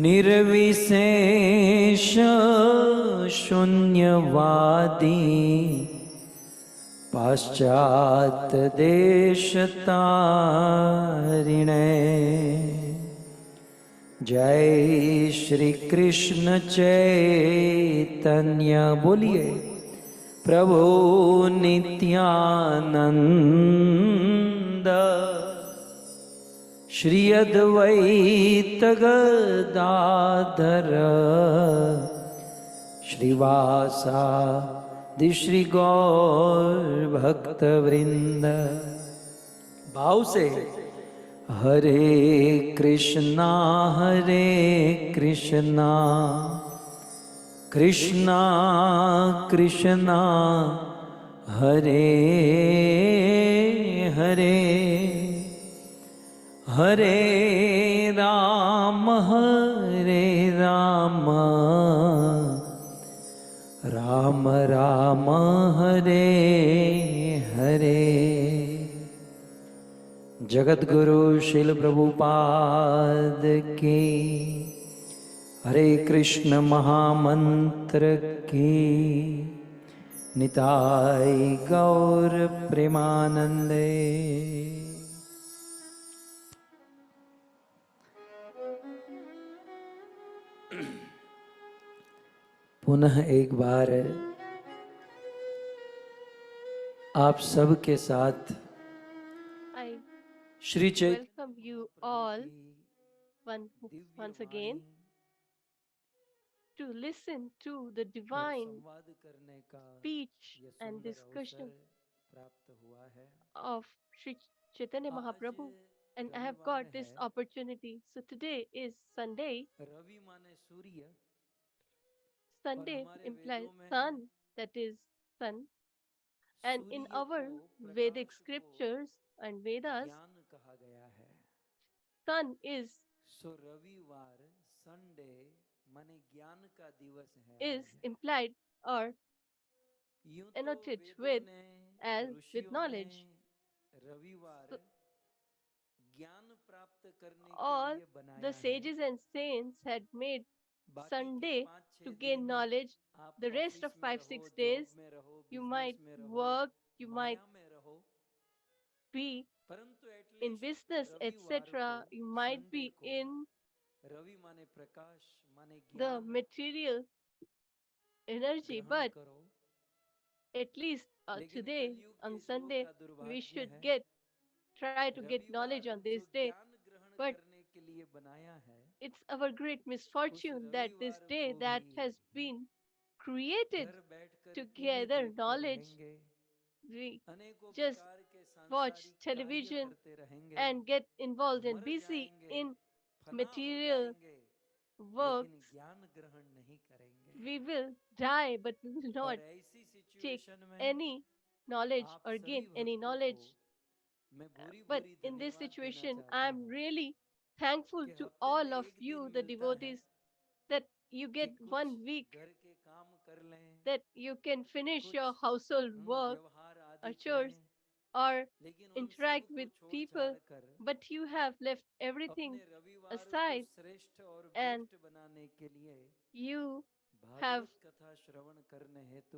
निर्विशेष शून्यवादी पाश्चात देशतारिणे। जय श्री कृष्ण चैतन्य बोलिए प्रभु नित्यानंद। श्री अद्वैत गदाधर श्रीवासादि श्री गौर भक्त वृंद। भाव से हरे कृष्णा कृष्णा कृष्णा हरे हरे, हरे राम राम राम हरे हरे। जगत गुरु शिल प्रभुपाद की हरे कृष्ण महामंत्र की निताय गौर प्रेमानंदे। पुनः एक बार आप सबके साथ Shri welcome you all once again to listen to the divine speech and discussion of Sri Chaitanya Mahaprabhu, and I have got this opportunity. So today is Sunday. Sunday implies sun, that is sun, and in our Vedic scriptures and Vedas, sun is implied or annotated with as with knowledge. So all the sages and saints had made Sunday to gain knowledge. The rest of 5-6 days, you might work, you might be in business, etc. You might be in the material energy, but at least today on Sunday, we should try to get knowledge on this day. But it's our great misfortune that this day that has been created to gather knowledge, we just watch television and get involved and busy in material works. We will die, but we will not take any knowledge or gain any knowledge. But in this situation, I'm really thankful to all of you, the devotees, that you get 1 week that you can finish your household work or chores or interact with people, but you have left everything aside and you have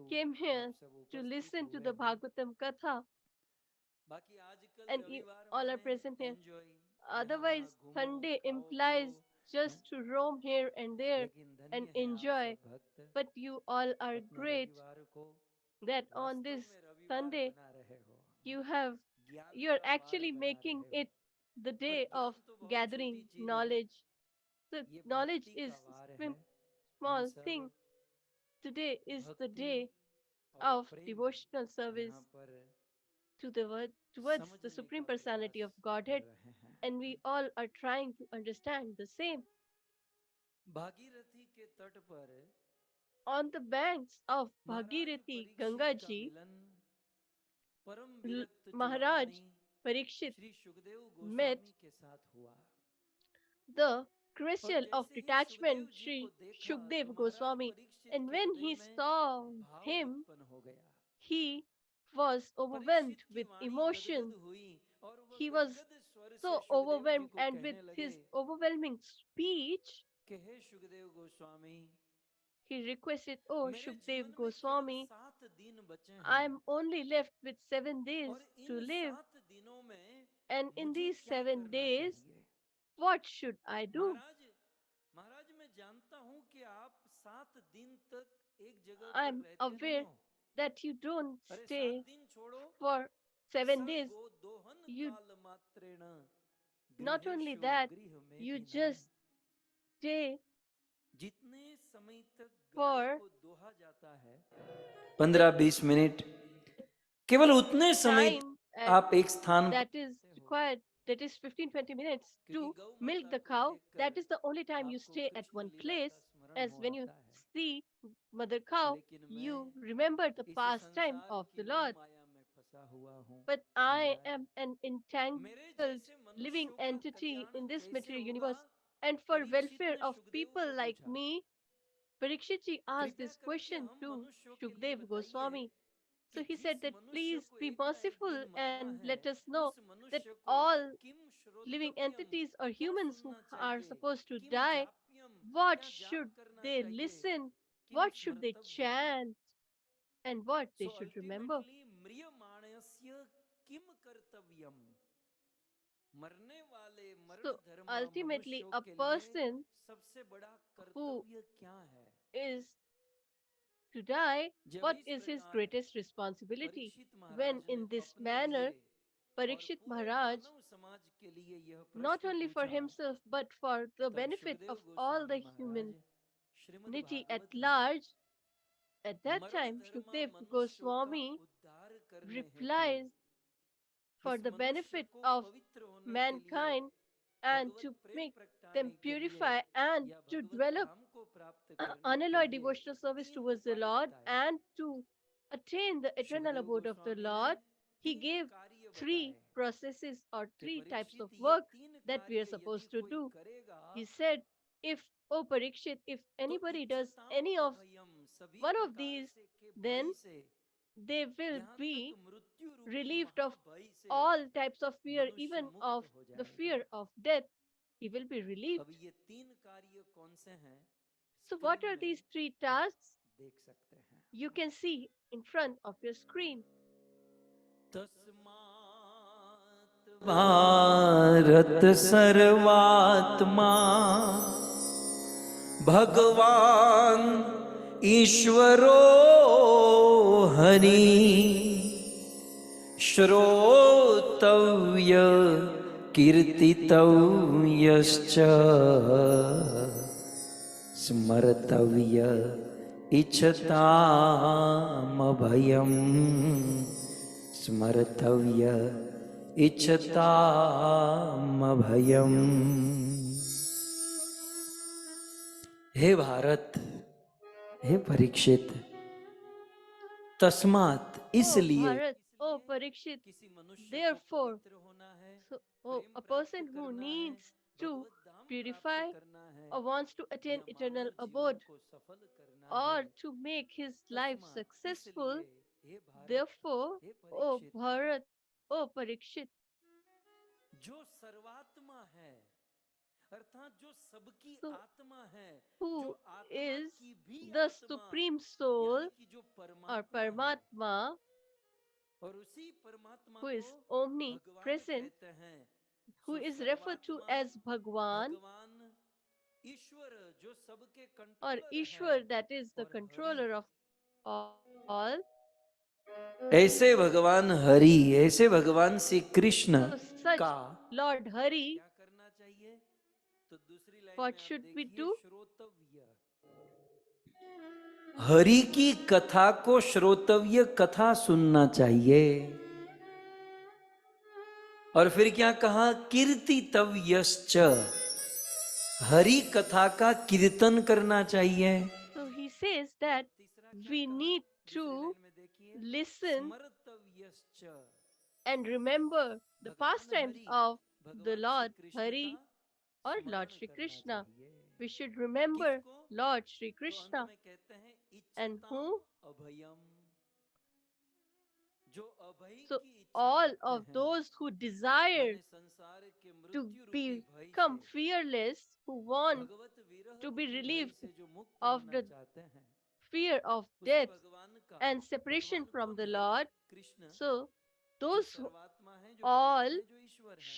came here to listen to the Bhagavatam Katha, and you all are present here. Otherwise, Sunday implies just to roam here and there and enjoy. But you all are great that on this Sunday you're actually making it the day of gathering knowledge. So knowledge is small thing. Today is the day of devotional service to the word towards the Supreme Personality of Godhead, and we all are trying to understand the same. On the banks of Bhagirathi Gangaji, Maharaj Parikshit met the crystal of detachment, Sri Shukdev Goswami, and when he saw him, he was overwhelmed with emotion. He was so overwhelmed, and with his overwhelming speech, कि हे Sukhdev Goswami, he requested, "Oh, मेरे Shukdev जीवन में केवल Goswami, 7 दिन बचे हैं, I'm only left with 7 days और to in live, 7 दिनों में and in मुझे these क्या 7 days, करना चाहिए? what should I do? महाराज, महाराज मैं जानता हूं कि आप 7 दिन तक एक जगह पर I'm रहते नहीं aware हो। that you don't अरे stay 7 दिन छोड़ो, for 7 days. सगो दोहन You काल मात्रेण not only गृहेषु that, गृह में you विनाम। just stay जितने समय तक गाय for को दोहा जाता है, 15-20 मिनट, केवल उतने समय time आप एक स्थान पर that is रहते हो, required, that is 15-20 minutes क्योंकि to गौ milk माता the को cow. देखकर That is the only time you आपको stay at Krishna one Leela place. का स्मरण As हो when you आता है। see mother cow, लेकिन मैं you remember the इस pastime संसार of की the मोह Lord. माया में फंसा हुआ हूँ। But I Maharaj, am an मेरे entangled जैसे living मनुष्यों का entity कल्याण in this कैसे material होगा? universe. And for Parikshit welfare ने of सुखदेव people को like पूछा, me, Parikshit ji asked कृपया this करके question हम to मनुष्यों के लिए Shukdev बताइए Goswami. कि So he जिस said that मनुष्य please को be एक ना एक merciful दिन मरना and है, let us know उस that मनुष्य को all Kim living श्रोतव्यम, entities or क्या humans who सुनना are चाहिए, supposed to Kim die, जाप्यम, what क्या जाप should करना they चाहिए, listen, किम what should they स्मर्तव्यम। chant, and what they सो should remember. अल्टीमेटली म्रियमाणस्य किम कर्तव्यम, मरने वाले मरण So धर्मा ultimately, मनुष्यों a के लिए person सबसे बड़ा who कर्तव्य क्या है? is to die, जब what इस is his प्रकार greatest responsibility? परीक्षित When महाराज ने in this अपने लिए manner, और Parikshit पूरे Maharaj, मानव समाज के लिए यह not प्रश्न only for पूछा, himself but for the तब benefit Sukhdev of all Goswami the Maharaj Shrimad humanity at Bhagavat में large, at that मरण time, धर्मा Shukdev मनुष्यों का Goswami उद्धार करने हेतु, replies for इस the मनुष्य benefit को of पवित्र होने के लिए, mankind and Bhagavad to Prem make them प्रगटाने के लिए purify and या to भगवत develop धाम को प्राप्त करने के unalloyed लिए devotional service 3 towards the उपाय Lord बताए। and to attain the eternal Sukhdev abode of the Goswami ने Lord, he 3 gave कार्य three बताए processes or कि three types of परीक्षित ये work 3 that we are कार्य यदि supposed to कोई do. करेगा He said, if, O Parikshit, if तो anybody does इच्छताम any of अभयम, सभी one of प्रकार these, से के भय then से, they will यहाँ तक be मृत्यु रूपी relieved of महाभय से all types of fear, मनुष्य even मुक्त of हो the जाएगा। fear of death. He will be relieved. अब ये 3 कार्य कौन से हैं? So, what स्क्रीन are में these three आप tasks? देख सकते हैं। You can see in front of your screen. तस्मात् भारत सर्वात्मा भगवान ईश्वरो हरि श्रोतव्य कीर्तितव्यश्च स्मर्तव्य इच्छतामभयम् स्मर्तव्य इच्छतामभयम्। हे भारत, हे परीक्षित, तस्मात् Oh इसलिए, Bharat, oh Parikshit, किसी मनुष्य को therefore, पवित्र होना है, so, oh, प्रेम a प्राप्त person who करना है, needs to भगवत धाम प्राप्त purify करना है, or wants to attain या eternal मानव जीवन abode को सफल करना है, or to make his life तस्मात् successful, इसलिए हे भारत, therefore, हे oh Parikshit, Bharat, oh Parikshit, जो सर्वात्मा है, अर्थात जो सबकी so आत्मा है, जो who आत्मा is की भी the आत्मा, supreme soul यानी कि जो or परमात्मा है, Paramatma, और उसी परमात्मा who को is भगवान omnipresent, कहते हैं। who so is referred to सर्वात्मा, as Bhagwan भगवान, ईश्वर जो सबके or कंट्रोलर है, Ishwar, that is the और हरि, controller of all. ऐसे भगवान हरि, ऐसे भगवान श्री कृष्ण So, such का Lord Hari, क्या करना चाहिए? तो दूसरी लाइन what में आप should we देखिए, do? श्रोतव्य, हरि की कथा को श्रोतव्य, कथा सुनना चाहिए। और फिर क्या कहा? कीर्तितव्यश्च, हरि कथा का कीर्तन करना चाहिए। So, he says that तीसरा क्या we कहा? need दूसरी to लाइन में देखिए, listen स्मर्तव्यश्च, and remember the भगवान pastimes हरि, of the भगवान श्री Lord कृष्ण का Hari or Lord स्मरण Shri करना Krishna. चाहिए। We should remember किसको? Lord Shri तो अंत Krishna. में कहते हैं And इच्छताम who? अभयम, जो अभय So, की इच्छा all रखते of हैं, those who desire माने संसार के to मृत्यु रूपी भय become से, fearless, who want भगवत विरह to be रूपी भय relieved से जो मुक्त of होना the चाहते हैं, fear of उसी death भगवान का, and separation भगवान from कौन the है? Lord. कृष्ण, So, जो those who सर्वात्मा है, जो all भगवान है, जो ईश्वर है,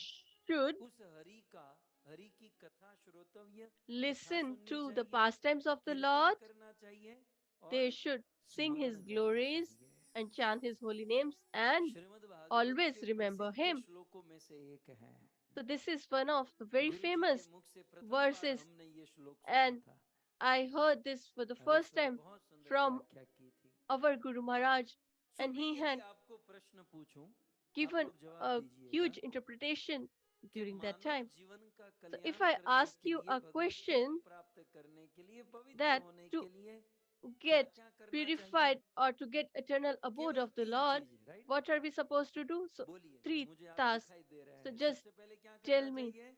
should उस हरि का, हरि की कथा श्रोतव्य, कथा listen सुननी to the चाहिए, pastimes of the कीर्तन Lord. करना चाहिए They और should sing स्मरण his करना glories चाहिए। and chant his holy names and Shrimad Bhagavat always के remember प्रसिद्ध him. श्लोकों में से एक है। So, this is one of the very गुरु जी के famous मुख से प्रथम बार verses, हमने ये श्लोक सुना and था। I heard this for the first Hareshwar time बहुत सुंदर from व्याख्या की थी। our Guru Maharaj, so and मैं he यदि had आपको प्रश्न पूछूं, आप given लोग जवाब a दीजिएगा huge interpretation कि during that मानव time. जीवन का So, if कल्याण I करने ask के you लिए, a भगवत प्रेम question प्राप्त करने के लिए, पवित्र that होने to के लिए क्या get क्या करना चाहिए? purified or to get eternal abode केवल of the तीन Lord, चीज, right? what are we supposed to do? So, बोलिए, three मुझे आप tasks. दिखाई दे रहे So, हैं। just सबसे पहले क्या करना tell me. चाहिए?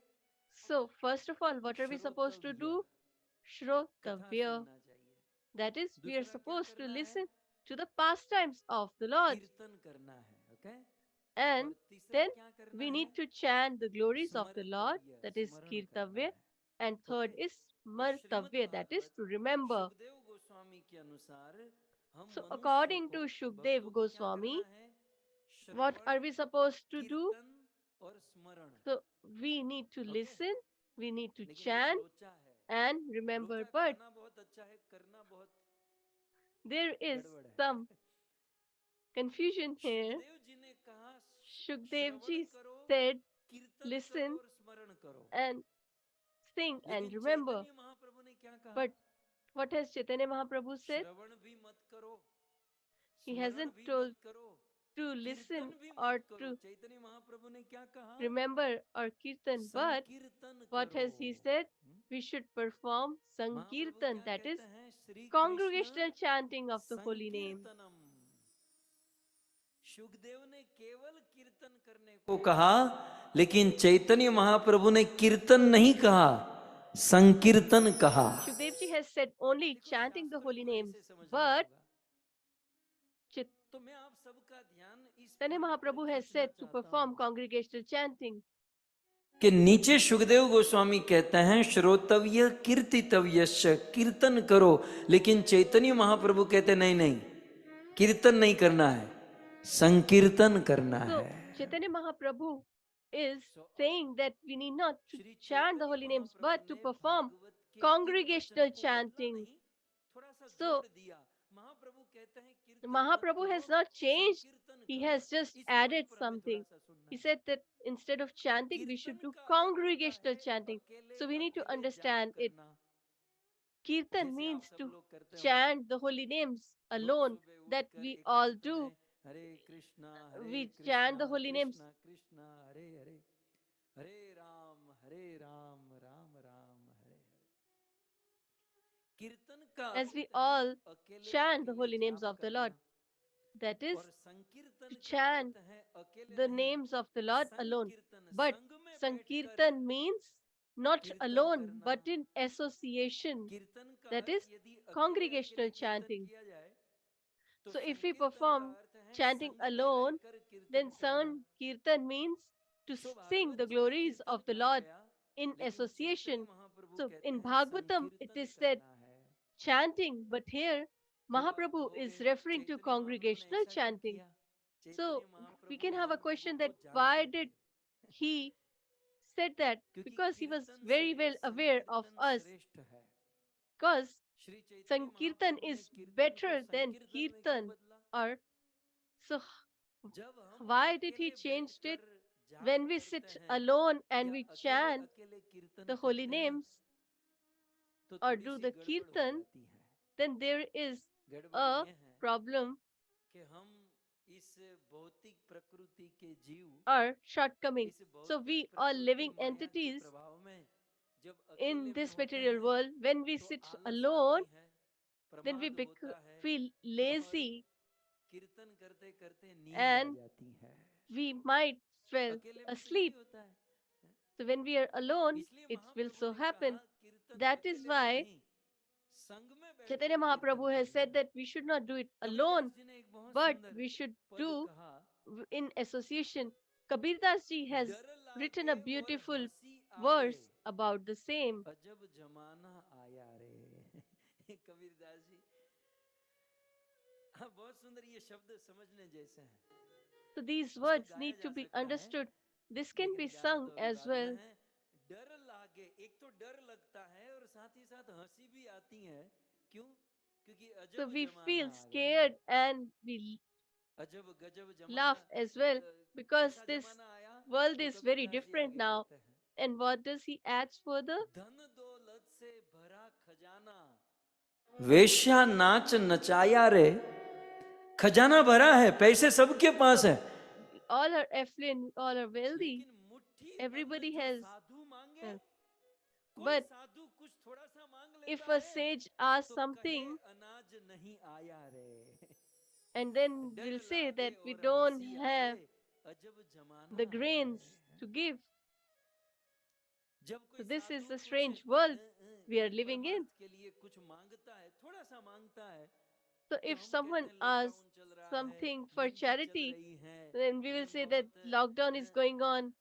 So, first of all, what are we supposed to श्रोतव्य, do? कथा Shrotavya. सुनना चाहिए। That is, we are दूसरा क्या supposed to करना है? listen to the pastimes of the Lord. कीर्तन करना है, ओके? And और तीसरा then क्या करना we है? need to chant the glories of the Lord, स्मर्तव्य, that is स्मरण करना Kirtavya. है, And third ओके? is तो Shrimad Martavya, that is Bhagavat to remember. Shukdev Goswami के अनुसार हम So, मनुष्य according को, to Shukdev भक्तों को क्या करना Goswami, है? what Shravan, are we supposed to do? कीर्तन और स्मरण, So, we need to okay? listen, we need to लेकिन एक chant, लोचा है। and remember. लोचा But खाना बहुत अच्छा है, करना बहुत there is गड़बड़ है। some confusion here. Shukdev ji ने कहा Shukdev श्रवण ji करो, said, कीर्तन करो listen और स्मरण करो। and sing and लेकिन remember. चैतन्य महाप्रभु ने क्या कहा? But what has Chaitanya Mahaprabhu said? श्रवण भी मत करो, He स्मरण hasn't भी मत told करो, to listen कीर्तन भी or मत करो। to चैतन्य महाप्रभु ने क्या कहा? remember or kirtan, but संकीर्तन what करो। has he said? We should perform Mahaprabhu Sankirtan, क्या that is कहते हैं? Shri Krishna congregational chanting of the holy name. संकीर्तनम। Shukdev ने केवल कीर्तन करने को कहा, लेकिन चैतन्य महाप्रभु ने कीर्तन नहीं कहा, संकीर्तन कहा। Shukdev ji has said only देखो, chanting the शास्त्र holy को names, ऐसे समझना but होगा। तो मैं आप सबका ध्यान इस Chaitanya पॉइंट पर Mahaprabhu has खींचना said to चाहता perform हूं congregational chanting. कि नीचे सुखदेव गोस्वामी कहते हैं श्रोतव्य कीर्तितव्यश्च, कीर्तन करो, लेकिन चैतन्य महाप्रभु कहते नहीं नहीं, कीर्तन नहीं करना है, संकीर्तन करना So है। Chaitanya Mahaprabhu is So, saying that we need not to Shri chant the Chaitanya holy names, Mahaprabhu but to ने perform भागवत के इन वचन congregational को बदला chanting. नहीं, थोड़ा सा So जोड़ दिया। महाप्रभु कहते हैं कीर्तन मत Mahaprabhu करो, has not changed, संकीर्तन he करो। has just इस added पॉइंट पर हमें थोड़ा something. सा सुनना He है। said that instead of chanting, we should कीर्तन do का अर्थ होता congregational है chanting. अकेले So we need to अकेले जाप understand it. करना, Kirtan जैसे आप means सब to लोग करते हो। chant the holy names rose alone, सुबह that उठकर we all एकांत do. में हरे Krishna We chant the holy names. Krishna Hare Hare, हरे राम राम राम हरे हरे। कीर्तन का As we अर्थ है all अकेले chant the अकेले holy names जाप of the Lord. करना, That is और संकीर्तन to का chant अर्थ है अकेले the नहीं, names of the Lord alone. संकीर्तन, But संग में बैठकर Sankirtan means not कीर्तन alone, करना। but in association. कीर्तन का That अर्थ is यदि अकेले congregational अकेले कीर्तन chanting. किया जाए, तो So if we संकीर्तन का perform अर्थ है chanting संग में alone, रहकर कीर्तन then करना। Sankirtan means to so sing the Bhagavat जी में glories कीर्तन of the कहा Lord गया, in लेकिन चैतन्य association. महाप्रभु So कहते in हैं Bhagavatam it संकीर्तन is said करना है। chanting, but here अब आप Mahaprabhu कहोगे is referring to Chaitanya Mahaprabhu ने congregational ऐसा क्यों chanting. किया? So Chaitanya we Mahaprabhu can have a हम लोगों question को that why जानते did थे, he said that? क्योंकि Because he was कीर्तन से very well aware of संकीर्तन us. श्रेष्ठ है। Because श्री चैतन्य Sankirtan महाप्रभु ने is कीर्तन को better than संकीर्तन में क्यों Kirtan. बदला? Or so जब हम why did he अकेले changed it? बैठकर जाप When we करते sit हैं alone and या we अकेले chant अकेले कीर्तन the holy करते हैं, names तो or थोड़ी do सी the गड़बड़ हो Kirtan, जाती है। then there is गड़बड़ a ये है problem कि हम इस भौतिक प्रकृति के जीव, or shortcoming. इस So भौतिक we are प्रकृति living माया के entities प्रभाव में जब in अकेले में this होते material हैं world. When we तो sit आलस alone, आती है, then we प्रमाद होता है feel और lazy कीर्तन करते करते नींद आ and जाती है। we might fall अकेले में तो यही asleep. होता है। So when we are alone, इसलिए it will महाप्रभु so ने कहा happen. कीर्तन That is अकेले में why नहीं, संग में Chaitanya बैठकर कीर्तन Mahaprabhu has करना। said that we should not do it Kabirdas alone, जी ने एक बहुत but सुंदर we should पद do कहा, in association. Kabir Das ji has डर written a लागे और beautiful हंसी आवे, verse about the same. अजब जमाना आया रे। कबीरदास जी, हाँ, बहुत सुंदर, ये शब्द समझने जैसे हैं। So these इसको words गाया need जा to be सकता है, understood. This can लेकिन be गाना sung तो अभी as बाद में well. है। डर लागे, एक तो डर लगता है और साथ ही साथ हंसी भी आती है। क्यों? क्योंकि So अजब we जमाना feel आ गया। scared and we अजब गजब जमाना, laugh as well because कैसा this जमाना आया? world तो is very Kabirdas ji different आगे now. कहते हैं, And what does he adds further? धन दौलत से भरा खजाना, वेश्या नाच नचाया रे। खजाना भरा है, पैसे सबके पास So है, all are affluent, all are wealthy. लेकिन मुट्ठी अन्न Everybody जो has साधु मांगे, wealth. कोई But साधु कुछ थोड़ा सा मांग if लेता a है sage asks तो कहे something अनाज नहीं आया रे। and then डर will say लागे that we और don't हंसी आवे, have अजब जमाना the आया grains रे। to give. जब So कोई this is साधु the कुछ strange world we are living in. परमार्थ के लिए कुछ मांगता है, थोड़ा सा मांगता है, So तो if हम कहते someone हैं asks लॉकडाउन चल रहा है, something for मंदी चल charity, रही है, then we will say that बहुत lockdown is going on,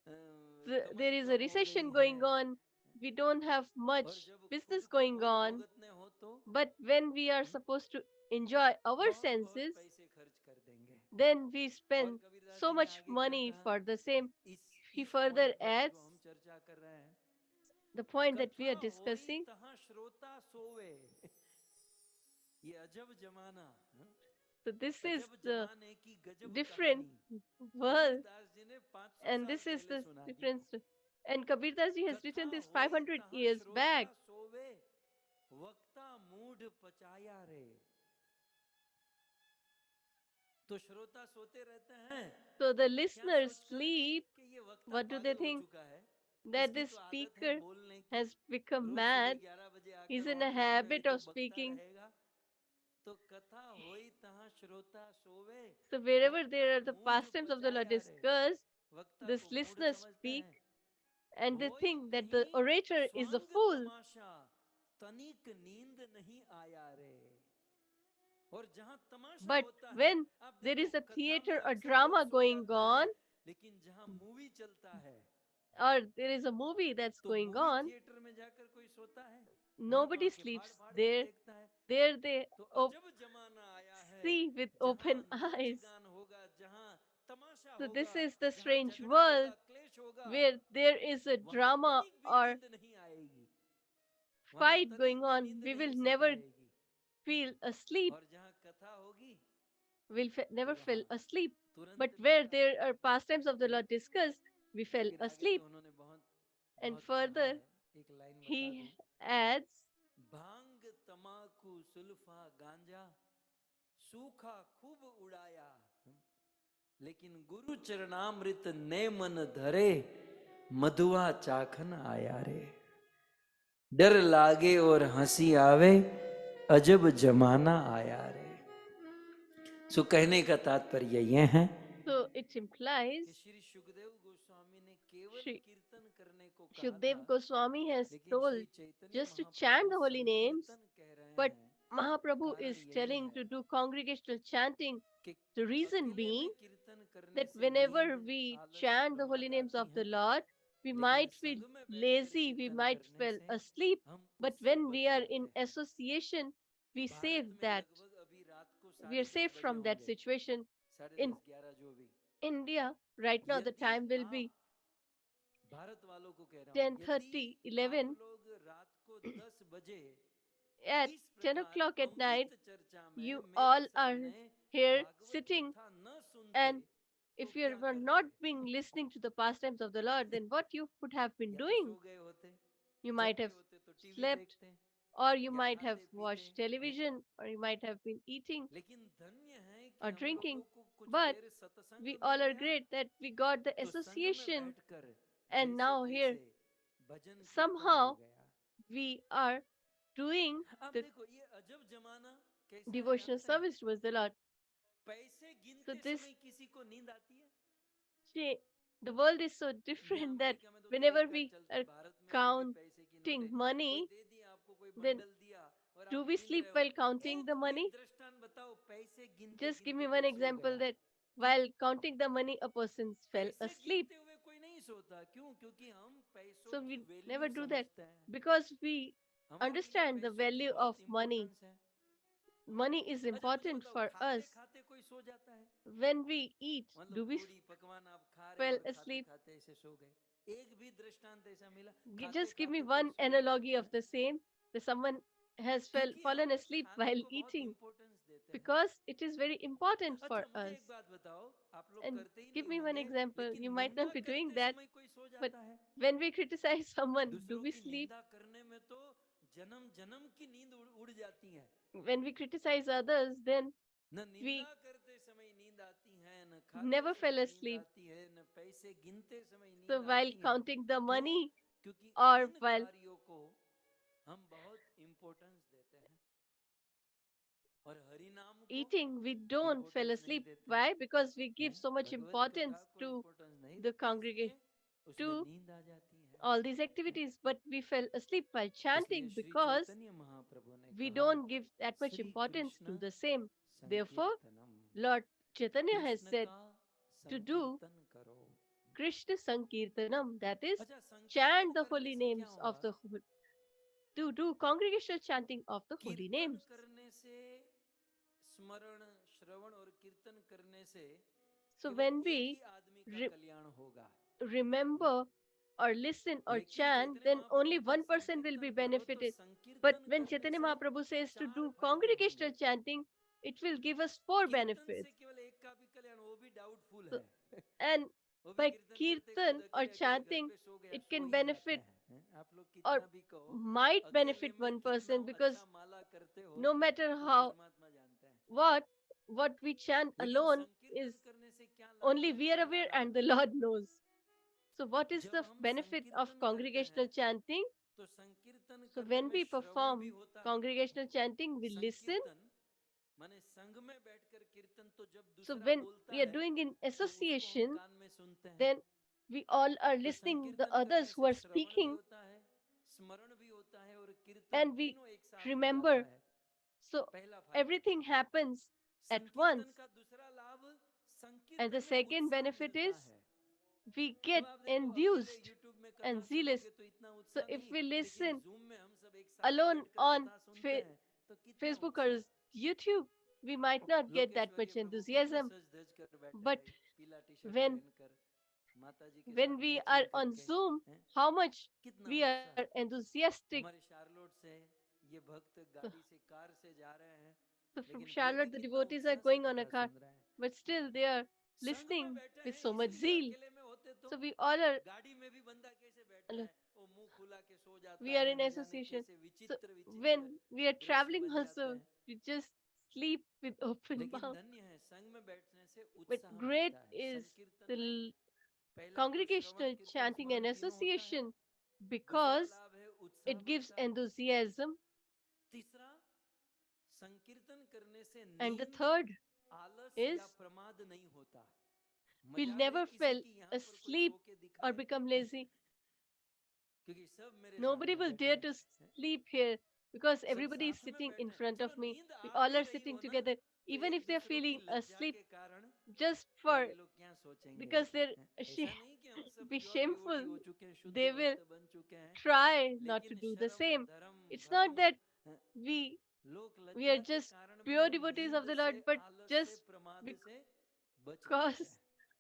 there कमाई is a कम हो गई recession है, going on, we don't have और much जब खुद business को going भोग on. भोगतने हो तो But when we are supposed to enjoy our बहुत बहुत senses, पैसे खर्च कर देंगे। then we और spend कबीरदास so जी ने much आगे क्या money कहा? for the same. इस He इस further पॉइंट पर adds जो हम चर्चा कर रहे हैं, the point that we कथा are होई discussing. तहां श्रोता सोवे। ये अजब जमाना, So this is अजब the जमाने की गजब different कहानी world, कबीरदास जी ने 500 and साल this is पहले the सुनाई। difference. And Kabir Das ji has कथा written this होई 500 तहां years श्रोता back. सोवे, वक्ता मूढ़ पचाया रे। तो श्रोता सोते रहते हैं, So the क्या listeners सोचकर sleep. कि ये वक्ता What do they पागल हो think? चुका है, That इसकी this तो आदत है speaker बोलने की, has become रोज सुबह mad. 11 बजे He's आकर in a ऑनलाइन में भी habit तो of बकता speaking. रहेगा। तो कथा होई तहां श्रोता सोवे, So wherever वक्ता there are the मूढ़ pastimes of the Lord पचाया रे। discussed, वक्ता this को मूढ़ listeners समझते speak हैं। and they होई think that the नहीं orator is a स्वांग fool. तमाशा, तनिक नींद नहीं आया रे। और जहां तमाशा But होता है, when आप there देखो is a कथा में theater or अक्सर लोग drama सो going जाते हैं, on, लेकिन जहां मूवी चलता है, or there is a movie that's तो going मूवी on, थिएटर में जाकर कोई सोता है? वहां तो nobody आंखें फाड़ sleeps फाड़ कर there. देखता है। There they तो अजब जमाना आया है, see with जहां open नाच eyes. गान होगा, जहां तमाशा So होगा, this is the जहां strange झगड़ा world होगा, क्लेश होगा, where there is a वहां drama तनिक भी or नींद नहीं आएगी, वहां fight तनिक going भी on. नींद We will नहीं never सताएगी। feel asleep. और जहां कथा होगी, We'll तो never feel वहां asleep. But तुरंत where नींद there आएगी। are pastimes of the Lord discussed, we fell फिर आगे तो asleep. उन्होंने बहुत And बहुत कहा further, है, एक लाइन बता दूं, he adds, भांग तमाकू सुल्फा गांजा सूखा खूब उड़ाया, लेकिन गुरु चरणामृत ने मन धरे, मधुआ चाखन आया रे। डर लागे और हंसी आवे, अजब जमाना आया रे। सो कहने का तात्पर्य यह है so it implies कि श्री सुखदेव गोस्वामी ने केवल Shri कीर्तन करने को कहा था, Shukdev Goswami has लेकिन told Shri Chaitanya just to chant Mahaprabhu the holy names, संकीर्तन कह रहे but हैं। Mahaprabhu कारण is यही telling है to do congregational chanting. कि The reason अकेले में being कीर्तन करने that से whenever नींद, we आलस, chant the holy प्रमाद names आती of the हैं, Lord, we लेकिन might feel संग में बैठकर lazy, we कीर्तन might करने feel से asleep. हम But उससे when we बच are जाते in हैं। association, we भारत save में that. लगभग अभी रात को We are 10:30 safe बजे from that होंगे, situation. In 10:30 11 जो भी। India, right now the यदि time will आप, be भारत वालों को कह रहा हूं, यदि 10:30, आप 11. लोग रात को 10 बजे At इस 10 प्रकार o'clock at night, अमृत चर्चा में you मेरे all are सामने here भागवत sitting, कथा न सुनते and तो if you क्या were not करते? being listening to the pastimes of the Lord, then what you would have been या तो doing? सो गए होते, You जग might गए have होते तो टीवी slept, देखते, or you या might have खाते पीते watched हैं। television, or you might have been eating लेकिन धन्य है कि or हम drinking. लोगों को कुछ But देर सत्संग we मिल all are गया, great that we got the तो संग में association, बैठकर and जैसे now here तैसे भजन कीर्तन हो somehow गया। we are doing अब the देखो ये अजब जमाना कैसा है devotional जानते हैं? service towards the Lord. पैसे So गिनते this समय किसी को नींद आती है? the world is so यहाँ different that अमेरिका में तो whenever तरीका we चलता है, are भारत में अभी भी पैसे की counting नोटें कोई money, दे दिया आपको, कोई then बंडल दिया और do आप we गिन sleep रहे हो। while counting the एक भी money? दृष्टांत बताओ पैसे गिनते Just give me गिनते one कोई सो example गया। that While counting the money, a person fell पैसे asleep. गिनते हुए कोई नहीं सोता, क्यों? क्योंकि हम पैसों So की we never value do that समझते हैं, because we हमारे लिए understand the पैसों की value of बहुत money. इंपॉर्टेंस है। Money is अच्छा मुझे important बताओ, for खाते us. खाते कोई सो जाता है? When we eat, मतलब do we पूड़ी पकवान आप खा रहे हो fall और खाते asleep? खाते ऐसे सो गए? एक भी दृष्टांत ऐसा मिला खाते Just give me खाते कोई one सोया? analogy of हैं? the same. That someone has क्योंकि fallen हम asleep खाने while को बहुत eating इंपॉर्टेंस देते हैं। because it is very important for अच्छा मुझे us. एक बात बताओ, आप लोग And करते ही give नहीं me one होंगे, example. लेकिन You might निंदा not be doing करते that, समय कोई सो but जाता है? when we criticize someone, do दूसरों we की sleep? निंदा करने में तो जन्म जन्म की नींद उड़ जाती है। When we criticize others, then न निंदा we करते समय नींद आती है, न खाते never समय fell नींद asleep. आती है, न पैसे गिनते समय So नींद while आती है। counting the क्यों? money क्योंकि or इन while कार्यों को हम बहुत इंपॉर्टेंस देते हैं और हरि नाम को eating, we don't fall importance नहीं asleep. देते Why? Because we हैं। give so much भगवत importance कथा को to इंपॉर्टेंस नहीं the देते, congregation, इसलिए उसमें to नींद आ जाती है। all these activities, but we fell asleep while इसलिए chanting श्री because चैतन्य महाप्रभु ने we कहा, don't give that much Shri importance to Krishna the same. Therefore, संकीर्तनम, Lord Chaitanya has Krishna said का to do संकीर्तन करो। Krishna Sankirtanam, that is, अच्छा, chant संकीर्तन the करने holy से क्या names of होगा? the to do congregational chanting of the holy कीर्तन names. करने से, स्मरण श्रवण और कीर्तन करने से So केवल when एक we ही आदमी का re- कल्याण होगा। remember or listen or लेकिन chant, चैतन्य then महाप्रभु only ने कहा one person will be संकीर्तन करो, तो benefited. But संकीर्तन when करने Chaitanya से Mahaprabhu says to चार do फायदे होंगे। congregational chanting, it will give us four कीर्तन से benefits. केवल एक का भी कल्याण, वो भी डाउटफुल So, है। and वो भी by कीर्तन करते खुद kirtan or अकेले अकेले घर chanting, पे सो गया, it सो can ही जाता benefit है। हैं? आप लोग or कितना भी कहो, might अकेले benefit में one कितना person अच्छा because माला करते हो, no matter वो how परमात्मा जानते हैं। what what we chant लेकिन alone is संकीर्तन करने से क्या लाभ only है? we are पहला aware and लाभ, the Lord knows. So what is जब the हम benefit of संकीर्तन करते हैं congregational chanting? तो संकीर्तन So करने when में we श्रवण भी perform होता है। congregational chanting, we listen. संकीर्तन माने संग में बैठकर कीर्तन, तो जब So दूसरा when बोलता we are है doing in तो उसको हम association, कान में सुनते हैं। then we all are तो listening the संकीर्तन others करने who से are श्रवण भी speaking होता है, स्मरण भी होता है और कीर्तन, and we तीनों एक साथ हो जाता remember. है। So पहला फायदा। everything happens at once. संकीर्तन का दूसरा लाभ, And the संकीर्तन में second उत्साह benefit मिलता is है। we अब get आप देखो, अकेले enthused यूट्यूब में कथा and zealous. सुनोगे तो इतना So उत्साह if नहीं, we लेकिन listen जूम में हम सब एक साथ alone बैठकर on कथा सुनते हैं तो कितना Facebook or उत्साह। YouTube, we might not get that Lokeshwari much प्रभु कितना enthusiasm. सज धज कर बैठा But है, पीला टी शर्ट when पहनकर माता जी के when साथ we are मैचिंग on करके। Zoom, हैं? how much कितना we are उत्साह। enthusiastic. हमारे शार्लोट से ये भक्त So, गाड़ी से, कार से जा रहे हैं, so from लेकिन फिर भी Charlotte, the कितना devotees are उत्साह से going on a कथा car, सुन रहे हैं। but still they are संघ में listening बैठे with हैं so much इसलिए, zeal. अकेले में होते तो So we all are गाड़ी में भी बंदा कैसे बैठता है, वो मुंह खुला के सो जाता we are है, in न जाने association. कैसे So विचित्र विचित्र when we are दृश्य traveling बन जाते also, हैं। we just sleep with open लेकिन mouth. धन्य है, संघ में बैठने से But उत्साह great मिलता है। is संकीर्तन the में पहला तो श्रवण congregational कीर्तन chanting and स्मरण तीनों होता है, association दूसरा because लाभ है उत्साह it gives बढ़ता है, enthusiasm, तीसरा संकीर्तन करने से and the नींद, third आलस is या प्रमाद नहीं होता। we'll मजाल है never किसी fall की यहाँ पर कोई asleep सो के or दिखाए। become lazy. क्योंकि सब मेरे Nobody सामने will बैठे dare to हैं, sleep here because सब everybody is साथ में sitting in बैठे हैं। front चलो of me. नींद We आ all भी are रही sitting हो ना, together, तो even एक if they're दूसरों की feeling लज्जा asleep के कारण just यार for ये लोग क्या सोचेंगे। because they're ऐसा नहीं कि हम सब be प्योर shameful, डिवोटी हो चुके हैं, शुद्ध they will भक्त बन चुके हैं, try not to लेकिन do the शर्म same. धर्म It's not भरम, that we लोक we are लज्जा के just कारण भी pure लोग devotees of नींद the से, Lord, but आलस से, just प्रमाद से बच जाते because हैं।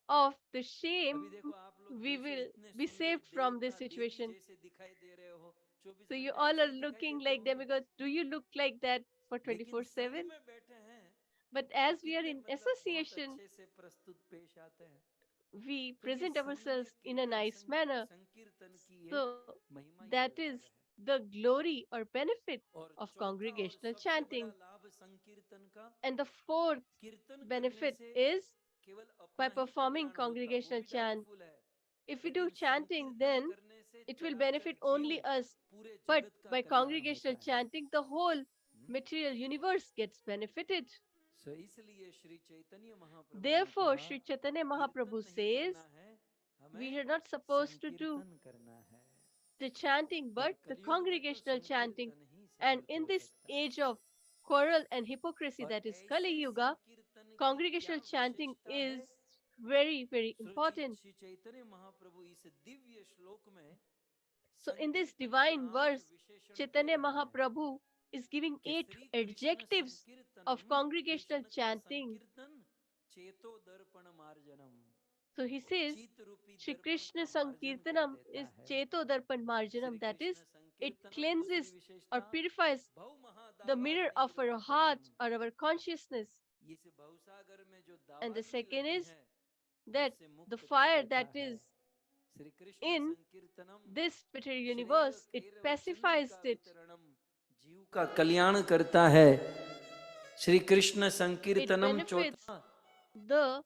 of the shame, अभी देखो आप लोग we जैसे will इतने be सुंदर saved from this देवता देवी situation. जैसे दिखाई दे रहे हो, 24 So you घंटे all ऐसे are ही दिखाई looking देते like होंगे, demigods. Do you look like that for लेकिन संग 24/7? में बैठे हैं But तो as we are कितने in मतलब बहुत association, अच्छे से प्रस्तुत पेश आते हैं। we तो ये present संग में ourselves in a कीर्तन, nice manner. संकीर्तन की एक So महिमा ही that अलग is है। the glory or benefit और of चौथा और congregational सबसे बड़ा chanting. लाभ संकीर्तन का, And the fourth कीर्तन करने benefit से is केवल by अपना ही performing कल्याण होता, वो congregational भी chant. डाउटफुल है। If we do लेकिन chanting, संकीर्तन then करने से it will चराचर benefit जीव, only us. पूरे But जगत का by कल्याण होता congregational है। chanting, the whole material universe gets benefited. सो इसलिए श्री चैतन्य महाप्रभु ने Therefore, कहा, Sri Chaitanya कीर्तन Mahaprabhu नहीं says करना है, we हमें are not supposed to do संकीर्तन करना है। the chanting, और but the कलयुग में तो congregational chanting. संकीर्तन ही And समर्थ in हो this सकता है। age of quarrel and hypocrisy, और that is Kali ऐसे Yuga, संकीर्तन congregational chanting is very, very important. Shri Chaitanya Mahaprabhu इस दिव्य श्लोक में So in this divine verse, Chaitanya Mahaprabhu is giving 8 adjectives of congregational chanting. So he says, Shri Krishna Sankirtanam is Cheto Darpan Marjanam, that is, it cleanses or purifies the mirror of our heart or our consciousness. And the second is that the fire that is in this material universe, it pacifies it. जीव का कल्याण करता है। Shri Krishna It संकीर्तनम benefits चौथा the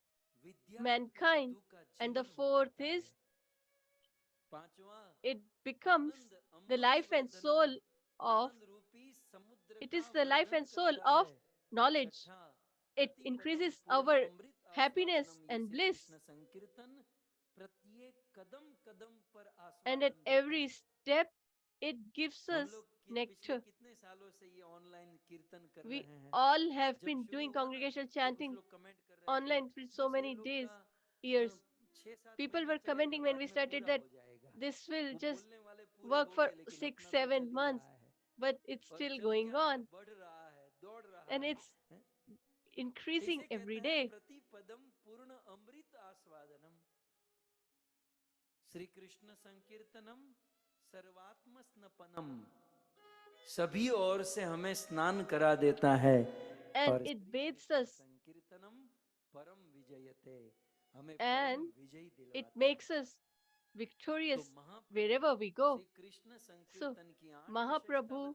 mankind. And the fourth is it becomes the life and soul of it is the life and soul of knowledge. It increases our happiness and bliss, and at every step it gives us nectar. We all have been doing congregational chanting online for so many days, years. People were commenting when we started that this will just work for 6-7 months, but it's still going on and it's increasing every day. Shri Krishna संकीर्तनम सर्वात्म स्नपनम, सभी ओर से हमें स्नान करा देता है And it bathes us संकीर्तनम परम विजयते, हमें and परम विजयी it दिलवाता makes us victorious wherever we go. Krishna So संकीर्तन की Mahaprabhu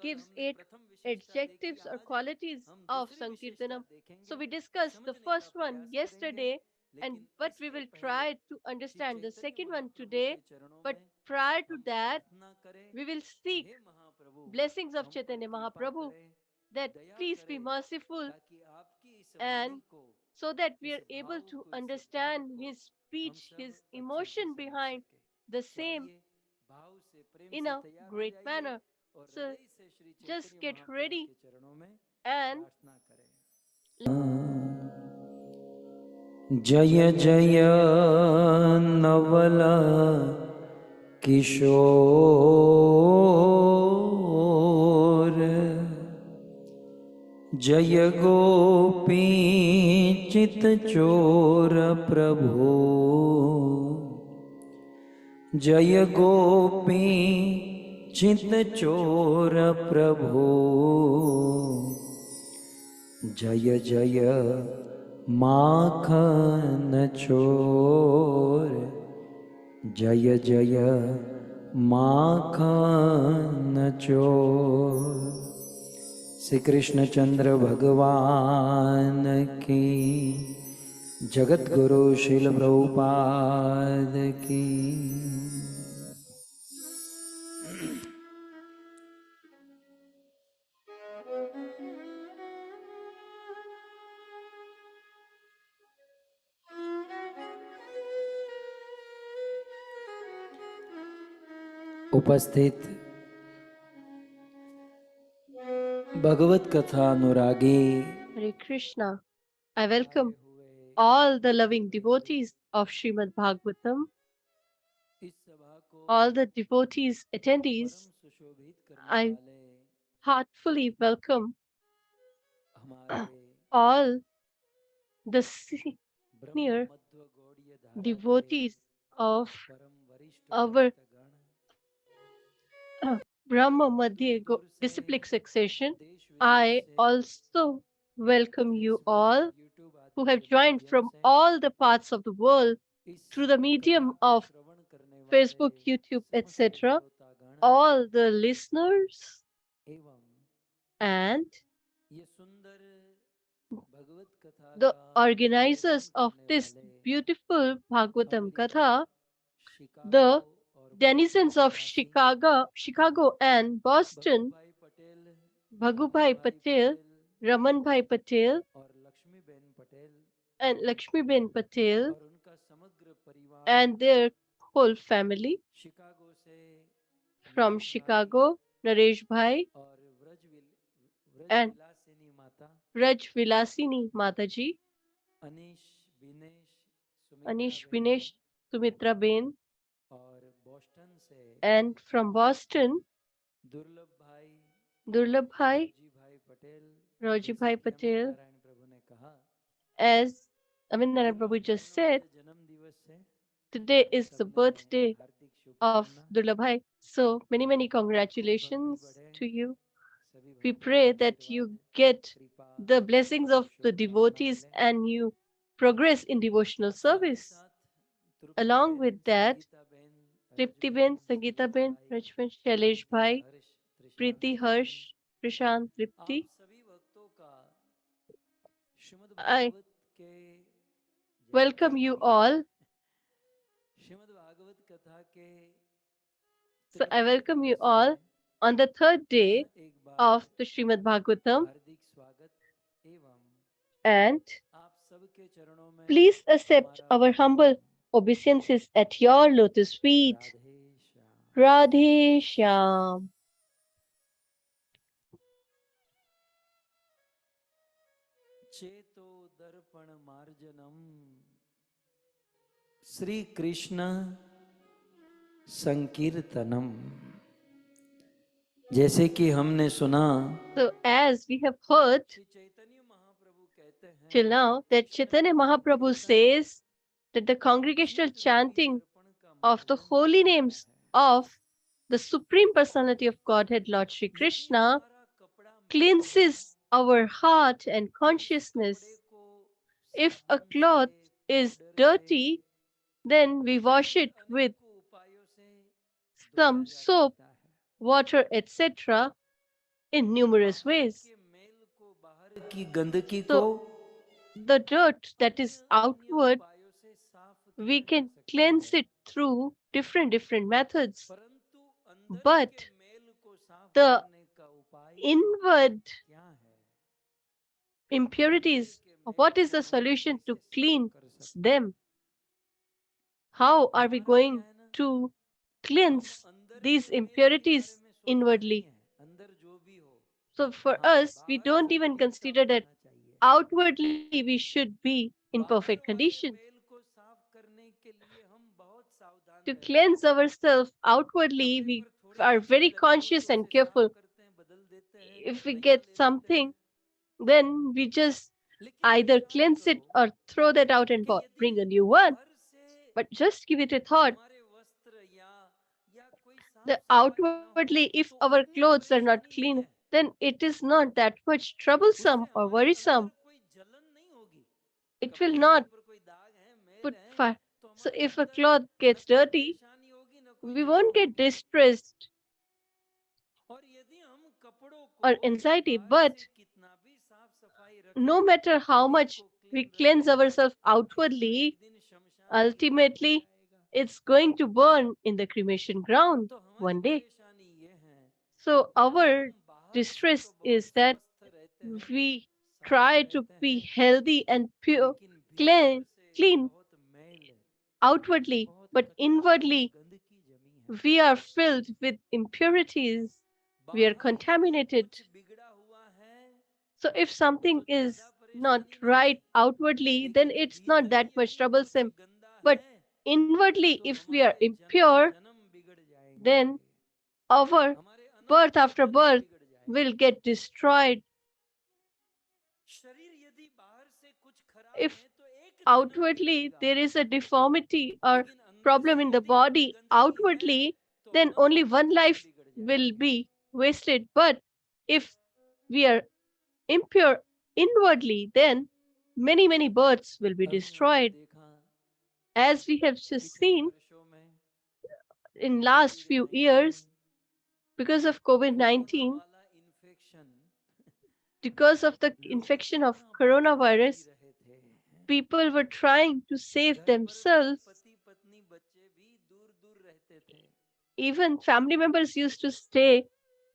gives 8 adjectives or qualities of Sankirtanam. So we discussed the first one yesterday, and but we will try to understand the second one today. But prior to that, we will seek blessings of Chaitanya Mahaprabhu that please be merciful, and so that we are able to understand his speech, his emotion behind the same in a great manner. So just get ready and जय जय नवल किशोर, जय गोपी चित चोर प्रभो, जय गोपी चित चोर प्रभो, जय जय माखन चोर, जय जय माखन चोर। श्री कृष्णचंद्र भगवान की, जगत गुरु शिल प्रभुपाद की। उपस्थित भगवत कथा अनुरागी Hare Krishna. I welcome all the loving devotees of Srimad Bhagavatam, all the devotees, attendees. I heartfully welcome all the senior devotees of our Brahma Madhya disciplic succession. I also welcome you all who have joined from all the parts of the world through the medium of Facebook, YouTube, etc. All the listeners and the organizers of this beautiful Bhagavatam Katha, the denizens of Chicago and Boston, Bhagubhai Patel, Ramanbhai Patel, and Lakshmiben Patel, and their whole family. From Chicago, Naresh Bhai and Raj Vilasini Mataji, Anish Vinesh Sumitra Anish बहन Vinesh Sumitra Ben, और Boston से and from Boston, दुर्लभ भाई Durlabh Bhai, रोजी भाई Patel, Roji जैसा Bhai कि Amit Patel, Narayan प्रभु ने कहा, as Amindaran तीनों Prabhu just बहनों said, का जन्म दिवस है। today is the सबने birthday हार्दिक of शुभकामना। Durlabh Bhai. So many खूब भक्ति congratulations बढ़े, to you. सभी We भक्तों का pray that आशीर्वाद, you get कृपा the blessings और of the शुभकामना devotees मिले। and you progress in devotional साथ ही service. साथ तृप्ति Along बहन, with that, संगीता बहन, रज Tripti बहन, Ben, Sangeeta शैलेश Ben, भाई, Rajvan Shailesh प्रीति Bhai, हर्ष, त्रिशांत Preeti तृप्ति, Harsh, Prashant आप Tripti. सभी भक्तों का श्रीमद् I भागवत के welcome जन्मदिन you की all. श्रीमद् भागवत कथा के So I तृतीय welcome you दिवस all में on the third पुनः day एक बार of the Srimad Bhagavatam, हार्दिक स्वागत एवं and आप सबके चरणों में please accept हमारा our humble प्रणाम। obeisances at your lotus feet. Radhe Shyam. Radhe Shyam. चेतो दर्पण मार्जनम श्री कृष्ण संकीर्तनम। जैसे कि हमने सुना So as we have heard कि चैतन्य महाप्रभु कहते हैं till now that Chaitanya Shravan Mahaprabhu कीर्तन says that the congregational चित्त रूपी chanting दर्पण का of the मार्जन holy करता names है। of the Supreme Personality of Godhead, Lord Shri यदि Krishna, हमारा कपड़ा मैला है cleanses our heart and तो उस कपड़े consciousness. को If a साबुन से, cloth is पाउडर से dirty, then we wash इत्यादि it with अनेकों उपायों से धोया some जा soap, सकता है। water, etc. in numerous बाहर ways. के मैल को, बाहर की गंदगी को So the dirt that अन्य is अन्य outward, उपायों से साफ we किया जा can सकता cleanse है, it through different methods. परंतु अंदर के But मैल को साफ the करने का उपाय inward क्या है? अंदर impurities, के मैल what is को the हम solution कैसे to साफ clean कर सकते हैं? them? How are we हमारा क्या going है ना, to हम cleanse अंदर these के मैल के बारे impurities में सोचते नहीं inwardly? है। अंदर जो भी हो, So for हाँ, us, we बाहर don't सब even ठीक ठाक consider that होना चाहिए। outwardly we should be in बाहर perfect वाले condition. मैल को साफ करने के लिए हम बहुत सावधान To रहते हैं। cleanse ourselves outwardly, कपड़े we पर थोड़ी are मिट्टी very लगी हो conscious तो and उसे साफ careful. करते हैं, बदल देते हैं, If we नया get ले लेते हैं। something, then we just लेकिन either विचार cleanse करो it or throw that out and कि यदि bring a new one. बाहर से But just give it a thought. हमारे वस्त्र या कोई साफ The सफाई न हो outwardly, if तो our उतनी clothes are not परेशानी नहीं clean, है, then it is not that much उससे troublesome or हमारे अंदर worrisome. कोई जलन नहीं होगी। It will कपड़े के not ऊपर कोई दाग है, मैल put है, fire. तो So हमारे if a अंदर cloth न gets कोई dirty, परेशानी होगी, न कोई we जलन won't get होगी। distressed और यदि हम कपड़ों को or anxiety. बाहर But से कितना भी साफ सफाई रखें, no matter how शरीर much को we क्लीन cleanse रखें, ourselves आखिर तो outwardly, एक दिन शमशान की राख हो ultimately जाएगा। it's going to burn in the cremation ground तो हमारी one day. परेशानी ये है So कि our हम बाहर से तो distress बहुत is that स्वस्थ रहते हैं, we साफ try to रहते be हैं, healthy and pure, लेकिन भीतर clean, से clean बहुत मैल, outwardly, बहुत but कचरा, बहुत inwardly गंदगी जमी है। we are filled with impurities. We are बाहर यदि contaminated. कुछ बिगड़ा हुआ है So if something तो is ज्यादा not परेशानी नहीं right है, outwardly, then लेकिन it's not भीतर that much यदि कुछ troublesome. गंदा But है inwardly, तो if we are हमारे जन्म impure, जन्म बिगड़ जाएंगे, then our हमारे birth अनंत after जन्म birth बिगड़ will जाएंगे। get destroyed. शरीर यदि बाहर से कुछ खराब If है तो एक जन्म outwardly बिगड़ेगा, there is a deformity or लेकिन अंदर problem से in the यदि कोई body गंदगी है outwardly, तो then only अनंत one जन्म life बिगड़ will जाएंगे। be wasted. But if we are impure inwardly, then many births will be अभी हमने destroyed. देखा As we have just पिछले seen वर्षों में in last Covid few 19 years, because of COVID corona 19, वाला इन्फेक्शन, because of the लोग infection of कितना बचकर जी coronavirus, रहे थे। people were trying to save घर पर भी themselves. पति पत्नी बच्चे भी दूर दूर रहते थे। Even family members used to stay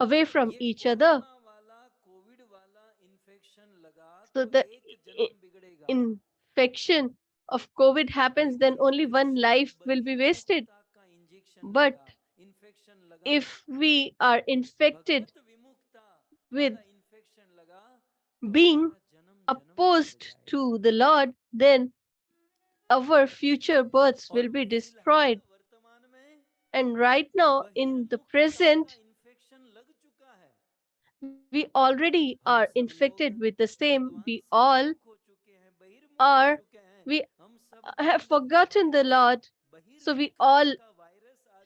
away from ये each other. कोरोना वाला, कोविड वाला इन्फेक्शन लगा So तो the एक i- जन्म बिगड़ेगा, infection of COVID happens, then लेकिन only यदि one शुद्ध life will Bali be wasted. विमुक्ता का इंजेक्शन But लगा, इन्फेक्शन लगा, if we are infected भगवत विमुक्ता with वाला इन्फेक्शन लगा, तो being हमारा opposed to the Lord, then our future births will be destroyed. And right now, in the present, we already are infected with the same. We all are, we have forgotten the Lord. So we all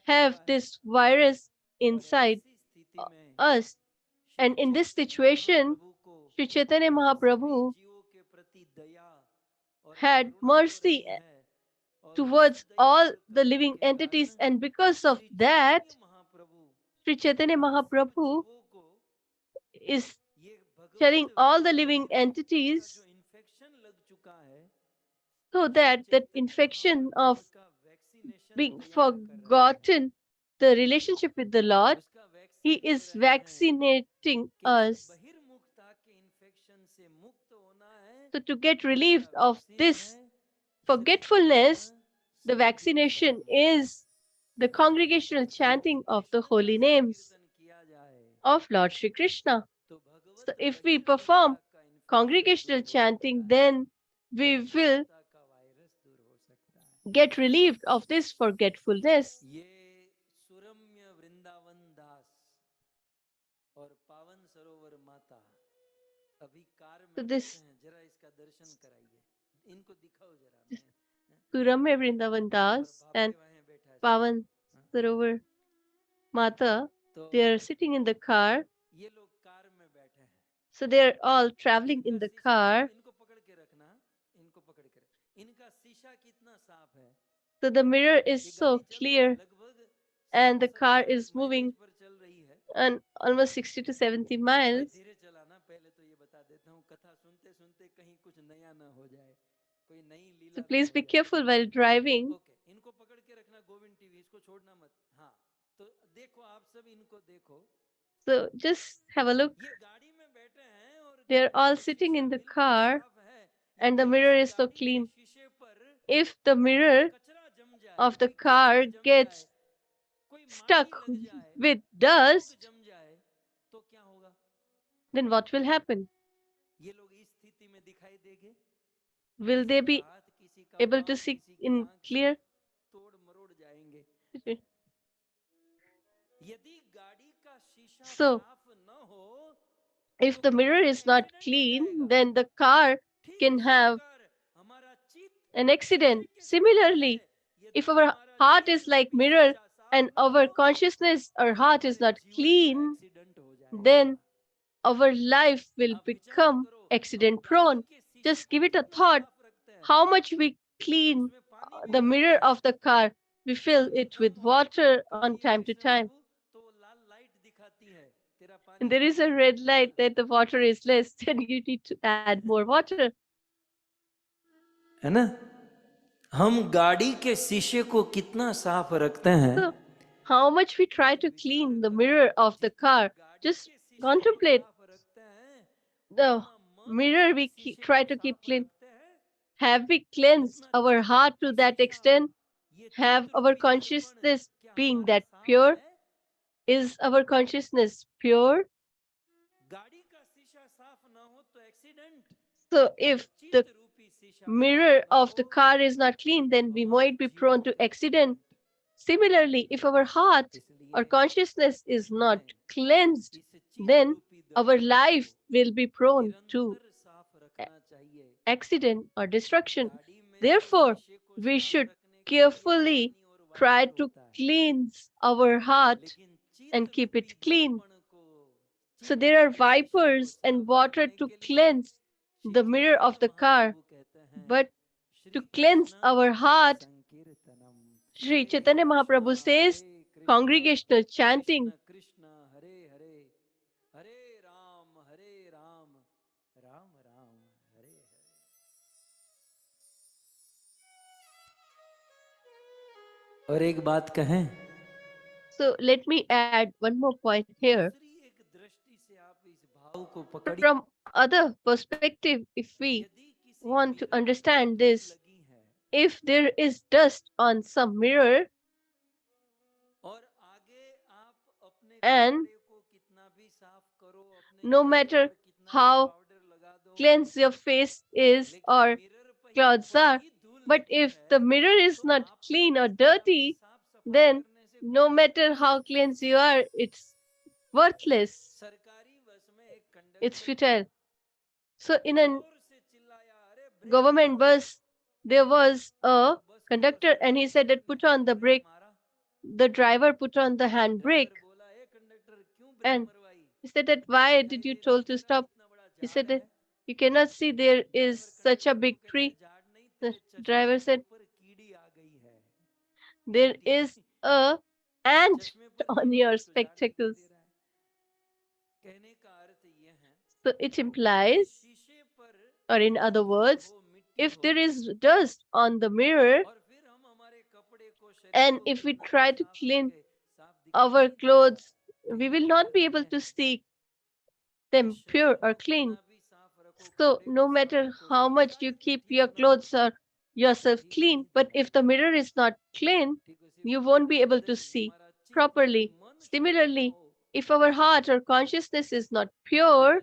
have this virus inside us. And in this situation, Sri Chaitanya Mahaprabhu had mercy towards all the living entities, and because of that, Sri Chaitanya Mahaprabhu is telling all the living entities so that that infection of being forgotten the relationship with the Lord, He is vaccinating us. So to get relieved of this forgetfulness, the vaccination is the congregational chanting of the holy names of Lord Sri Krishna. So if we perform congregational chanting, then we will get relieved of this forgetfulness. So this Suramya Vrindavan Das and Pavan Sarovar Mata, they are sitting in the car. So they are all traveling in the car. So the mirror is so clear and the car is moving on almost 60 to 70 miles. So please be careful while driving. So just have a look. They're all sitting in the car and the mirror is so clean. If the mirror of the car gets stuck with dust, then what will happen? Will they be able to see in clear? So, if the mirror is not clean, then the car can have an accident. Similarly, if our heart is like mirror and our consciousness or heart is not clean, then our life will become accident prone. Just give it a thought. How much we clean the mirror of the car, we fill it with water on time to time. And there is a red light that the water is less, then you need to add more water. है ना? हम गाड़ी के शीशे को कितना साफ रखते हैं. So, how much we try to clean the mirror of the car, just contemplate the mirror we try to keep clean. Have we cleansed our heart to that extent? Have our consciousness being that pure? Is our consciousness pure? So if the mirror of the car is not clean, then we might be prone to accident. Similarly, if our heart or consciousness is not cleansed, then our life will be prone to accident or destruction. Therefore, we should carefully try to cleanse our heart and keep it clean. So there are wipers and water to cleanse the mirror of the car, but to cleanse our heart, Sri Chaitanya Mahaprabhu says, congregational chanting. और एक बात कहें. So let me add one more point here. From other perspective, if we want to understand this, if there is dust on some mirror and no matter how cleanse your face is or clothes are. But if the mirror is not clean or dirty, then no matter how cleansed you are, it's worthless. It's futile. So in a government bus, there was a conductor and he said that put on the brake. The driver put on the handbrake and he said that why did you told to stop? He said that you cannot see there is such a big tree. The driver said there is a ant on your spectacles. So it implies, or in other words, if there is dust on the mirror and if we try to clean our clothes, we will not be able to see them pure or clean. So no matter how much you keep your clothes or yourself clean, but if the mirror is not clean, you won't be able to see properly. Similarly, if our heart or consciousness is not pure,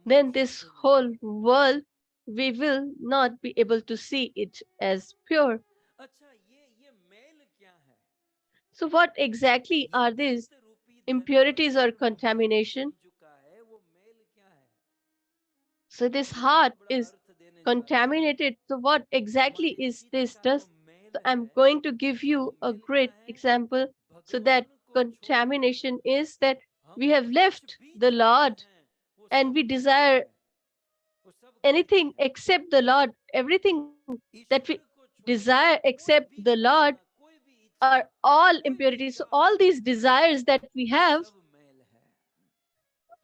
then this whole world, we will not be able to see it as pure. So what exactly are these impurities or contamination? So this heart is contaminated. So what exactly is this dust? So I'm going to give you a great example. So that contamination is that we have left the Lord and we desire anything except the Lord. Everything that we desire except the Lord are all impurities. So all these desires that we have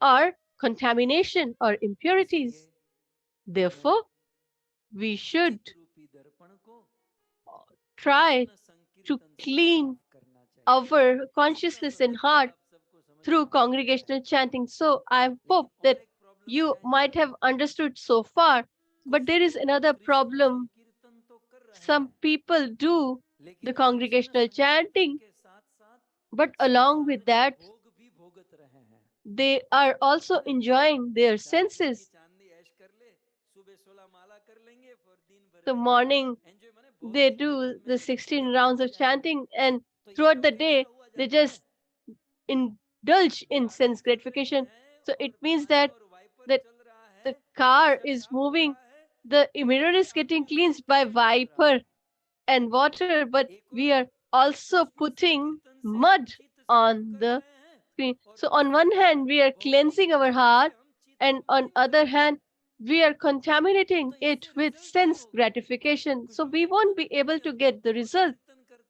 are contamination or impurities. Therefore, we should try to clean our consciousness and heart through congregational chanting. So I hope that you might have understood so far. But there is another problem. Some people do the congregational chanting, but along with that, they are also enjoying their senses. The morning they do the 16 rounds of chanting, and throughout the day, they just indulge in sense gratification. So it means that the car is moving, the mirror is getting cleansed by wiper and water, but we are also putting mud on the screen. So on one hand, we are cleansing our heart, and on other hand, we are contaminating it with sense gratification. So we won't be able to get the result.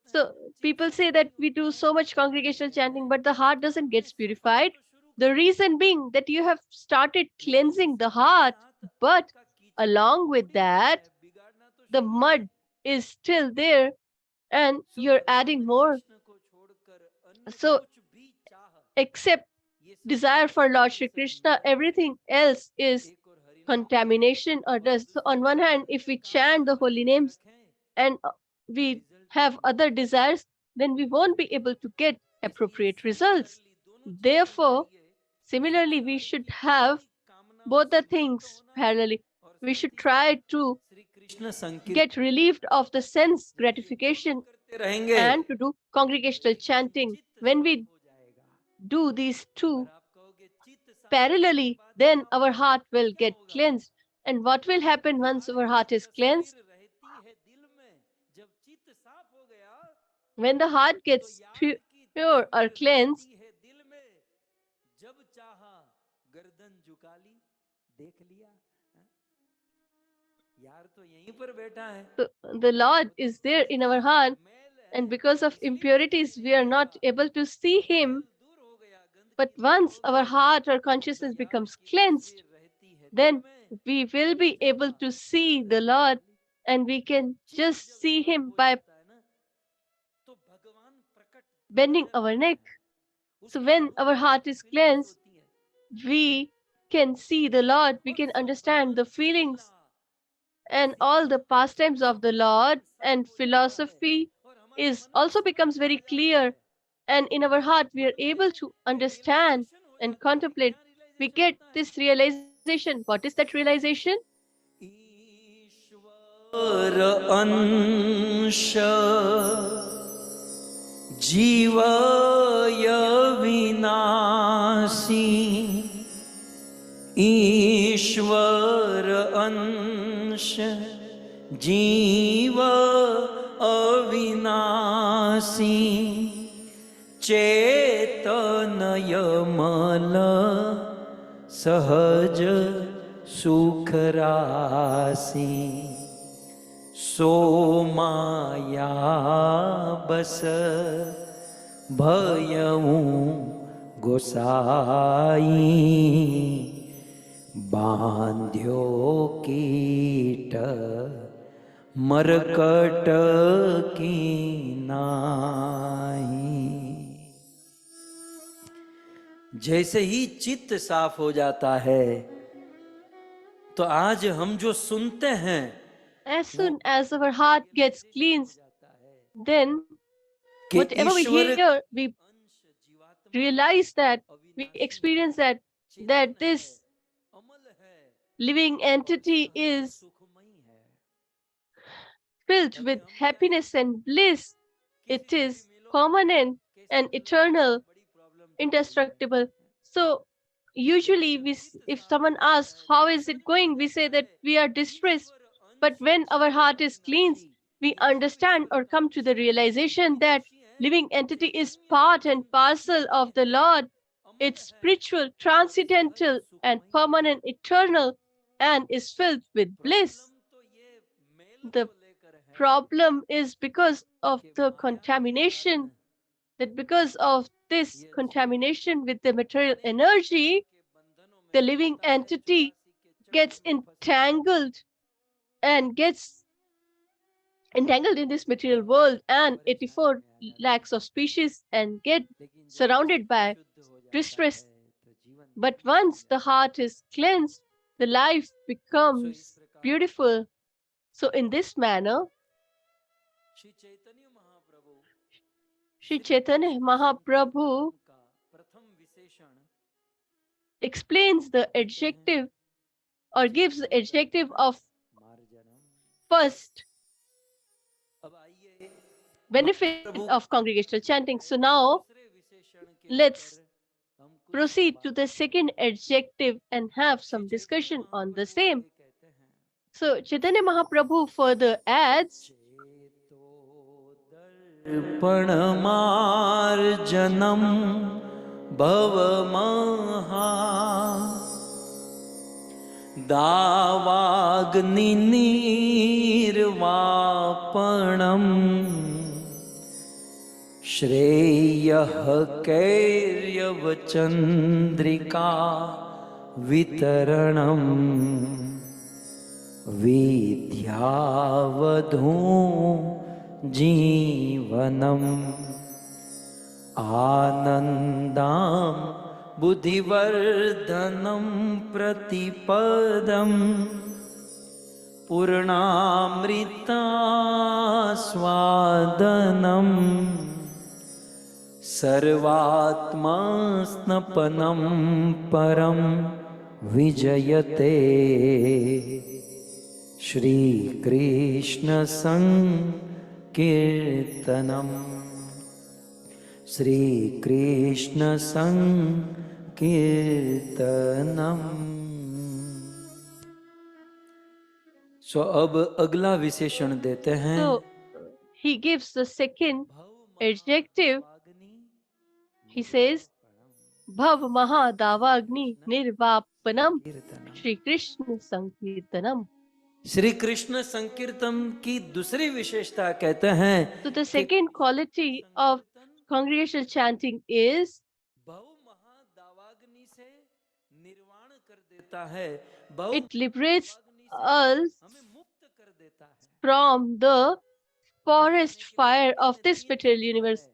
So people say that we do so much congregational chanting, but the heart doesn't get purified. The reason being that you have started cleansing the heart, but along with that, the mud is still there and you're adding more. So, except desire for Lord Shri Krishna, everything else is contamination or dust. So, on one hand, if we chant the holy names and we have other desires, then we won't be able to get appropriate results. Therefore, similarly, we should have both the things parallelly. We should try to get relieved of the sense gratification and to do congregational chanting. When we do these two parallelly, then our heart will get cleansed. And what will happen once our heart is cleansed? When the heart gets pure or cleansed, the Lord is there in our heart, and because of impurities, we are not able to see Him. But once our heart or consciousness becomes cleansed, then we will be able to see the Lord and we can just see Him by bending our neck. So when our heart is cleansed, we can see the Lord, we can understand the feelings and all the pastimes of the Lord, and philosophy is also becomes very clear. And in our heart, we are able to understand and contemplate. We get this realization What is that realization? ईश्वर अंश जीवय विनाशी ईश्वर अंश जीव अविनाशी चेतनय मल सहज सुख राशि सो माया बस भयऊं गोसाई बांध्यो कीट मरकट की नाई। जैसे ही चित्त साफ हो जाता है तो आज हम जो सुनते हैं, as soon as our heart gets cleansed, then whatever we hear, we realize that, we experience that this living entity is filled with happiness and bliss. It is permanent and eternal, indestructible. So usually if someone asks how is it going, we say that we are distressed. But when our heart is cleansed, we understand or come to the realization that living entity is part and parcel of the Lord. It's spiritual, transcendental, and permanent, eternal, and is filled with bliss. The problem is because of the contamination, that because of this contamination with the material energy, the living entity gets entangled in this material world and 84 lakhs of species and get surrounded by distress. But once the heart is cleansed, the life becomes beautiful. So in this manner, Sri Chaitanya Mahaprabhu explains the adjective or gives the adjective of first benefit of congregational chanting. So now let's proceed to the second adjective and have some discussion on the same. So Chaitanya Mahaprabhu further adds, अर्पणमार्जनं भवमहा दावाग्निर्वापणम् श्रेयः कैर्यवचन्द्रिका वितरणम् विद्यावधू जीवनम् आनन्दां बुद्धिवर्धनं प्रतिपदम् पूर्णामृतास्वादनम् सर्वात्मस्नपनं परं विजयते श्रीकृष्ण संकीर्तनम् श्रीकृष्ण संकीर्तनम्। सो अब अगला विशेषण देते हैं। So he gives the second adjective. He says, Bhav Mahadavagni Nirvapanam Shri Krishna Sankirtanam. Shri Krishna संकीर्तन की दूसरी विशेषता कहते हैं। So the second quality of congregational chanting is भव महादावाग्नि से निर्वाण कर देता है। it liberates us from the forest fire of this material universe.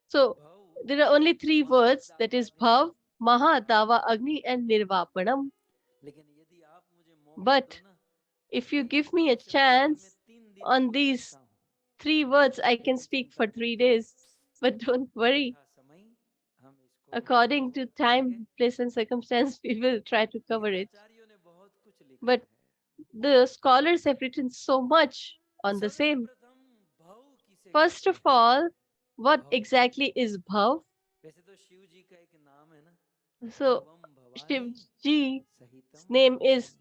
So there are only three words, that is Bhav, Maha, Dava, Agni and Nirvapanam. But if you give me a chance on these three words, I can speak for 3 days. But don't worry. According to time, place and circumstance, we will try to cover it. But the scholars have written so much on the same. सर्वप्रथम भव किसे First कहते of हैं? all, what भव exactly is bhav? वैसे तो शिव जी का एक नाम है ना, So, भवम Bhavani Shiv Ji's सहितम name is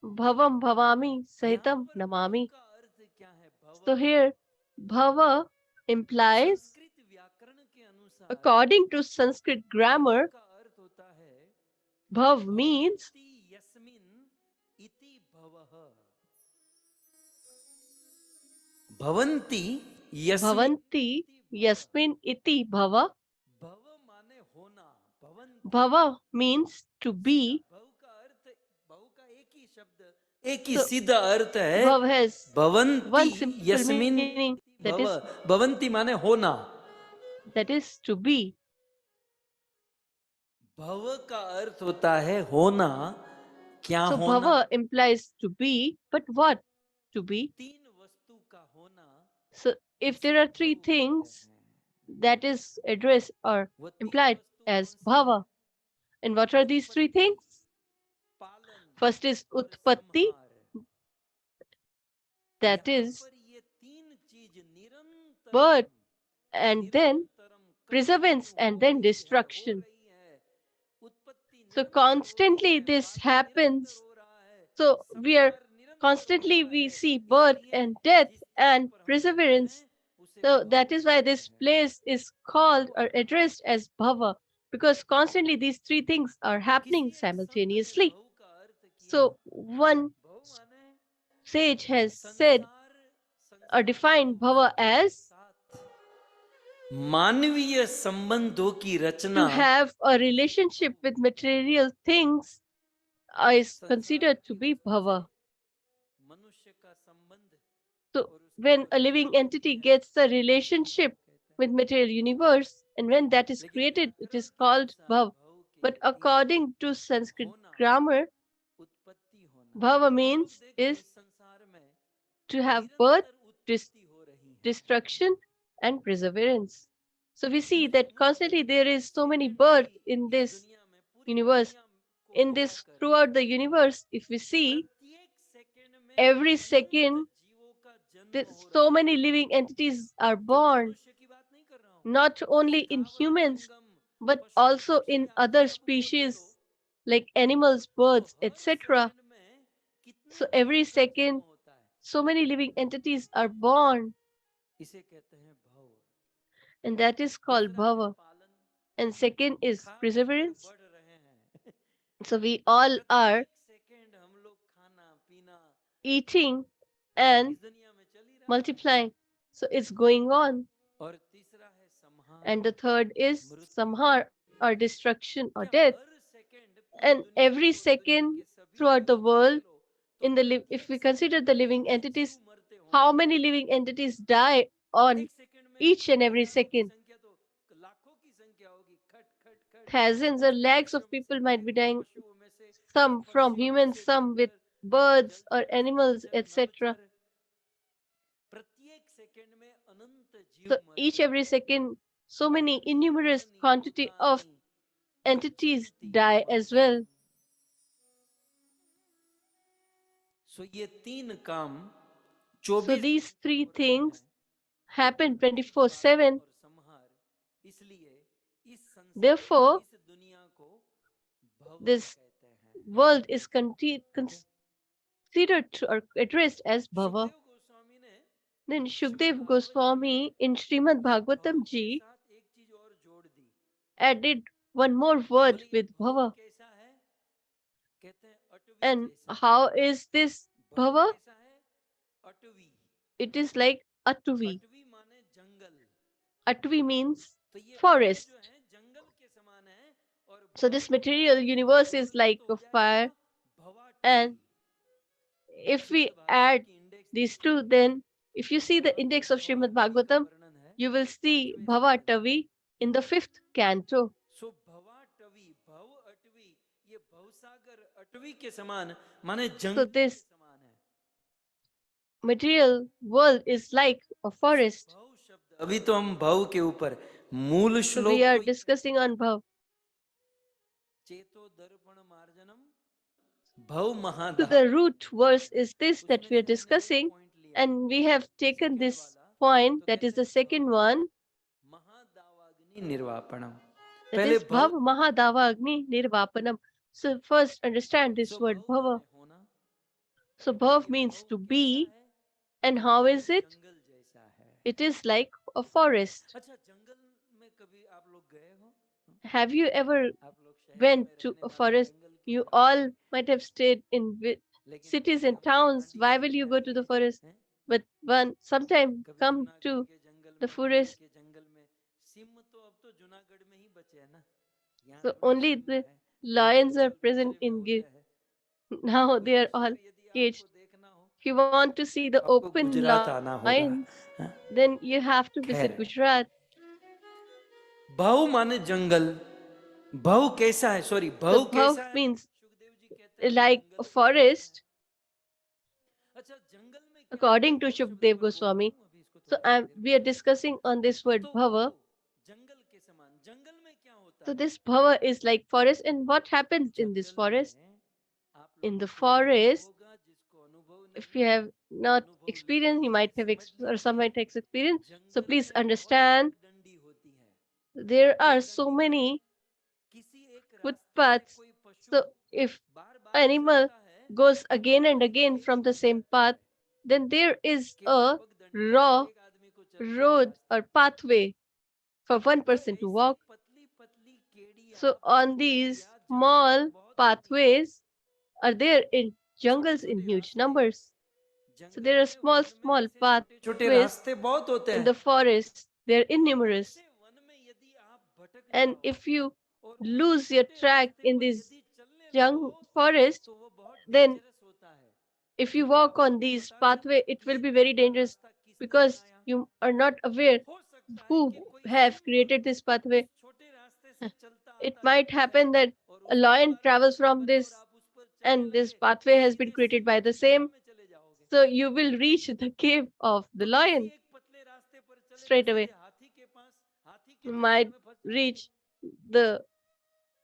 Namami. Bhavam Bhavami यहाँ Sahitam पर भव Namami. का अर्थ क्या है? भव So here, Bhava implies, Sanskrit व्याकरण के अनुसार according to Sanskrit भव grammar, का अर्थ होता है Bhav means भवन्ति यस्मिन् इति भवः। भवन्ति यस्मिन् Bhavanti इति भवः। Yasmin Iti Bhava. भव माने होना, भवन्ति Bhava means to सीधा be. भव का अर्थ, भव का एक ही शब्द, एक ही So सीधा अर्थ है Bhav has भवन्ति one simple यस्मिन् meaning, इति that भव। is भवन्ति माने होना। to be. भव का अर्थ होता है होना। क्या So होना? Bhava implies to be, but what to be? तीन वस्तु का होना, So if इसे there are भव three कहते things, हैं। that is addressed or वो तीन implied वस्तु as कौन सी है? Bhava. And what are these three उत्पत्ति, things? पालन First is और Utpatti, संहार। that यहाँ is पर ये तीन चीज निरंतर birth, and then preservance, and then हो destruction. रही है। उत्पत्ति So निरंतर हो रही constantly है, this पालन निरंतर happens. हो रहा है, So we are संहार निरंतर हो constantly रहा we है। see birth इसलिए and death जिस चीज and पर हम रहते perseverance. हैं उसे So भव that is why कहते this हैं। place is called or addressed as Bhava, because constantly these three things are happening किसी एक संत ने simultaneously. भव का अर्थ किया, So one भव माने sage has said संसार, or संसार defined के Bhava as साथ मानवीय संबंधों की रचना to have a relationship with material things is संसार considered to की be वजह से Bhava. मनुष्य का संबंध So और उसकी when जो a रचना living होती entity है gets the उसे भव relationship कहते with हैं। material universe, and when that is लेकिन created, it व्याकरण is के called अनुसार Bhav. भव के But लिए according to Sanskrit होना, grammar, उत्पत्ति होना। Bhava हम लोग means देखें is इस संसार में to have birth, निरंतर dis- उत्पत्ति हो रही है। destruction, and perseverance. So we see मुझे that हर constantly there एक is so many second birth की in इस this दुनिया में, पूरी universe. दुनिया को In this मिलाकर throughout the universe, if we see प्रत्येक सेकंड में every अनंत second, जीवों का जन्म that हो so रहा many है। living entities are फिर मैं born, मनुष्य की बात नहीं कर रहा हूँ, not only in स्थावर humans जंगम, but पशु also पक्षी in आदि other सबको ले लो, species like animals, तो birds, हर etc. सेकंड में कितने So जीवों every का जन्म second, होता है। so many living entities are born, इसे कहते हैं भव। and that is called दूसरा है Bhava. पालन, And second is खा पी कर perseverance. बढ़ रहे हैं। So we all are प्रत्येक सेकंड हम लोग खाना पीना eating and इस दुनिया में चल ही रहा है। multiplying. So it's going on. और तीसरा है संहार, And the third is मृत्यु। samhar or destruction or क्या death. हर सेकंड पूरी And दुनिया every को, दुनिया second के सभी throughout the जीवों को ले world, लो, तो if प्रत्येक we सेकंड consider the में living कितने जीव entities, मरते how होंगे? many living entities die on एक सेकंड में each and every हजारों की second? संख्या तो लाखों की संख्या होगी, खट खट खट। Thousands or कुछ lakhs मनुष्यों of में से people might be गिरकर, dying, पशुओं में से या some from पक्षियों में humans, से some with गिरकर, birds जल or स्थल animals, जल etc. नभचर, प्रत्येक सेकंड में अनंत So जीव each मरते every हैं। second, so many अग्नि innumerous अग्नि quantity of भूतानि entities गच्छन्ति die as यमम्। well. सो ये तीन काम So 24 these घंटे three हो रहे हैं, things happen उत्पत्ति, पालन 24/7. और संहार। इसलिए इस संसार को, Therefore, इस दुनिया को भव this कहते हैं। world is ठीक है? considered or addressed as Bhava. Sukhdev Goswami ने Then श्रीमद् Shukdev भागवत जी में Goswami in Srimad भव Bhagavatam के ji साथ एक चीज और जोड़ दी। added one more word बोले ये with भव Bhava. कैसा है? कहते हैं अटवी And जैसा। how is this भव Bhava? कैसा है? Atavi. It is like Atvi. Atavi माने जंगल। Atvi means तो ये भव forest. जो है जंगल के समान है, और So भव this और material अटवी को universe जोड़ is दो like तो a हो fire. जाएगा भवाटवी। And if we Shrimad Bhagwat add की इंडेक्स these देखिए, two, then if you see the वहां पर index of Srimad भवाटवी का Bhagavatam, वर्णन है you will see 5वें Bhava स्कंद में। Tavi in the 5th canto. सो भवाटवी, भव अटवी, ये भवसागर अटवी के समान माने So जंगल के this समान है। material world is like a so forest. भव शब्द, अभी तो हम भव के ऊपर, मूल So we श्लोक are तो ये है, discussing on Bhav. चेतो दर्पण मार्जनम भव So महादाव. the root verse is this that we are discussing, and we have taken this point, that is the second one, महादावाग्नि निर्वापणम. that पहले is भव. Bhav Mahadava Agni Nirvapanam. So first understand this So word भव Bhava. माने होना. So और Bhav ये means भव to कैसा be, है? and how is it? जंगल जैसा है. It is like a forest. अच्छा, जंगल में कभी आप लोग गए हो? Have you ever आप लोग शहरों went में to रहने a वाले forest? जंगल के You लोग all हैं. might have stayed in लेकिन cities कभी and हमने towns. दांडी Why में will you go to the बैठ forest? के हैं? But one sometime कभी come जूनागढ़ to के जंगल the में, गिर forest. के जंगल में. सिंह तो अब तो जूनागढ़ में ही बचे हैं ना. यहाँ So थोड़ी only सिंह the है. ये lions are जंगल present पिंजरे में in होते Gir. हैं. Now they वही are all शेर यदि caged. आपको देखना हो, If you want to see the आपको open गुजरात आना होगा. lions, हाँ? then you have to खैर, visit Gujarat. भाव माने जंगल. भाव कैसा है? सॉरी, So भाव Bhav कैसा है? means सुखदेव जी कहते हैं like जंगल a कैसा है? forest, अच्छा, जंगल में क्या होता है? according to भाव शब्द Shukdev मैं बोल रहा Goswami. हूँ, अभी इसको So थोड़ी सी देर we are में. discussing on this word तो Bhava. भाव जंगल के समान. जंगल में क्या होता So है? this Bhava is like forest, and what happens in this jungle forest? में आप In लोगों the को अनुभव forest, होगा, जिसको अनुभव if you नहीं है have not अनुभव experienced, you लीजिए, might have समझ or some लीजिए. might have experienced. So jungle please में बहुत understand, पगडंडी होती है. there क्या are so डंडी होती है? many किसी एक रास्ते से footpaths. कोई पशु So if bar bar animal चलता है goes तो again and पगडंडी again कहीं from नहीं the रुक same जाती path, है. then there is केवल a पगडंडी है, raw एक आदमी को चलने का road रास्ता. or pathway for one तो person to ऐसी walk. पतली पतली केड़ियां, So on these केड़ियां jungle small में बहुत होती है. pathways are there in छोटे jungles in छोटे huge रास्ते. numbers. So jungle there are में, वन में small ऐसे छोटे छोटे pathways रास्ते बहुत होते in हैं. the forest. They are और innumerous. ऐसे वन में यदि आप भटक And जाओ if you और उस lose your छोटे track रास्ते in पर this यदि चलने young लगो forest, तो वो बहुत then डेंजरस होता है. if you क्योंकि walk आपको on कोई these पता नहीं pathway, it कि will ये be very गंदा dangerous रास्ता किसने because बनाया. you are not aware हो सकता है कि who कोई have सिंह created this उस pathway. छोटे रास्ते से चलता It आता might रहता है happen that और a उसके lion द्वारा travels रास्ता from बना और this, आप उस पर चलने and this लगे pathway तो has been सीधे created by सिंह the की गुफा same. में चले जाओगे. So you will reach the cave of the तो किसी lion एक पतले रास्ते पर चले तो straight सीधे away. हाथी के पास, हाथी के You जंगल might में फंस जाओगे. reach the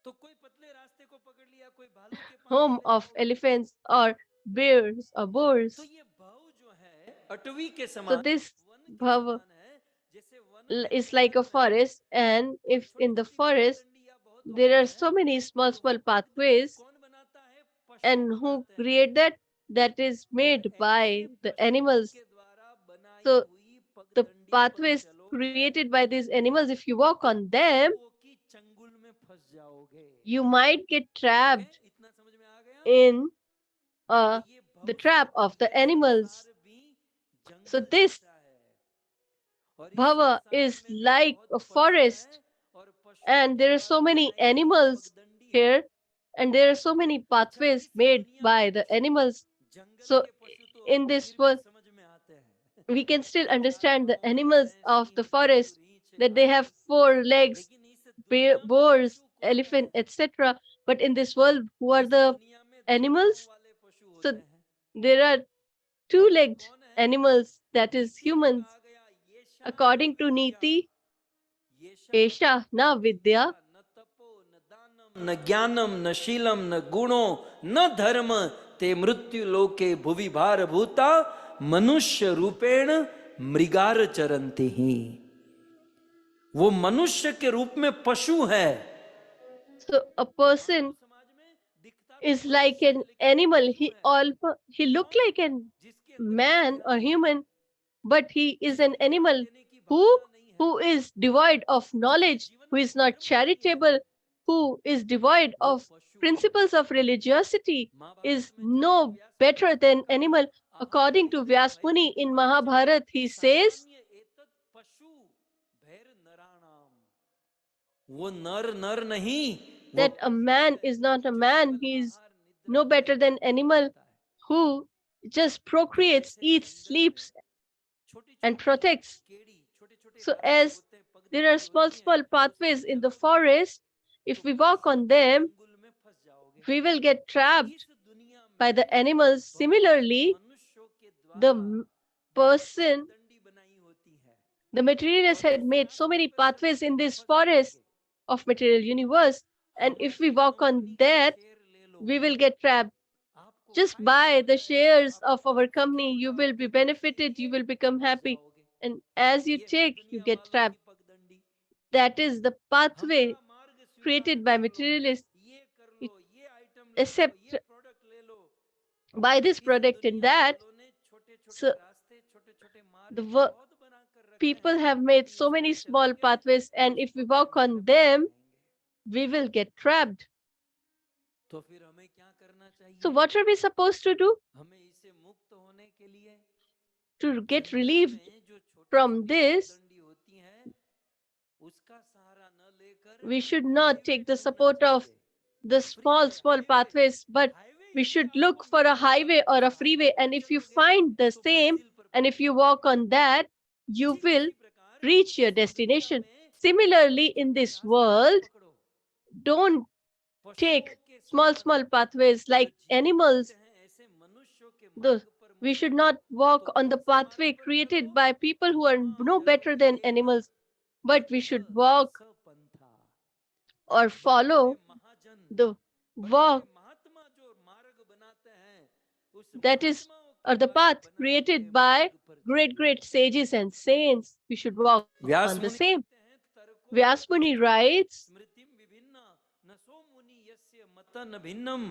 तो कोई पतले रास्ते को पकड़ लिया, कोई भालू के पास home चले of जाओगे. elephants or bears or तो boars. ये भाव जो है अटवी के So समान, this वन के bhav समान है. जैसे वन में, is like जंगल a में forest, and कोई if छोटी in the छोटी forest पगडंडियां बहुत there होती are हैं so many और small वो पगडंडी pathways, कौन बनाता है? पशु and who बनाते हैं. create that? That is और made ऐसे by the पशुओं animals. के द्वारा बनाई So हुई the पगडंडी पर pathways चलोगे created by these animals, if you walk तो on them, पशुओं की चंगुल में फंस जाओगे. you might get ठीक है, trapped इतना समझ में आ गया. in तो ये the भव trap शब्द of the ये animals. संसार भी So जंगल this जैसा है और इस bhava संसार is में भी like बहुत a पशु हैं forest, और पशुओं and के there are so द्वारा many बनाई हुई animals पगडंडी है. here, and there are so many अच्छा, pathways इस made दुनिया में by the पशु, animals. जंगल So के पशु तो in this फिर भी world, समझ में आते हैं. we can still understand the जानवरों में animals हैं of the सिंह, भालू, forest, रीछ, that they have हाथी, 4 legs, लेकिन इस दुनिया में boars, पशु कौन है? elephant, etc. But in this world, who are इस the दुनिया में 2 पांव animals? वाले पशु होते So हैं there are और वो 2-legged कौन है? animals, that is नीति में humans. कहा गया ये According to Niti, ये Esha na vidya, न तपो न दानम न ज्ञानम न शीलम न गुणो न धर्म ते मृत्यु लोके भुवि भार भूता मनुष्य रूपेण मृगार चरन्ति ही. वो मनुष्य के रूप में पशु है. so a person समाज में दिखता तो is like an animal. He look like a man or human, but he is an animal who is devoid of knowledge, who is not charitable, who is devoid of principles of religiosity, is no better than animal. According to Vyas Muni in Mahabharata, he says वो नर नर नहीं, that a man is not a man. He is no better than animal who just procreates, eats, sleeps, and protects. So as there are small pathways in the forest, if we walk on them, we will get trapped by the animals. Similarly, the person, the materialist had made so many pathways in this forest of material universe, and if we walk on that, we will get trapped. Just buy the shares of our company. You will be benefited. You will become happy. And as you take, you get trapped. That is the pathway created by materialists. You accept, buy this product and that. So the people have made so many small pathways, and if we walk on them, we will get trapped. So what are we supposed to do to get relieved from this? We should not take the support of the small pathways, but we should look for a highway or a freeway. And if you find the same, and if you walk on that, you will reach your destination. Similarly, in this world, don't take small pathways like animals. The, we should not walk on the pathway created by people who are no better than animals, but we should walk or follow the walk that is, or the path created by great sages and saints. We should walk on the Vyas same. मुनि कहते हैं Vyas Muni writes, स्मृतिम विभिन्न नसो मुनि यस्य मतन भिन्नम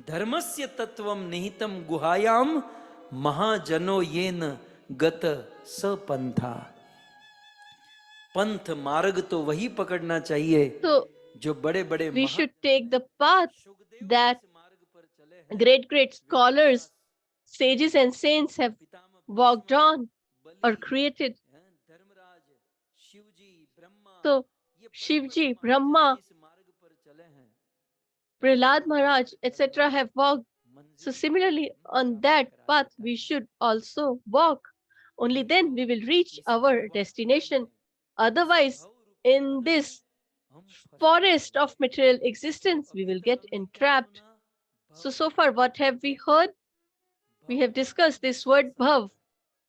धर्मस्य तत्वम निहितम गुहायाम महाजनो येन गत सपंथा। पंथ मार्ग तो वही पकड़ना चाहिए so जो बड़े बड़े we should take the path that great scholars, sages and saints have walked on or created. So Shivji, Brahma, Prahlad Maharaj, etc. have walked. So similarly, on that path we should also walk. Only then we will reach our destination. Otherwise, in this forest of material existence, we will get entrapped. So far, what have we heard? We have discussed this word bhav.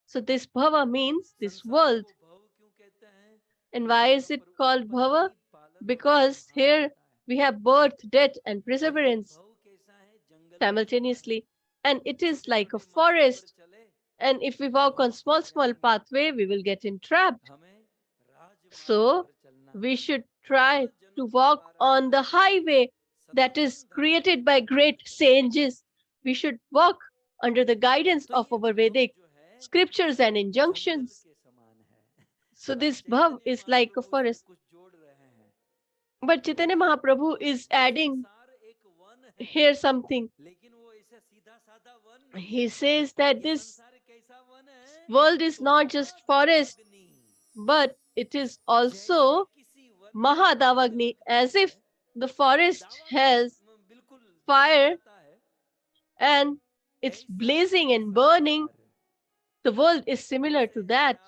So this bhava means this world. And why is it called bhava? Because here we have birth, death, and perseverance simultaneously. And it is like a forest. And if we walk on small pathway, we will get entrapped. So we should try to walk on the highway that is created by great sages. We should walk under the guidance of our Vedic scriptures and injunctions. So this bhav is like a forest. But Chaitanya Mahaprabhu is adding here something. He says that this world is not just forest, but it is also Mahadavagni, as if the forest has fire and it's blazing and burning. The world is similar to that.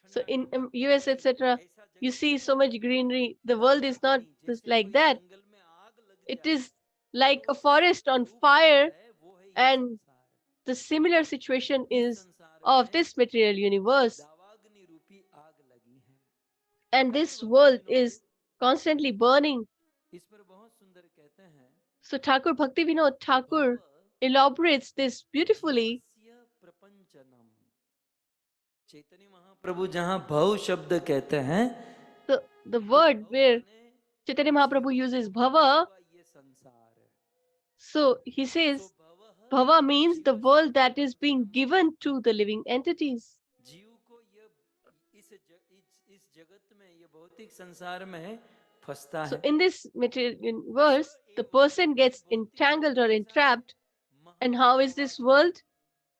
So in US, etc., you see so much greenery. The world is not just like that. It is like a forest on fire, and the similar situation is of this material universe. And this world is constantly burning. So Thakur Bhakti Vinod Thakur elaborates this beautifully. Chaitanya Mahaprabhu जहां भव शब्द कहते हैं, the word where Chaitanya Mahaprabhu uses bhava, so he says bhava means the world that is being given to the living entities. So in this material universe, the person gets entangled or entrapped. And how is this world?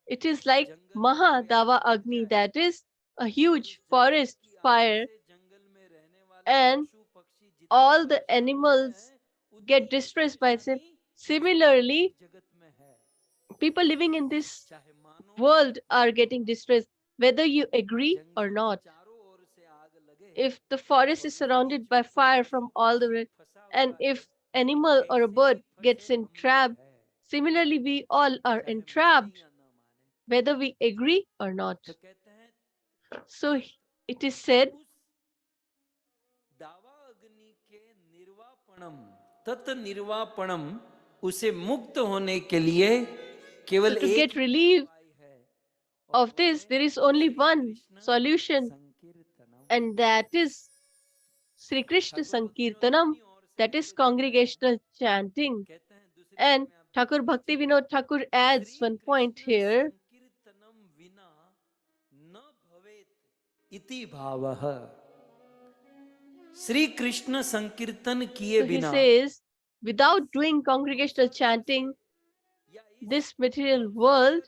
It is like Mahadava Agni, that is a huge forest fire, and all the animals get distressed by it. Similarly, people living in this world are getting distressed, whether you agree or not. If the forest is surrounded by fire from all the way, and if animal or a bird gets entrapped, similarly we all are entrapped, whether we agree or not. So it is said, tat nirvapanam उसे मुक्त होने के लिए So केवल to एक get relief of this, there is only one solution, and that is Sri Krishna Sankirtanam, that is congregational chanting. And Thakur Bhakti Vinod Thakur adds one point here. संकीर्तनम विना न भवेत इति भावः. श्री कृष्ण संकीर्तन किए So he बिना says, without doing congregational chanting, this material world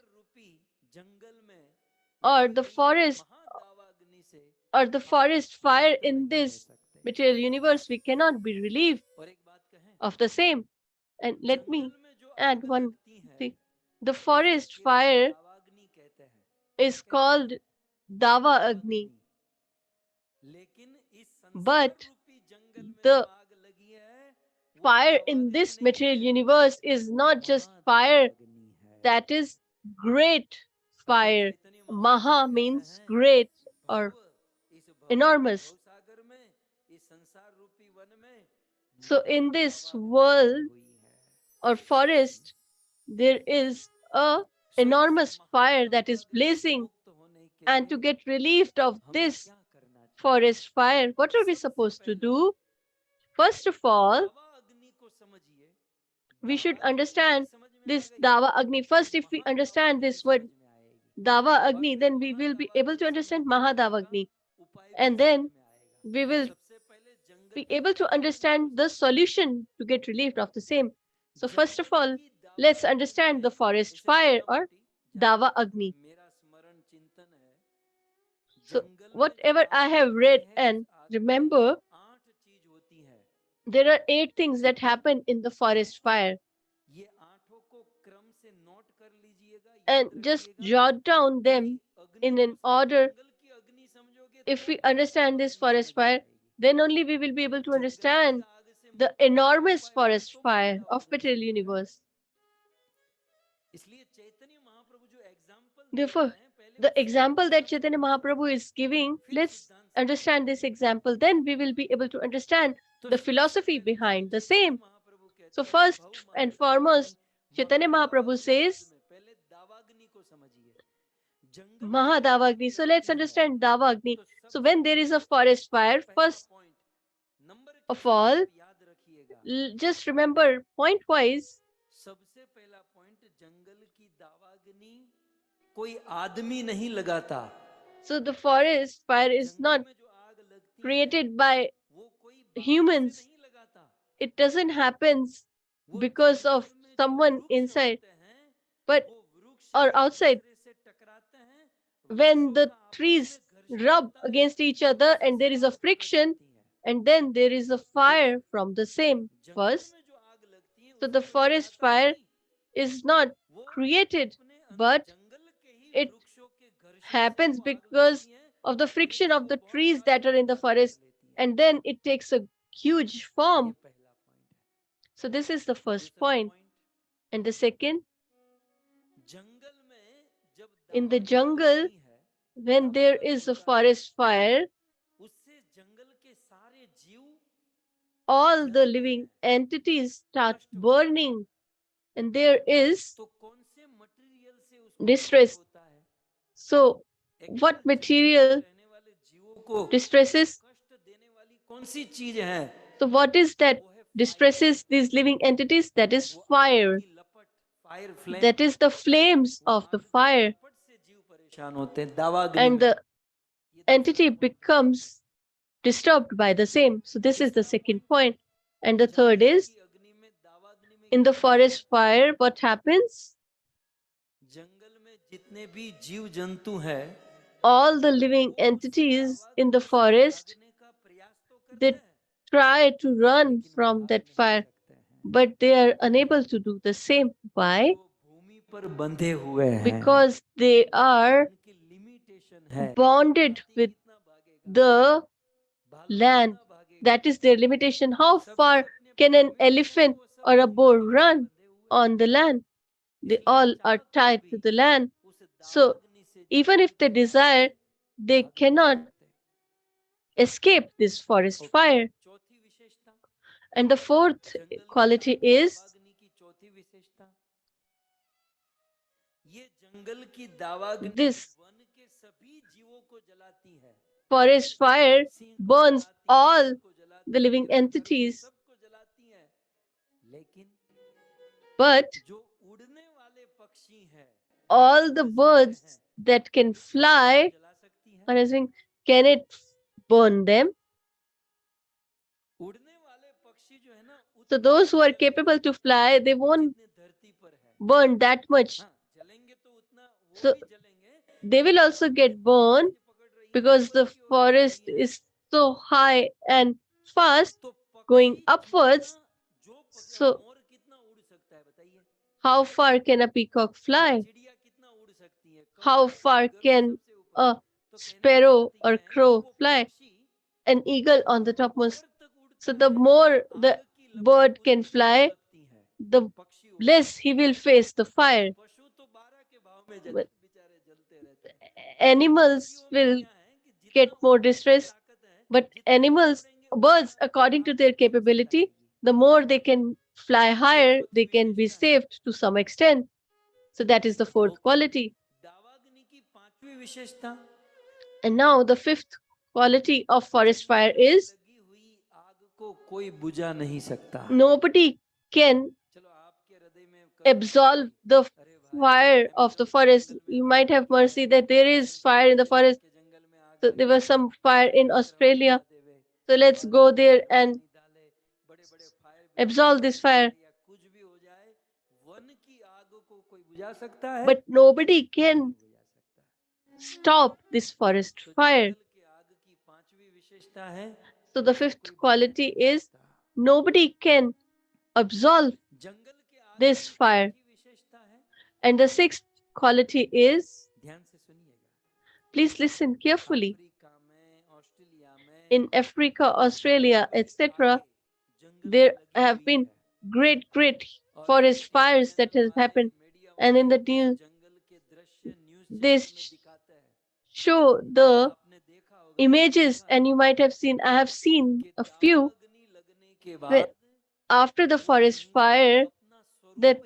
or the forest or the forest fire in this material universe, we cannot be relieved of the same. And let me add one thing. The forest fire is called Dava Agni. But the fire in this material universe is not just fire, that is great fire. Maha means great or enormous. So in this world or forest, there is a enormous fire that is blazing, and to get relieved of this forest fire, what are we supposed to do? First of all, we should understand this Dava Agni. First, if we understand this word Dava Agni, then we will be able to understand Mahadava Agni. And then we will be able to understand the solution to get relieved of the same. So first of all, let's understand the forest fire or Dava Agni. So whatever I have read and remember, there are 8 things that happen in the forest fire. And just jot down them in an order. If we understand this forest fire, then only we will be able to understand the enormous forest fire of material universe. Therefore, the example that Chaitanya Mahaprabhu is giving, let's understand this example. Then we will be able to understand the philosophy behind the same. So first and foremost, Chaitanya Mahaprabhu says, Mahadavagni. So let's understand Davagni. So when there is a forest fire, first of all, just remember point wise. सबसे पहला point, जंगल की दावाग्नि कोई आदमी नहीं लगाता. So the forest fire is not created by humans. It doesn't happen because of someone inside, but or outside. When the trees rub against each other and there is a friction, and then there is a fire from the same first. So the forest fire is not created, but it happens because of the friction of the trees that are in the forest, and then it takes a huge form. So this is the first point. And the second, in the jungle, when there is a forest fire, all the living entities start burning, and there is distress. So what material distresses? So what is that distresses these living entities? That is fire. That is the flames of the fire. And the entity becomes disturbed by the same. So this is the second point. And the third is, in the forest fire, what happens? All the living entities in the forest, they try to run from that fire, but they are unable to do the same. Why? Because they are bonded with the land. That is their limitation. How far can an elephant or a boar run on the land? They all are tied to the land. So even if they desire, they cannot escape this forest fire. And the fourth quality is, this forest fire burns all the living entities, but all the birds that can fly, can it burn them? So those who are capable to fly, they won't burn that much. So they will also get burned because the forest is so high and fast going upwards. So how far can a peacock fly? How far can a sparrow or crow fly? An eagle on the topmost. So the more the bird can fly, the less he will face the fire. But animals will get more distress, but birds, according to their capability, the more they can fly higher, they can be saved to some extent. So that is the fourth quality. And now the fifth quality of forest fire is nobody can absolve the fire of the forest. You might have mercy that there is fire in the forest. So there was some fire in Australia. So let's go there and absolve this fire. But nobody can stop this forest fire. So the fifth quality is nobody can absolve this fire. And the sixth quality is, please listen carefully. In Africa, Australia, etc., there have been great forest fires that has happened, and in the news they show the images, and you might have seen, I have seen a few, where after the forest fire, that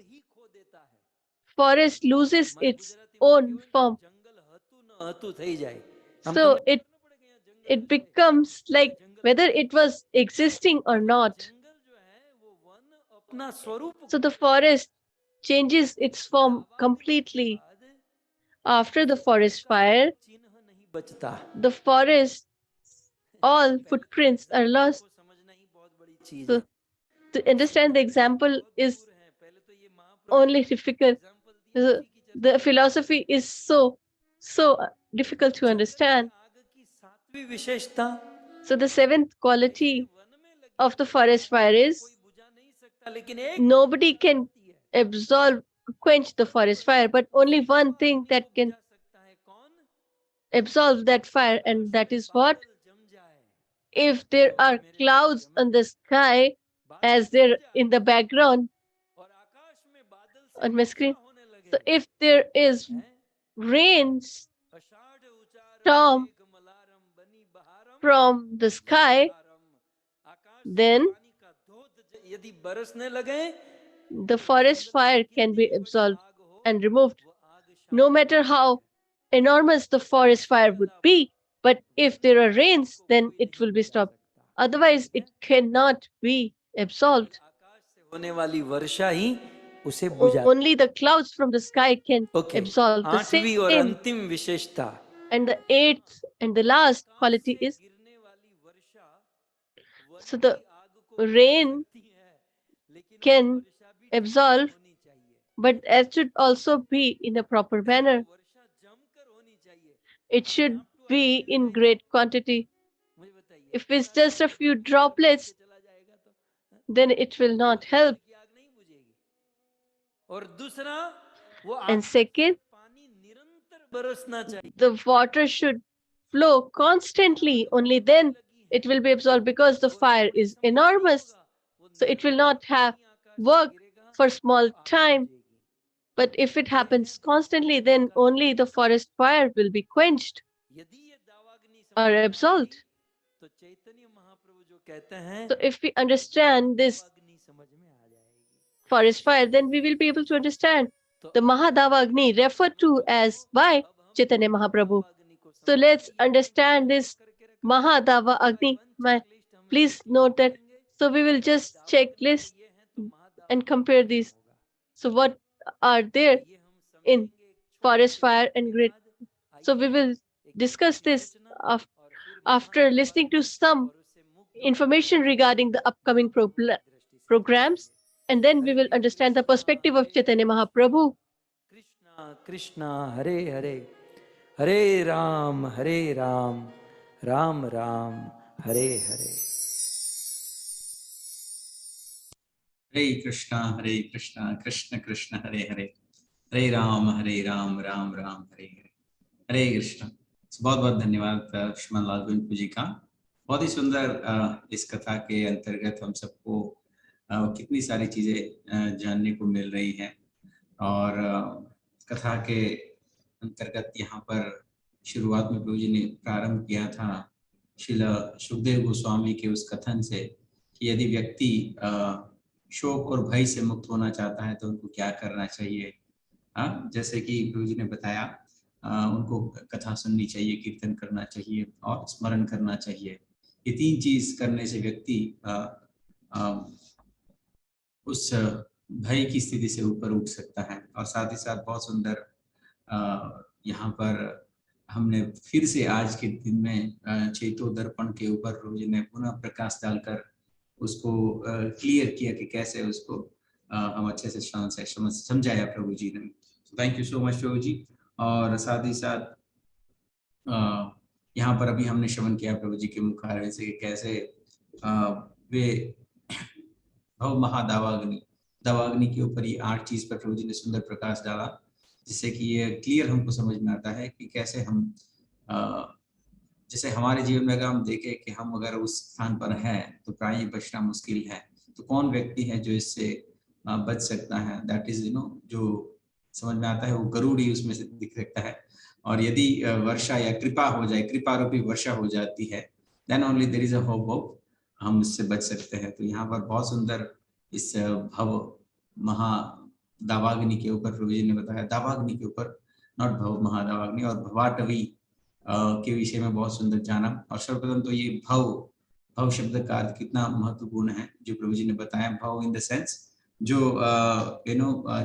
forest loses its own form. So it becomes like whether it was existing or not. So the forest changes its form completely. After the forest fire, the forest, all footprints are lost. So to understand the example is only difficult. The philosophy is so difficult to understand. So the seventh quality of the forest fire is nobody can quench the forest fire, but only one thing that can absolve that fire, and that is what? If there are clouds on the sky, as they're in the background on my screen. So if there is rain storm from the sky, then the forest fire can be absolved and removed, no matter how enormous the forest fire would be. But if there are rains, then it will be stopped. Otherwise, it cannot be absolved. Only the clouds from the sky can absolve the same. And the eighth and the last quality is, so the rain can absolve, but it should also be in a proper manner. It should be in great quantity. If it's just a few droplets, then it will not help. And second, the water should flow constantly, only then it will be absorbed, because the fire is enormous. So it will not have work for small time. But if it happens constantly, then only the forest fire will be quenched or absolved. So if we understand this forest fire, then we will be able to understand the Mahadava Agni referred to as by Chaitanya Mahaprabhu. So let's understand this Mahadava Agni. Please note that. So we will just check list and compare these. So what are there in forest fire and grid? So we will discuss this after listening to some information regarding the upcoming programs, and then we will understand the perspective of Chaitanya Mahaprabhu. Krishna Krishna Hare Hare Hare Ram Ram Ram Hare Hare. Hare Krishna Krishna Krishna Hare Hare Hare Ram Ram Ram Hare Hare. हरे कृष्ण। बहुत बहुत धन्यवाद श्रीमान लाल गोविंद जी का। बहुत ही सुंदर इस कथा के अंतर्गत हम सबको कितनी सारी चीजें जानने को मिल रही हैं। और कथा के अंतर्गत यहाँ पर शुरुआत में प्रभु जी ने प्रारंभ किया था श्रील सुखदेव गोस्वामी के उस कथन से कि यदि व्यक्ति शोक और भय से मुक्त होना चाहता है तो उनको क्या करना चाहिए। जैसे कि प्रभु जी ने बताया, उनको कथा सुननी चाहिए, कीर्तन करना चाहिए और स्मरण करना चाहिए। ये तीन चीज करने से व्यक्ति उस भय की स्थिति से ऊपर उठ सकता है। और साथ ही साथ बहुत सुंदर यहाँ पर हमने फिर से आज के दिन में चेतो दर्पण के ऊपर प्रभु जी ने पुनः प्रकाश डालकर उसको क्लियर किया कि कैसे उसको हम अच्छे से समझाया प्रभु जी ने। थैंक यू सो मच प्रभु जी। और साथ ही साथ यहाँ पर अभी हमने श्रवण किया प्रभु जी के मुखारविंद से कैसे वे भव महादावाग्नि दावाग्नि के ऊपर ये 8 चीज पर प्रभु जी ने सुंदर प्रकाश डाला, जिससे कि ये क्लियर हमको समझ में आता है कि कैसे हम जैसे हमारे जीवन में अगर हम देखें कि हम अगर उस स्थान पर हैं तो प्राय बचना मुश्किल है, तो कौन व्यक्ति है जो इससे बच सकता है। दैट इज जो समझ में आता है वो गरुड़ ही उसमें से दिख सकता है। और यदि वर्षा या कृपा हो जाए, कृपा रूपी वर्षा हो जाती है, then only there is a hope of हम इससे बच सकते हैं। तो यहाँ पर बहुत सुंदर इस भव महा दावाग्नि के ऊपर प्रभु जी ने बताया, दावाग्नि के ऊपर, नॉट भव महादावाग्नि। और भवाटवी के विषय में बहुत सुंदर जाना। और सर्वप्रथम तो ये भव शब्द का अर्थ कितना महत्वपूर्ण है जो प्रभु जी ने बताया। भव इन द सेंस जो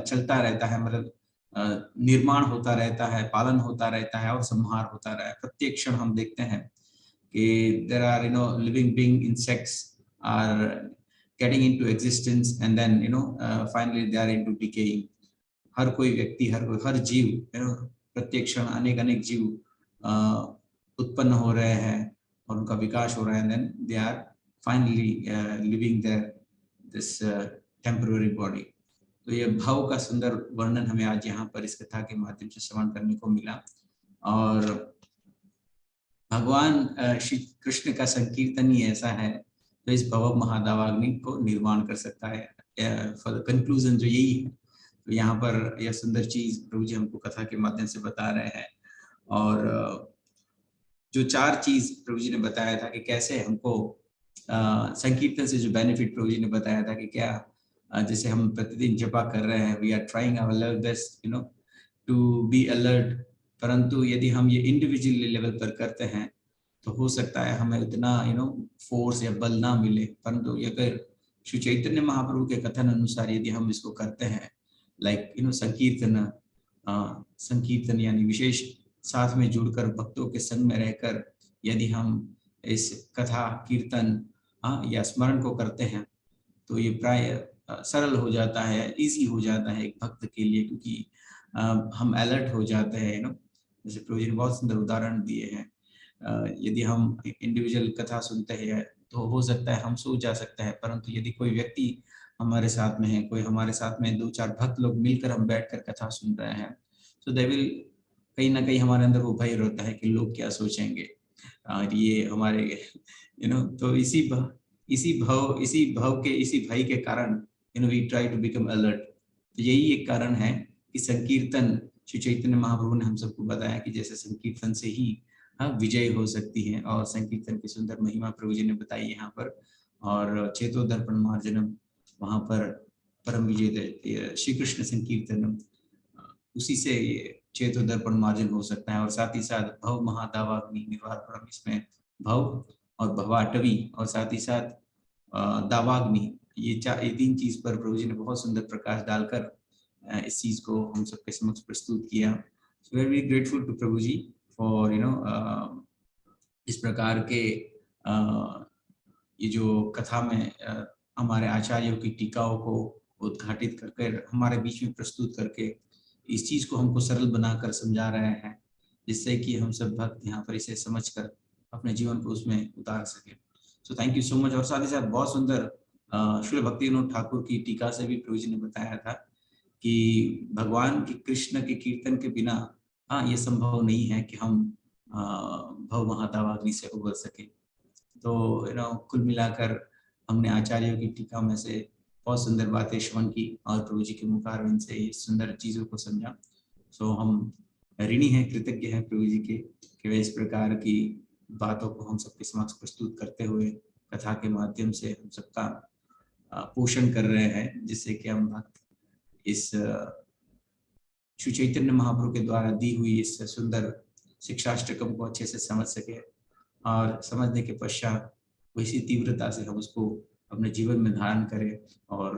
चलता रहता है, मतलब निर्माण होता रहता है, पालन होता रहता है और संहार होता रहता है। प्रत्येक क्षण हम देखते हैं कि there are living being, insects are getting into existence and then finally they are into decaying। हर कोई व्यक्ति, हर जीव, प्रत्येक क्षण अनेक जीव उत्पन्न हो रहे हैं और उनका विकास हो रहा है, and then they are finally living this temporary body। तो ये भाव का सुंदर वर्णन हमें आज यहाँ पर इस कथा के माध्यम से श्रवण करने को मिला। और भगवान श्री कृष्ण का संकीर्तन ही ऐसा है तो इस भव महादावाग्नि को निर्माण कर सकता है। फॉर द कंक्लूजन जो यही है। तो यहाँ पर यह सुंदर चीज प्रभु जी हमको कथा के माध्यम से बता रहे हैं। और जो 4 चीज प्रभु जी ने बताया था कि कैसे हमको संकीर्तन से जो बेनिफिट प्रभु जी ने बताया था कि क्या जैसे हम प्रतिदिन जपा कर रहे हैं, we are trying our level best to be alert, परंतु यदि हम ये इंडिविजुअल लेवल पर करते हैं तो हो सकता है हमें उतना फोर्स या बल ना मिले। परंतु अगर श्री चैतन्य महाप्रभु के कथन अनुसार यदि हम इसको करते हैं, लाइक संकीर्तन यानी विशेष साथ में जुड़कर भक्तों के संग में रहकर यदि हम इस कथा कीर्तन या स्मरण को करते हैं तो ये प्राय सरल हो जाता है, इजी हो जाता है एक भक्त के लिए, क्योंकि हम अलर्ट हो जाते हैं। जैसे प्रभु जी ने बहुत सुंदर उदाहरण दिए हैं। यदि हम इंडिविजुअल कथा सुनते हैं तो हो सकता है हम सो जा सकते हैं, परंतु यदि कोई व्यक्ति हमारे साथ में है, कोई हमारे साथ में 2-4 भक्त लोग मिलकर हम बैठकर कथा सुन रहे हैं, तो दे विल कहीं ना कहीं हमारे अंदर वो भय रहता है कि लोग क्या सोचेंगे। और ये हमारे तो इसी भय के कारण we try to become alert. तो यही एक कारण है कि संकीर्तन श्री चैतन्य महाप्रभु ने हम सबको बताया कि जैसे संकीर्तन से ही विजय हो सकती है। और संकीर्तन की सुंदर महिमा प्रभु जी ने बताई यहाँ पर। और चेतो दर्पण मार्जनम, वहाँ पर परम विजय श्री कृष्ण संकीर्तनम, उसी से ये चेतो दर्पण मार्जन हो सकता है। और साथ ही साथ भव महादावाग्नि निर्वापणम, इसमें भव और भवाटवी और साथ ही साथ दावाग्नि, ये तीन चीज पर प्रभु जी ने बहुत सुंदर प्रकाश डालकर इस चीज को हम सबके समक्ष प्रस्तुत किया। So very grateful to Prabhu ji for इस प्रकार के ये जो कथा में हमारे आचार्यों की टीकाओं को उद्घाटित करके हमारे बीच में प्रस्तुत करके इस चीज को हमको सरल बनाकर समझा रहे हैं, जिससे कि हम सब भक्त यहाँ पर इसे समझकर अपने जीवन को उसमें उतार सके। So thank you so much. और साथ ही साथ बहुत सुंदर श्री भक्ति विनोद ठाकुर की टीका से भी प्रभु जी ने बताया था कि भगवान की कृष्ण के कीर्तन के बिना ये संभव नहीं है कि हम भव महादावाग्नि से उबर सके। तो कुल मिलाकर हमने आचार्यों की टीका में से बहुत सुंदर बातें श्रवण की और प्रभु जी के मुखारविंद से ये सुंदर चीजों को समझा। सो हम ऋणी हैं, कृतज्ञ हैं प्रभु जी के कि वे इस प्रकार की बातों को हम सबके समक्ष प्रस्तुत करते हुए कथा के माध्यम से हम सबका पोषण कर रहे हैं, जिससे कि हम भक्त इस श्री चैतन्य महाप्रभु के द्वारा दी हुई इस सुंदर शिक्षाष्टकम को अच्छे से समझ सके और समझने के पश्चात वैसी तीव्रता से हम उसको अपने जीवन में धारण करें और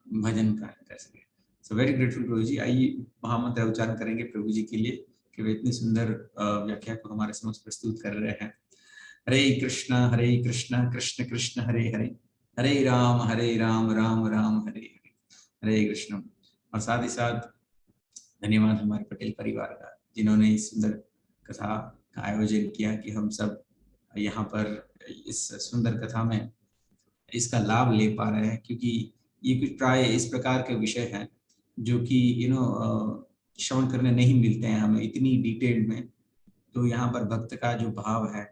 भजन कर सके। सो वेरी ग्रेटफुल प्रभु जी। आइए महामंत्र उच्चारण करेंगे प्रभु जी के लिए कि वे इतनी सुंदर व्याख्या को हमारे समक्ष प्रस्तुत कर रहे हैं। हरे कृष्ण कृष्ण कृष्ण हरे हरे, हरे राम राम राम हरे हरे, हरे कृष्ण। और साथ ही साथ धन्यवाद हमारे पटेल परिवार का, जिन्होंने इस सुंदर कथा का आयोजन किया कि हम सब यहाँ पर इस सुंदर कथा में इसका लाभ ले पा रहे हैं, क्योंकि ये कुछ प्राय इस प्रकार के विषय हैं जो कि श्रवण करने नहीं मिलते हैं हमें इतनी डिटेल में। तो यहाँ पर भक्त का जो भाव है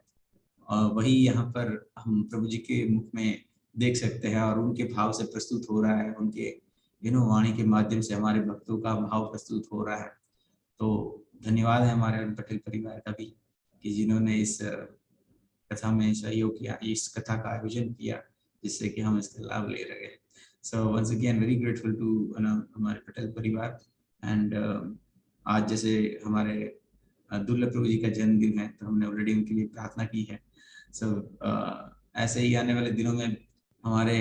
वही यहाँ पर हम प्रभु जी के मुख में देख सकते हैं और उनके भाव से प्रस्तुत हो रहा है, उनके वाणी के माध्यम से हमारे भक्तों का भाव प्रस्तुत हो रहा है। तो धन्यवाद है हमारे पटेल परिवार का भी कि जिन्होंने इस कथा में सहयोग किया, इस कथा का आयोजन किया, जिससे कि हम इसका लाभ ले रहे हैं। So once again very grateful to हमारे पटेल परिवार। एंड आज जैसे हमारे दुर्लभ प्रभु जी का जन्मदिन है, तो हमने ऑलरेडी उनके लिए प्रार्थना की है। सो ऐसे ही आने वाले दिनों में हमारे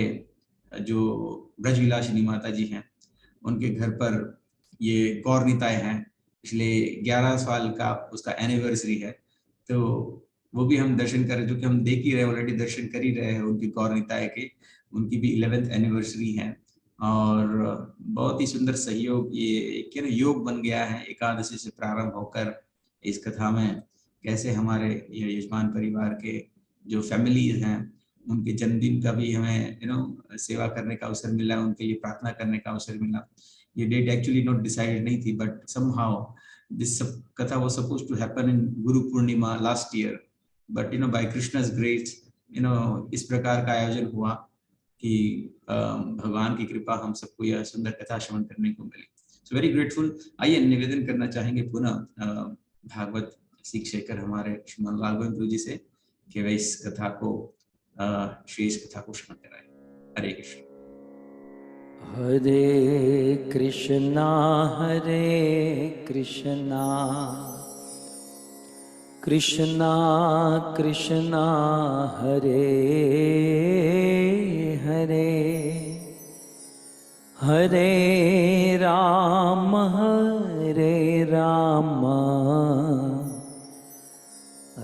जो ब्रजविलासिनी माता जी हैं, उनके घर पर ये गौर निताय हैं, पिछले 11 साल का उसका एनिवर्सरी है, तो वो भी हम दर्शन करें, जो कि हम देख ही रहे, ऑलरेडी दर्शन कर ही रहे हैं उनकी गौर निताय के। उनकी भी 11th एनिवर्सरी है और बहुत ही सुंदर सहयोग, ये क्या योग बन गया है एकादशी से प्रारंभ होकर इस कथा में कैसे हमारे ये यजमान परिवार के जो फैमिलीज हैं, उनके जन्मदिन का भी हमें सेवा करने का अवसर मिला, उनके लिए प्रार्थना करने का अवसर मिला। ये डेट एक्चुअली नॉट डिसाइडेड नहीं थी, बट समहाउ दिस कथा was supposed to happen in Guru Purnima last year, but by Krishna's grace इस प्रकार का आयोजन हुआ कि भगवान की कृपा हम सबको यह सुंदर कथा श्रवण करने को मिली। सो वेरी ग्रेटफुल। आइए निवेदन करना चाहेंगे पुनः भागवत सीख शेखर हमारे श्रीमान लालगोविंद जी से कि वे इस कथा को शेष कथा को श्रवण कराएं। हरे कृष्ण। हरे कृष्णा कृष्णा कृष्णा हरे हरे, हरे राम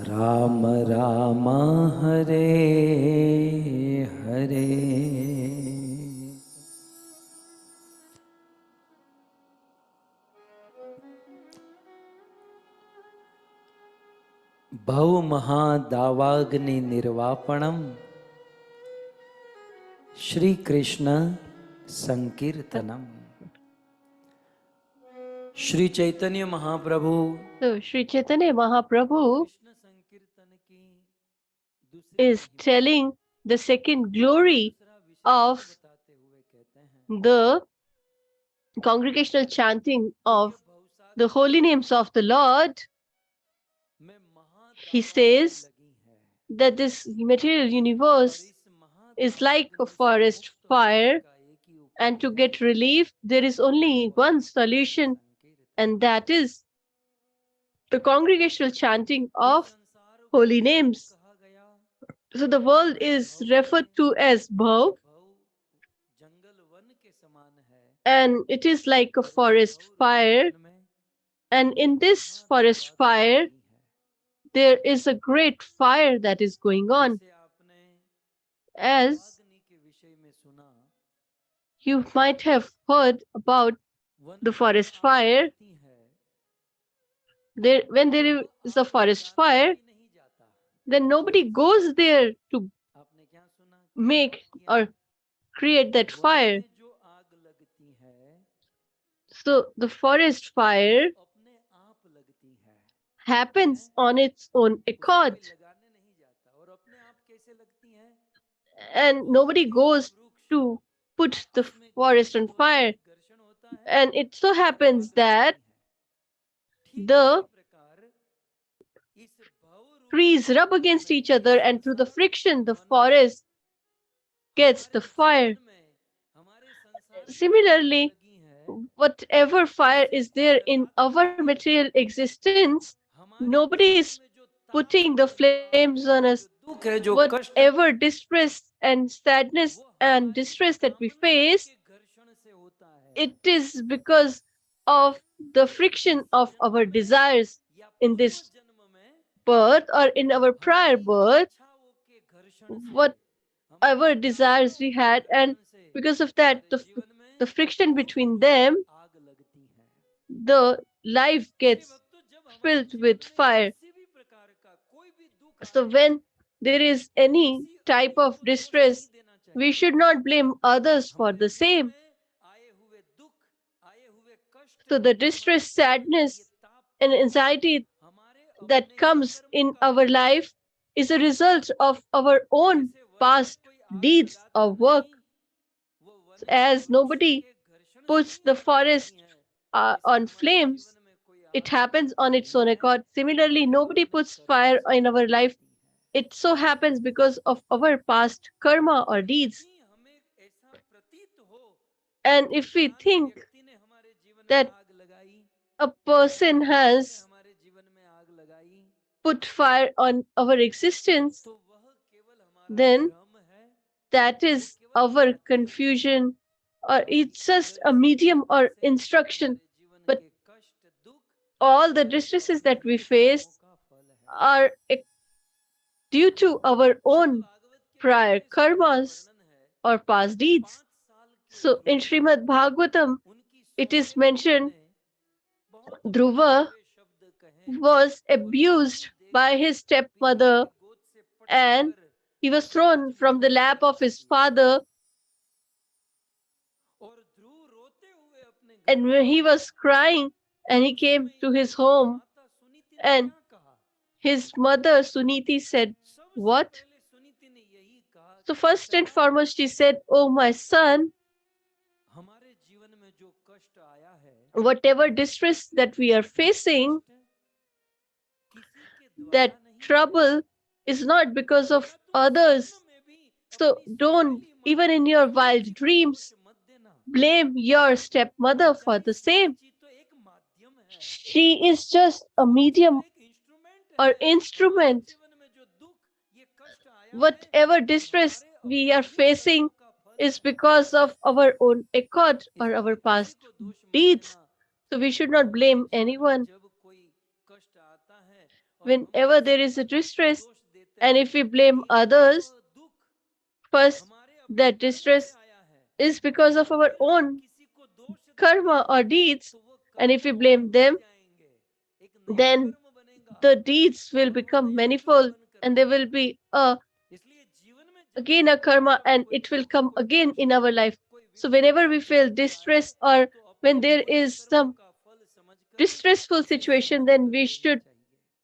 राम राम हरे हरे। भव महादावाग्नि निर्वापणम Shri Krishna संकीर्तनम। Shri Chaitanya Mahaprabhu So Sri Chaitanya Mahaprabhu Krishna संकीर्तन की is telling the second glory of बताते हुए कहते हैं, the congregational chanting of the holy names of the Lord. मैं महादावाग्नि He says लगी है, that this material universe is like a forest fire, and to get relief, there is only one solution, and that is the congregational chanting of holy names. So the world is referred to as Bhav, and it is like a forest fire. And in this forest fire, there is a great fire that is going on. As you might have heard about the forest fire, when there is a forest fire, then nobody goes there to make or create that fire. So the forest fire happens on its own accord, and nobody goes to put the forest on fire. And it so happens that the trees rub against each other, and through the friction, the forest gets the fire. Similarly, whatever fire is there in our material existence, nobody is putting the flames on us. Whatever distress and sadness and distress that we face, it is because of the friction of our desires in this birth or in our prior birth, whatever desires we had, and because of that, the friction between them, the life gets filled with fire. So when there is any type of distress, we should not blame others for the same. So the distress, sadness, and anxiety that comes in our life is a result of our own past deeds or work. As nobody puts the forest on flames, it happens on its own accord. Similarly, nobody puts fire in our life. It so happens because of our past karma or deeds. And if we think that a person has put fire on our existence, then that is our confusion, or it's just a medium or instruction. But all the distresses that we face are due to our own prior karmas or past deeds. So in Srimad Bhagavatam, it is mentioned Dhruva was abused by his stepmother, and he was thrown from the lap of his father. And when he was crying and he came to his home, and his mother Suniti said, "What?" So first and foremost, she said, "Oh, my son, whatever distress that we are facing, that trouble is not because of others. So don't, even in your wild dreams, blame your stepmother for the same. She is just a medium or instrument. Whatever distress we are facing is because of our own accord or our past deeds. So we should not blame anyone. Whenever there is a distress, and if we blame others, first, that distress is because of our own karma or deeds. And if we blame them, then the deeds will become manifold, and there will be again a karma, and it will come again in our life. So whenever we feel distress, or when there is some distressful situation, then we should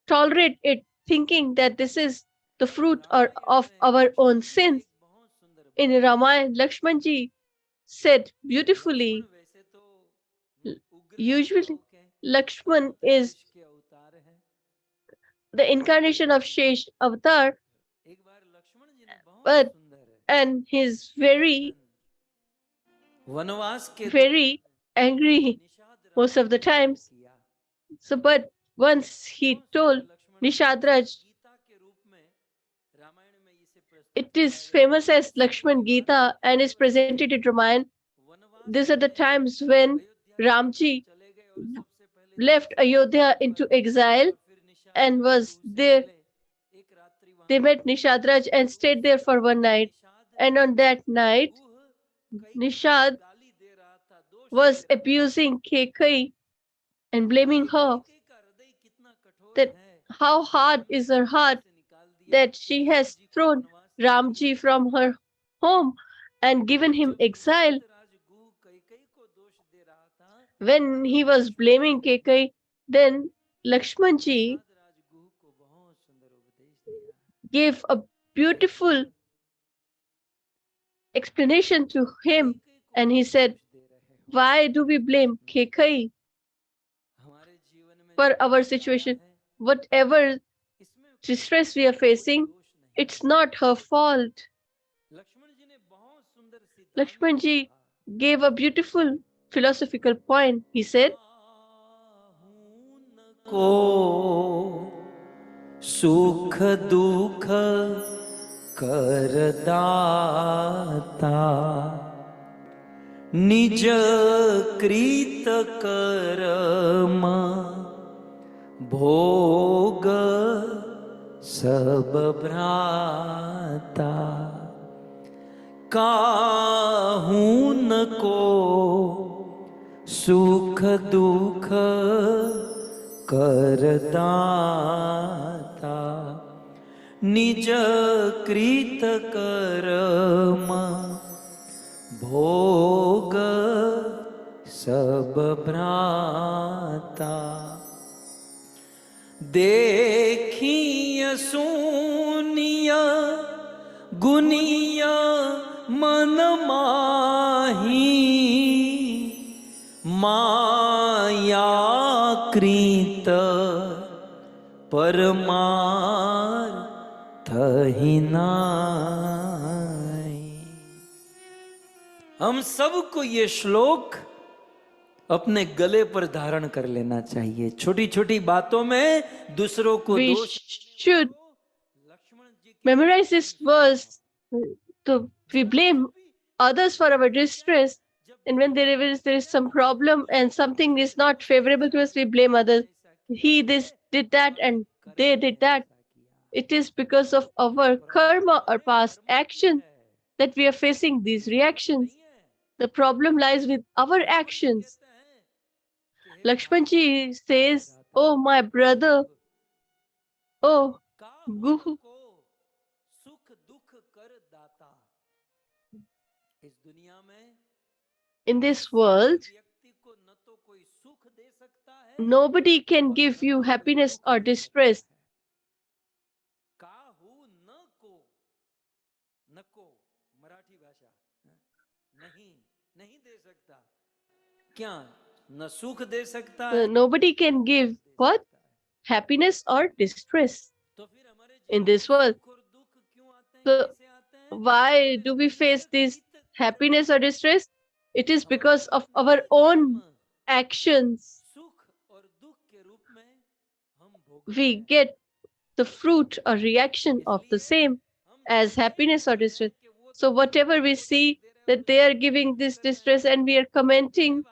tolerate it, thinking that this is the fruit or of our own sins. In Ramayana, Lakshmanji said beautifully, usually Lakshman is the incarnation of Shesh avatar, but and he's very angry most of the times. So, but once he told Nishadraj, it is famous as Lakshman Gita and is presented in Ramayana. These are the times when Ramji left Ayodhya into exile and was there. They met Nishadraj and stayed there for one night. And on that night, Nishad was abusing Kekai and blaming her that how hard is her heart that she has thrown Ramji from her home and given him exile. When he was blaming Kekai, then Lakshmanji gave a beautiful explanation to him and he said, why do we blame Kekai for our situation? Whatever distress we are facing, it's not her fault. Lakshmanji gave a beautiful philosophical point. He said, को सुख दुख करदाता निज कृत कर्म भोग सब भ्राता काहू न को सुख दुख करदाता निज कृत कर्म भोग सब भ्राता देखिय सुनिय गुनिय मन माही माया कृत परमार्थ ही नाई। हम सबको ये श्लोक अपने गले पर धारण कर लेना चाहिए। छोटी छोटी बातों में दूसरों को we दोष should memorize this verse. So we blame others for our distress, and when there is some problem and something is not favorable to us, we blame others. He this did that and they did that. It is because of our karma or past action that we are facing these reactions. The problem lies with our actions. Lakshmanji says, "Oh my brother, oh Guhu, in this world, nobody can give you happiness or distress. Nobody can give what? Happiness or distress in this world. So why do we face this happiness or distress? It is because of our own actions. We get the fruit or reaction of the same as happiness or distress. So whatever we see that they are giving this distress and we are commenting.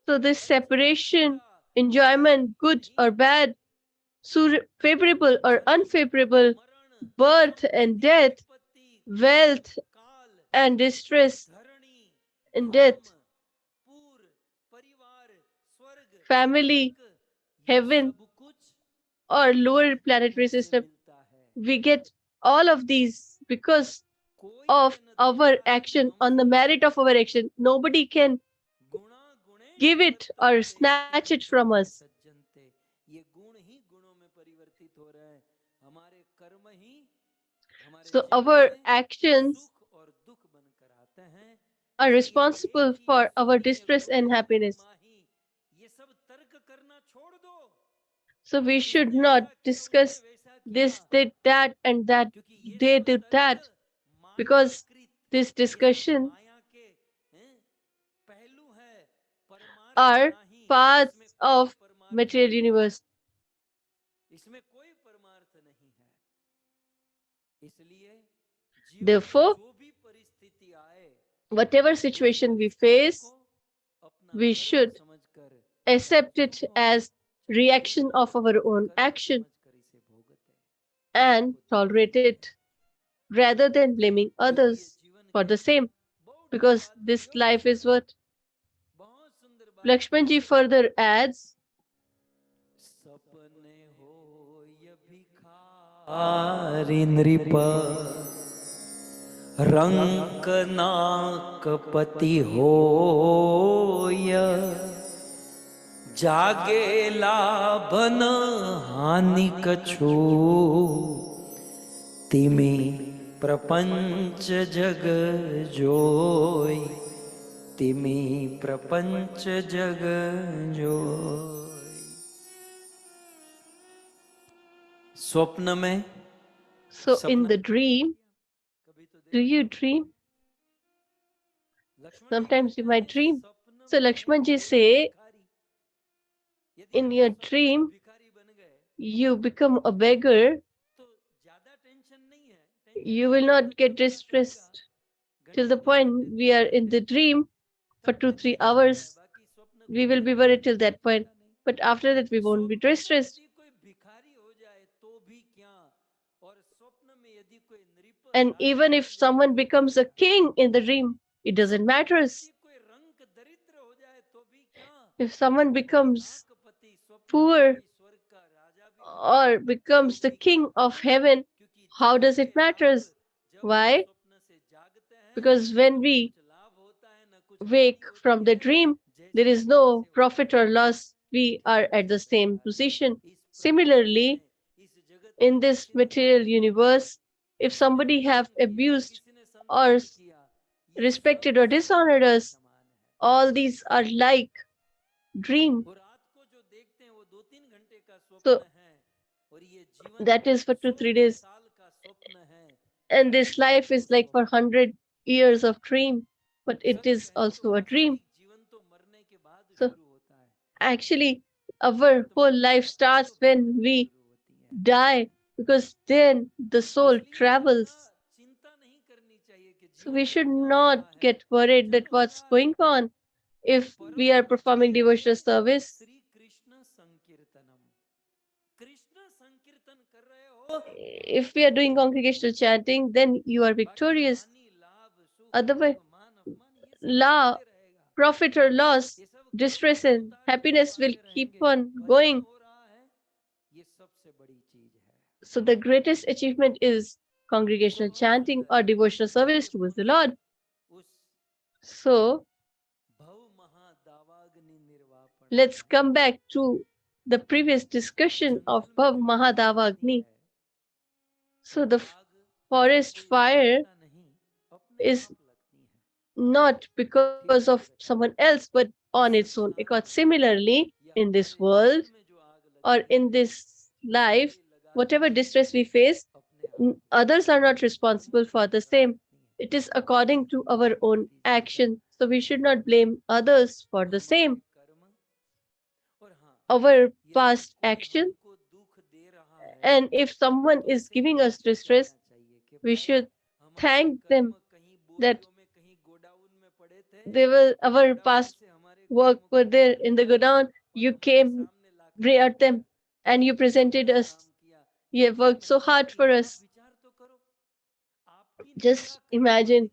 So this separation, enjoyment, good or bad, favorable or unfavorable, birth and death, wealth and distress and death, family, heaven, or lower planetary system. We get all of these because of our action, on the merit of our action. Nobody can give it or snatch it from us. So our actions are responsible for our distress and happiness. So we should not discuss this did that and that they did that, because this discussion are parts of material universe. इसमें कोई परमार्थ नहीं है, इसलिए Therefore, जो भी परिस्थिति आए, whatever situation we face, we should accept it as reaction of our own action and tolerate it rather than blaming others for the same, because this life is what Lakshman ji further adds, सपने हो ये भिखारी नृप, रंक नाक पति हो य, जागे लाभन हानि कछु, तिमी प्रपंच जग जोय, तिमी प्रपंच जग जोय। स्वप्न में, so in the dream, do you dream? Sometimes you might dream. So Lakshman ji say, in your dream, you become a beggar, you will not get distressed till the point we are in the dream for 2-3 hours. We will be worried till that point, but after that we won't be distressed. And even if someone becomes a king in the dream, it doesn't matter. If someone becomes poor or becomes the king of heaven, how does it matter? Why? Because when we wake from the dream, there is no profit or loss. We are at the same position. Similarly, in this material universe, if somebody have abused or respected or dishonored us, all these are like dream. So that is for 2-3 days. And this life is like for 100 years of dream, but it is also a dream. So actually, our whole life starts when we die, because then the soul travels. So we should not get worried that what's going on if we are performing devotional service. If we are doing congregational chanting, then you are victorious. Otherwise, profit or loss, distress and happiness will keep on going. So the greatest achievement is congregational chanting or devotional service towards the Lord. So let's come back to the previous discussion of Bhav Mahadavagni. So the forest fire is not because of someone else, but on its own. Because similarly, in this world or in this life, whatever distress we face, others are not responsible for the same. It is according to our own action. So we should not blame others for the same. Our past action, and if someone is giving us distress, we should thank them that they were our past work were there in the godown. You came, brought them, and you presented us. You have worked so hard for us. Just imagine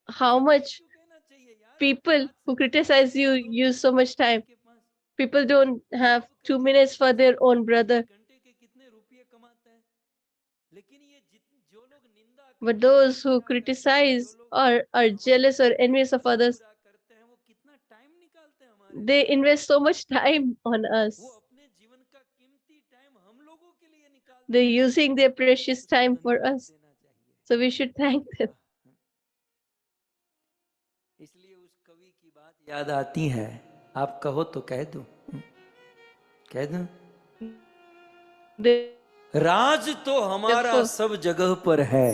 how much people who criticize you use so much time. People don't have 2 minutes for their own brother. But those who criticize or are jealous or envious of others, they invest so much time on us. They're using their precious time for us. So we should thank them. इसलिए उस कवि की बात याद आती है, आप कहो तो कह दो, कह दो। राज तो हमारा सब जगह पर है,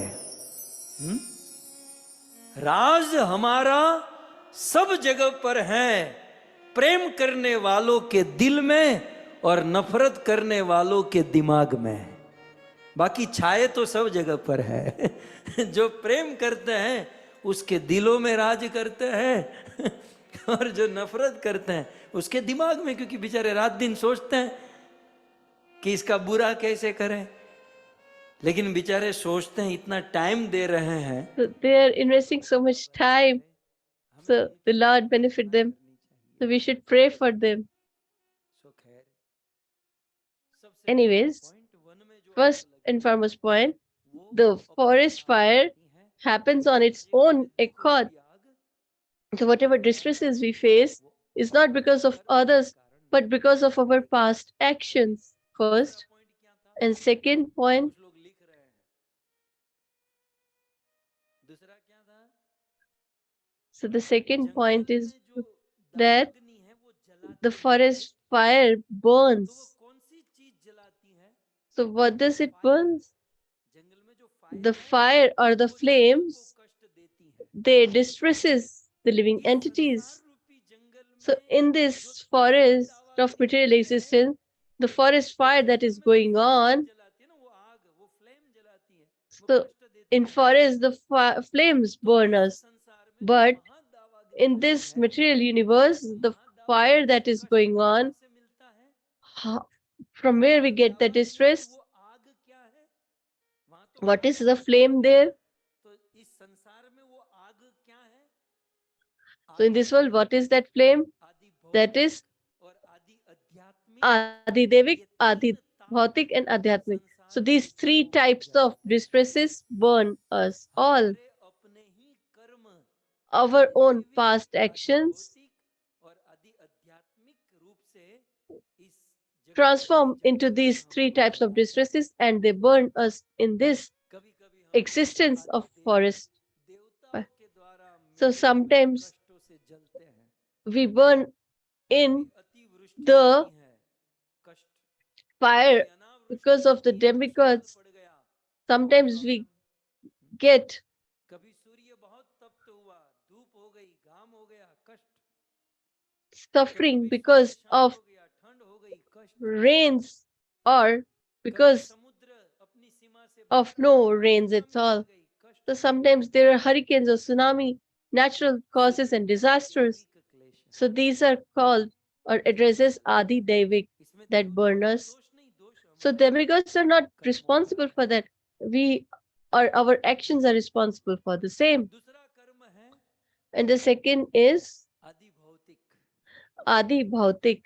राज हमारा सब जगह पर हैं, प्रेम करने वालों के दिल में और नफरत करने वालों के दिमाग में। बाकी छाए तो सब जगह पर है। जो प्रेम करते हैं उसके दिलों में राज करते हैं, और जो नफरत करते हैं उसके दिमाग में, क्योंकि बेचारे रात दिन सोचते हैं कि इसका बुरा कैसे करें, लेकिन बेचारे सोचते हैं, इतना टाइम दे रहे हैं। So they are investing so much time. So the Lord benefit them. So we should pray for them. Anyways, first and foremost point, the forest fire happens on its own accord. So whatever distresses we face is not because of others, but because of our past actions, first. And second point, so the second point is that the forest fire burns. So what does it burn? The fire or the flames, they distresses the living entities. So in this forest of material existence, the forest fire that is going on, so in forest the flames burn us, but in this material universe, the fire that is going on, from where we get the distress? What is the flame there? So in this world, what is that flame? That is Adi-Devik, Adi-Bhautik and Adhyatmic. So these three types of distresses burn us all. Our own past actions transform into these three types of distresses, and they burn us in this existence of forest. So sometimes we burn in the fire because of the demigods. Sometimes we get suffering because of rains or because of no rains at all. So sometimes there are hurricanes or tsunami, natural causes and disasters. So these are called or addresses Adi Devik, that burn us. So demigods are not responsible for that. We or our actions are responsible for the same. And the second is Adi Bhautik.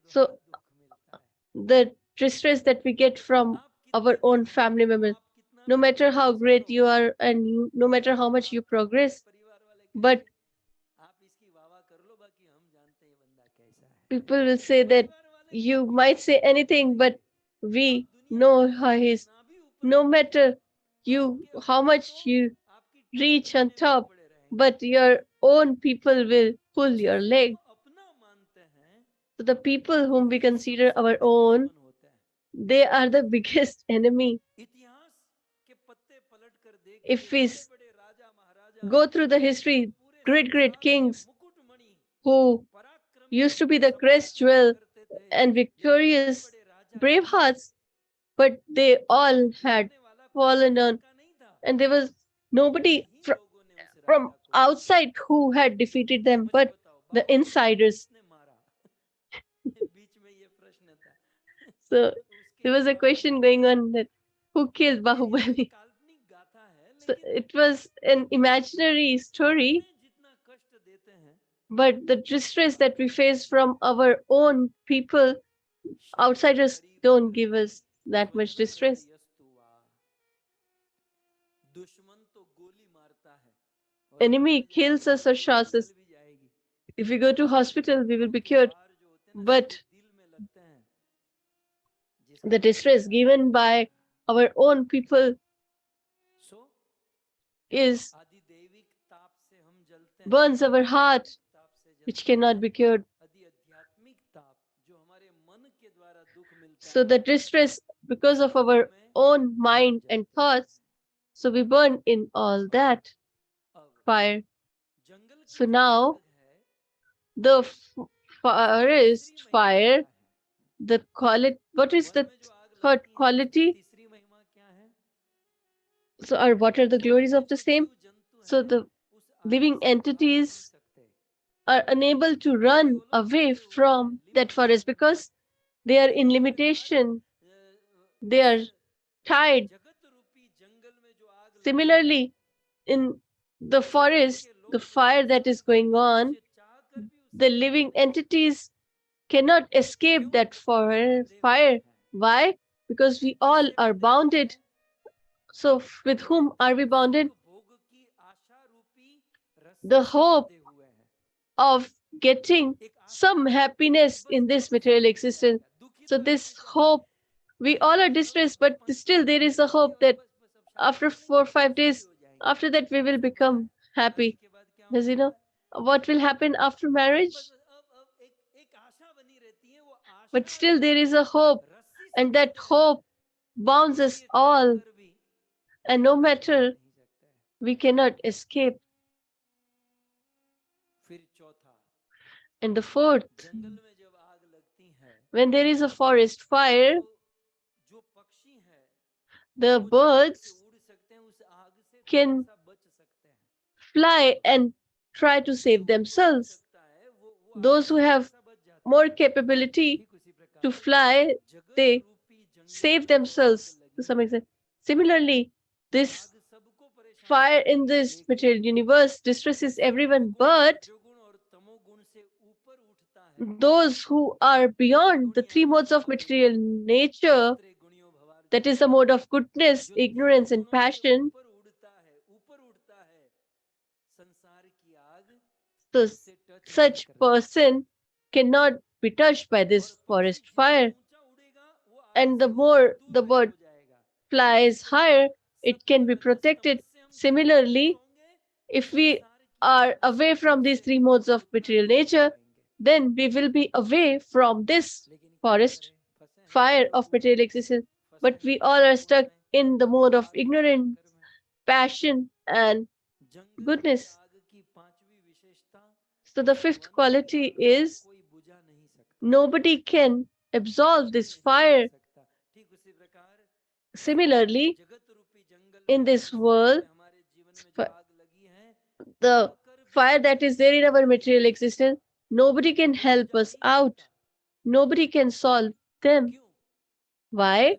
So the distress that we get from our own family members, no matter how great you are and no matter how much you progress, but people will say that you might say anything, but we know how he is. No matter how much you reach on top, but your own people will pull your leg. So the people whom we consider our own, they are the biggest enemy. If we go through the history, great kings who used to be the crest jewel and victorious brave hearts, but they all had fallen on, and there was nobody from outside who had defeated them, but the insiders. So there was a question going on that who killed Bahubali? So it was an imaginary story, but the distress that we face from our own people, outsiders don't give us that much distress. Enemy kills us or shoots us. If we go to hospital, we will be cured. But the distress given by our own people burns our heart, which cannot be cured. So the distress because of our own mind and thoughts, so we burn in all that. fire. So now the forest fire, the quality, what is the third quality? So, or what are the glories of the same? So the living entities are unable to run away from that forest because they are in limitation. They are tied. Similarly, in the forest, the fire that is going on, the living entities cannot escape that fire. Why? Because we all are bounded. So, with whom are we bounded? The hope of getting some happiness in this material existence. So, this hope, we all are distressed, but still there is a hope that after 4 or 5 days, after that we will become happy. Does you know what will happen after marriage? But still there is a hope, and that hope bounds us all, and no matter, we cannot escape. And the fourth, when there is a forest fire, the birds can fly and try to save themselves. Those who have more capability to fly, they save themselves to some extent. Similarly, this fire in this material universe distresses everyone, but those who are beyond the three modes of material nature, that is the mode of goodness, ignorance, and passion, so such person cannot be touched by this forest fire. And the more the bird flies higher, it can be protected. Similarly, if we are away from these three modes of material nature, then we will be away from this forest fire of material existence. But we all are stuck in the mode of ignorance, passion, and goodness. So the fifth quality is nobody can absolve this fire. Similarly, in this world, the fire that is there in our material existence, nobody can help us out. Nobody can solve them. Why?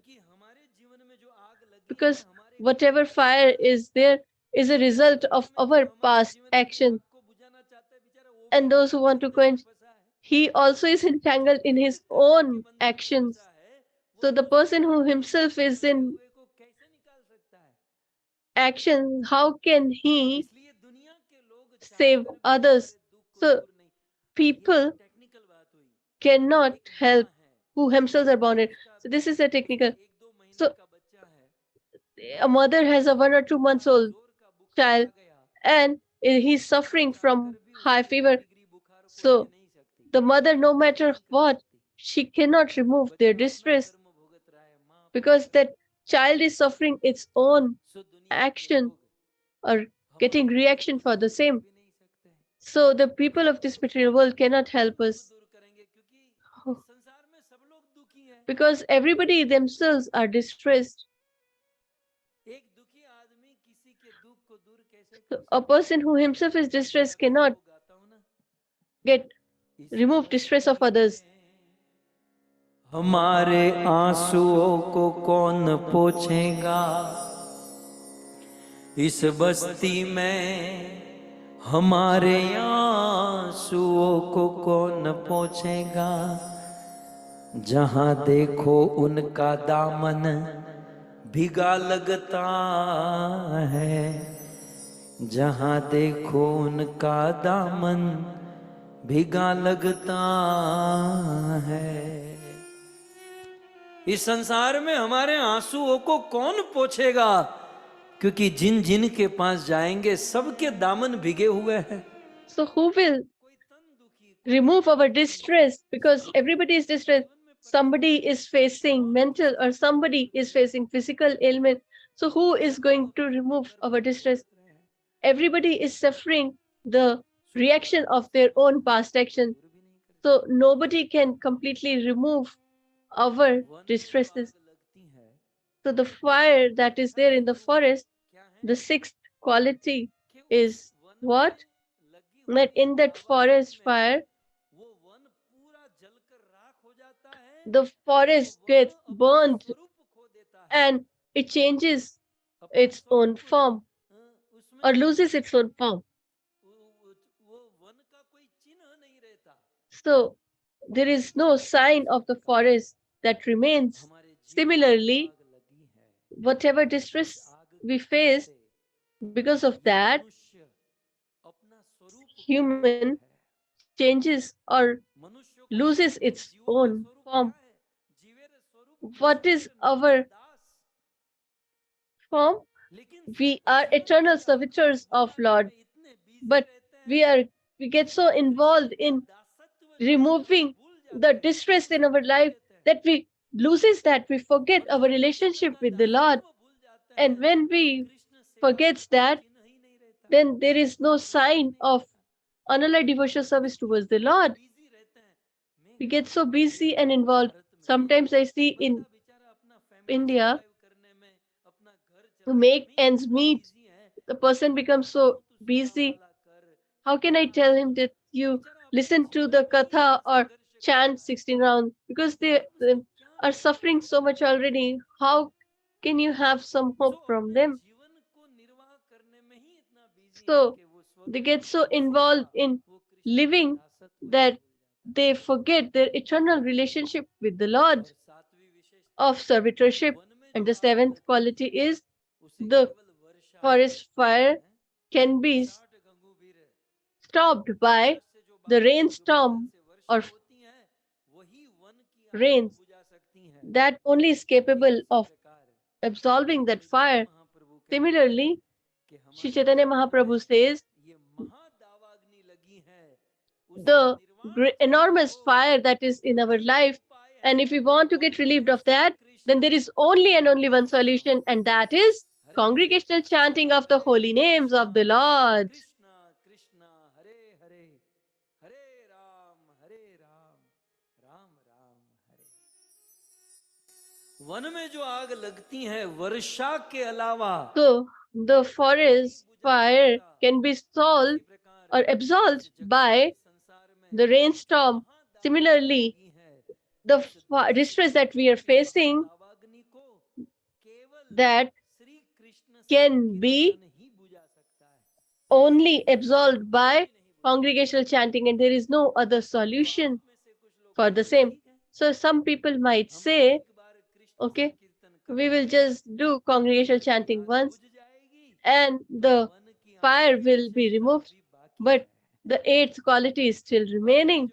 Because whatever fire is there is a result of our past action. And those who want to quench, he also is entangled in his own actions. So the person who himself is in action, how can he save others? So people cannot help who themselves are bounded. So this is a technical. So a mother has a 1 or 2 months old child and he's suffering from high fever. So the mother, no matter what, she cannot remove their distress because that child is suffering its own action or getting reaction for the same. So the people of this material world cannot help us because everybody themselves are distressed. So a person who himself is distressed cannot get remove distress of others. हमारे आंसुओं को कौन पोंछेगा इस बस्ती में, हमारे आंसुओं को कौन पोंछेगा, जहां देखो उनका दामन भीगा लगता है, जहां देखो उनका दामन भीगा लगता है। इस संसार में हमारे आंसुओं को कौन पोंछेगा, क्योंकि जिन जिन के पास जाएंगे सबके दामन भीगे हुए हैं। So who will remove our distress? Because everybody is distressed. Somebody is facing mental or somebody is facing physical ailment. So who is going to remove our distress? everybody is suffering the reaction of their own past action. So nobody can completely remove our distresses. So the fire that is there in the forest, the sixth quality is what? That in that forest fire, the forest gets burned and it changes its own form or loses its own form. So there is no sign of the forest that remains. Similarly, whatever distress we face, because of that, human changes or loses its own form. What is our form? We are eternal servitors of Lord, but we are we get so involved in removing the distress in our life that we loses that we forget our relationship with the Lord. And when we forgets that, then there is no sign of unallied devotional service towards the Lord. We get so busy and involved. Sometimes I see in India, to make ends meet, the person becomes so busy. How can I tell him that you listen to the Katha or chant 16 rounds? Because they are suffering so much already. How can you have some hope from them? So they get so involved in living that they forget their eternal relationship with the Lord of servitorship. And the seventh quality is the forest fire can be stopped by the rainstorm or rains. That only is capable of absolving that fire. Similarly, Sri Chaitanya Mahaprabhu says the enormous fire that is in our life, and if we want to get relieved of that, then there is only and only one solution, and that is congregational chanting of the holy names of the Lord. One में जो आग लगती है वर्षा के अलावा So the forest fire can be solved or absolved by the rainstorm. Similarly, the distress that we are facing, that can be only absolved by congregational chanting, and there is no other solution for the same. So some people might say, okay, we will just do congregational chanting once and the fire will be removed, but the eighth quality is still remaining.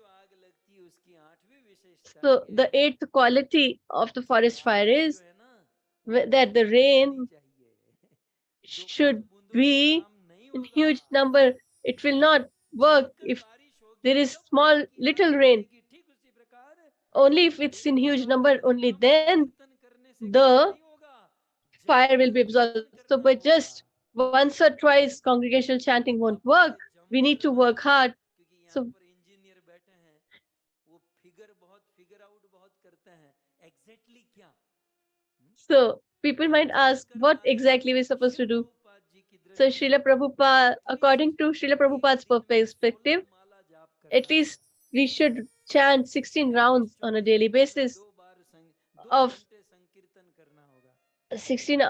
So the eighth quality of the forest fire is that the rain should be in huge number. It will not work if there is small little rain. Only if it's in huge number, only then the fire will be absorbed. So by just once or twice congregational chanting won't work. We need to work hard. So so people might ask what exactly we're supposed to do. So Srila Prabhupada, according to Srila Prabhupada's perspective, at least we should chant 16 rounds on a daily basis of 16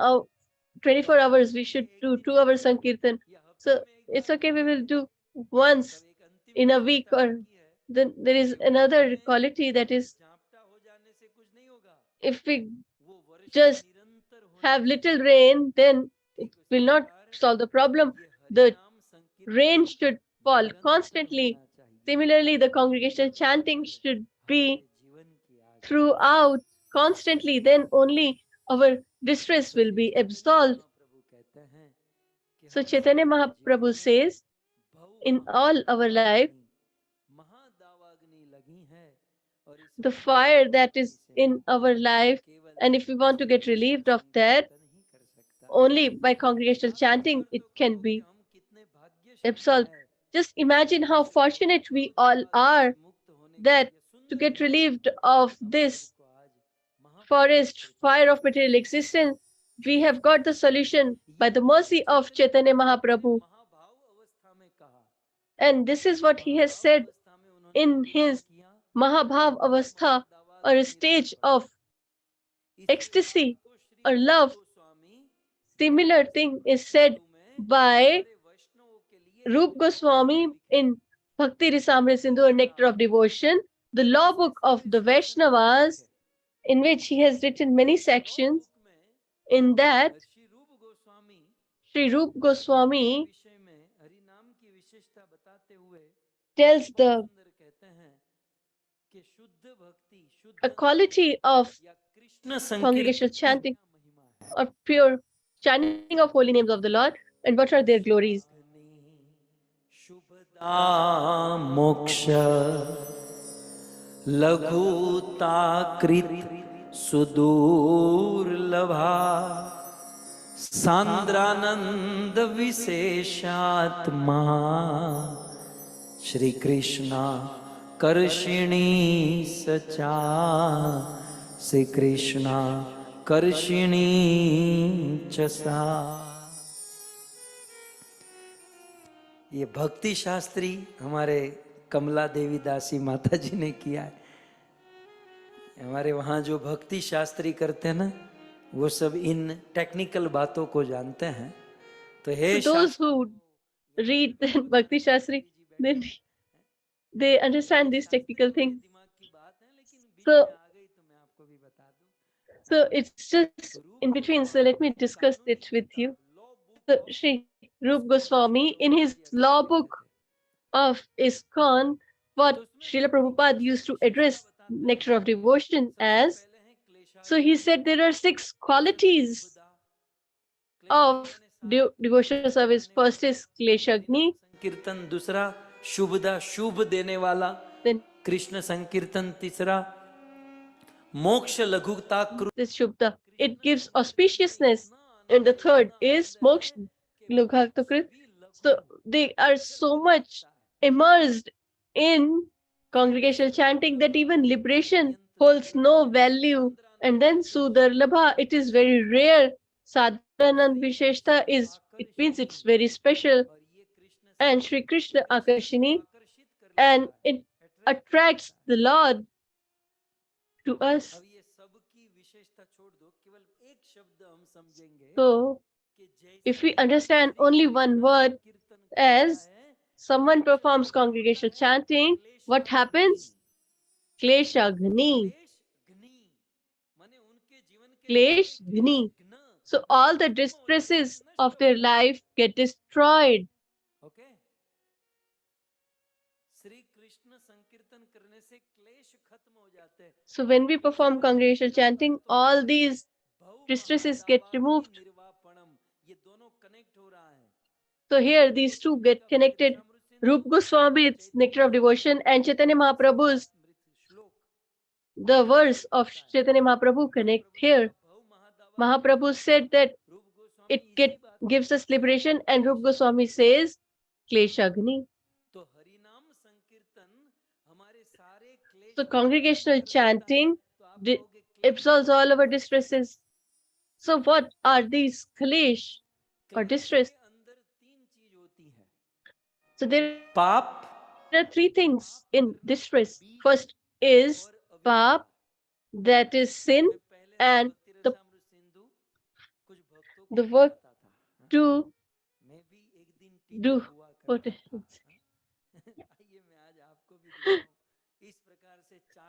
24 hours. We should do 2 hours Sankirtan. So it's okay, we will do once in a week. Or then there is another quality, that is, if we just have little rain, then it will not solve the problem. The rain should fall constantly. Similarly, the congregational chanting should be throughout constantly, then only our distress will be absolved. So Chaitanya Mahaprabhu says, in all our life, the fire that is in our life, and if we want to get relieved of that, only by congregational chanting it can be absolved. Just imagine how fortunate we all are that to get relieved of this forest fire of material existence, we have got the solution by the mercy of Chaitanya Mahaprabhu. And this is what he has said in his Mahabhav Avastha, or a stage of ecstasy or love. Similar thing is said by Rup Goswami in Bhakti Rasamrita Sindhu, or Nectar of Devotion, the law book of the Vaishnavas, in which he has written many sections. In that, Sri Rup Goswami tells the a quality of congregational chanting or pure chanting of holy names of the Lord, and what are their glories. मोक्ष लघुताकृत सुदूर्लभा सांद्रानंद विशेषात्मा श्री कृष्णा कर्षिणी सचा श्री कृष्णा कर्षिणी चसा। ये भक्ति शास्त्री हमारे कमला देवी दासी माता जी ने किया है। हमारे वहाँ जो भक्ति शास्त्री करते हैं ना, वो सब इन टेक्निकल बातों को जानते हैं। तो हे those who read Bhakti Shastri, then they understand these technical things. So it's just in between. So let me discuss it with you. So Sri Rup Goswami, in his law book of ISKCON, what Srila Prabhupada used to address Nectar of Devotion as, so he said there are 6 qualities of devotional service. First is Kleshagni, संकीर्तन, दूसरा शुभदा शुभ देने वाला, then Krishna संकीर्तन, तीसरा मोक्ष लघुता कृत, this Shubda, it gives auspiciousness, and the third is Moksha Lughatakrit. So they are so much immersed in congregational chanting that even liberation holds no value. And then Sudarlabha, it is very rare. Sadhanand Visheshta is, it means it's very special. And Sri Krishna Akarshini, and it attracts the Lord to us. So if we understand only one word, as someone performs congregational chanting, what happens? Kleshagni. Kleshagni. So all the distresses of their life get destroyed. So when we perform congregational chanting, all these distresses get removed. So here these two get connected. Rup Goswami's Nectar of Devotion and Chaitanya Mahaprabhu's, the verse of Chaitanya Mahaprabhu connect here. Mahaprabhu said that it gives us liberation, and Rup Goswami says Kleshagni. So congregational chanting absolves all our distresses. So what are these klesh or distress? So there are 3 things in distress. First is pap, that is sin, and the work to do.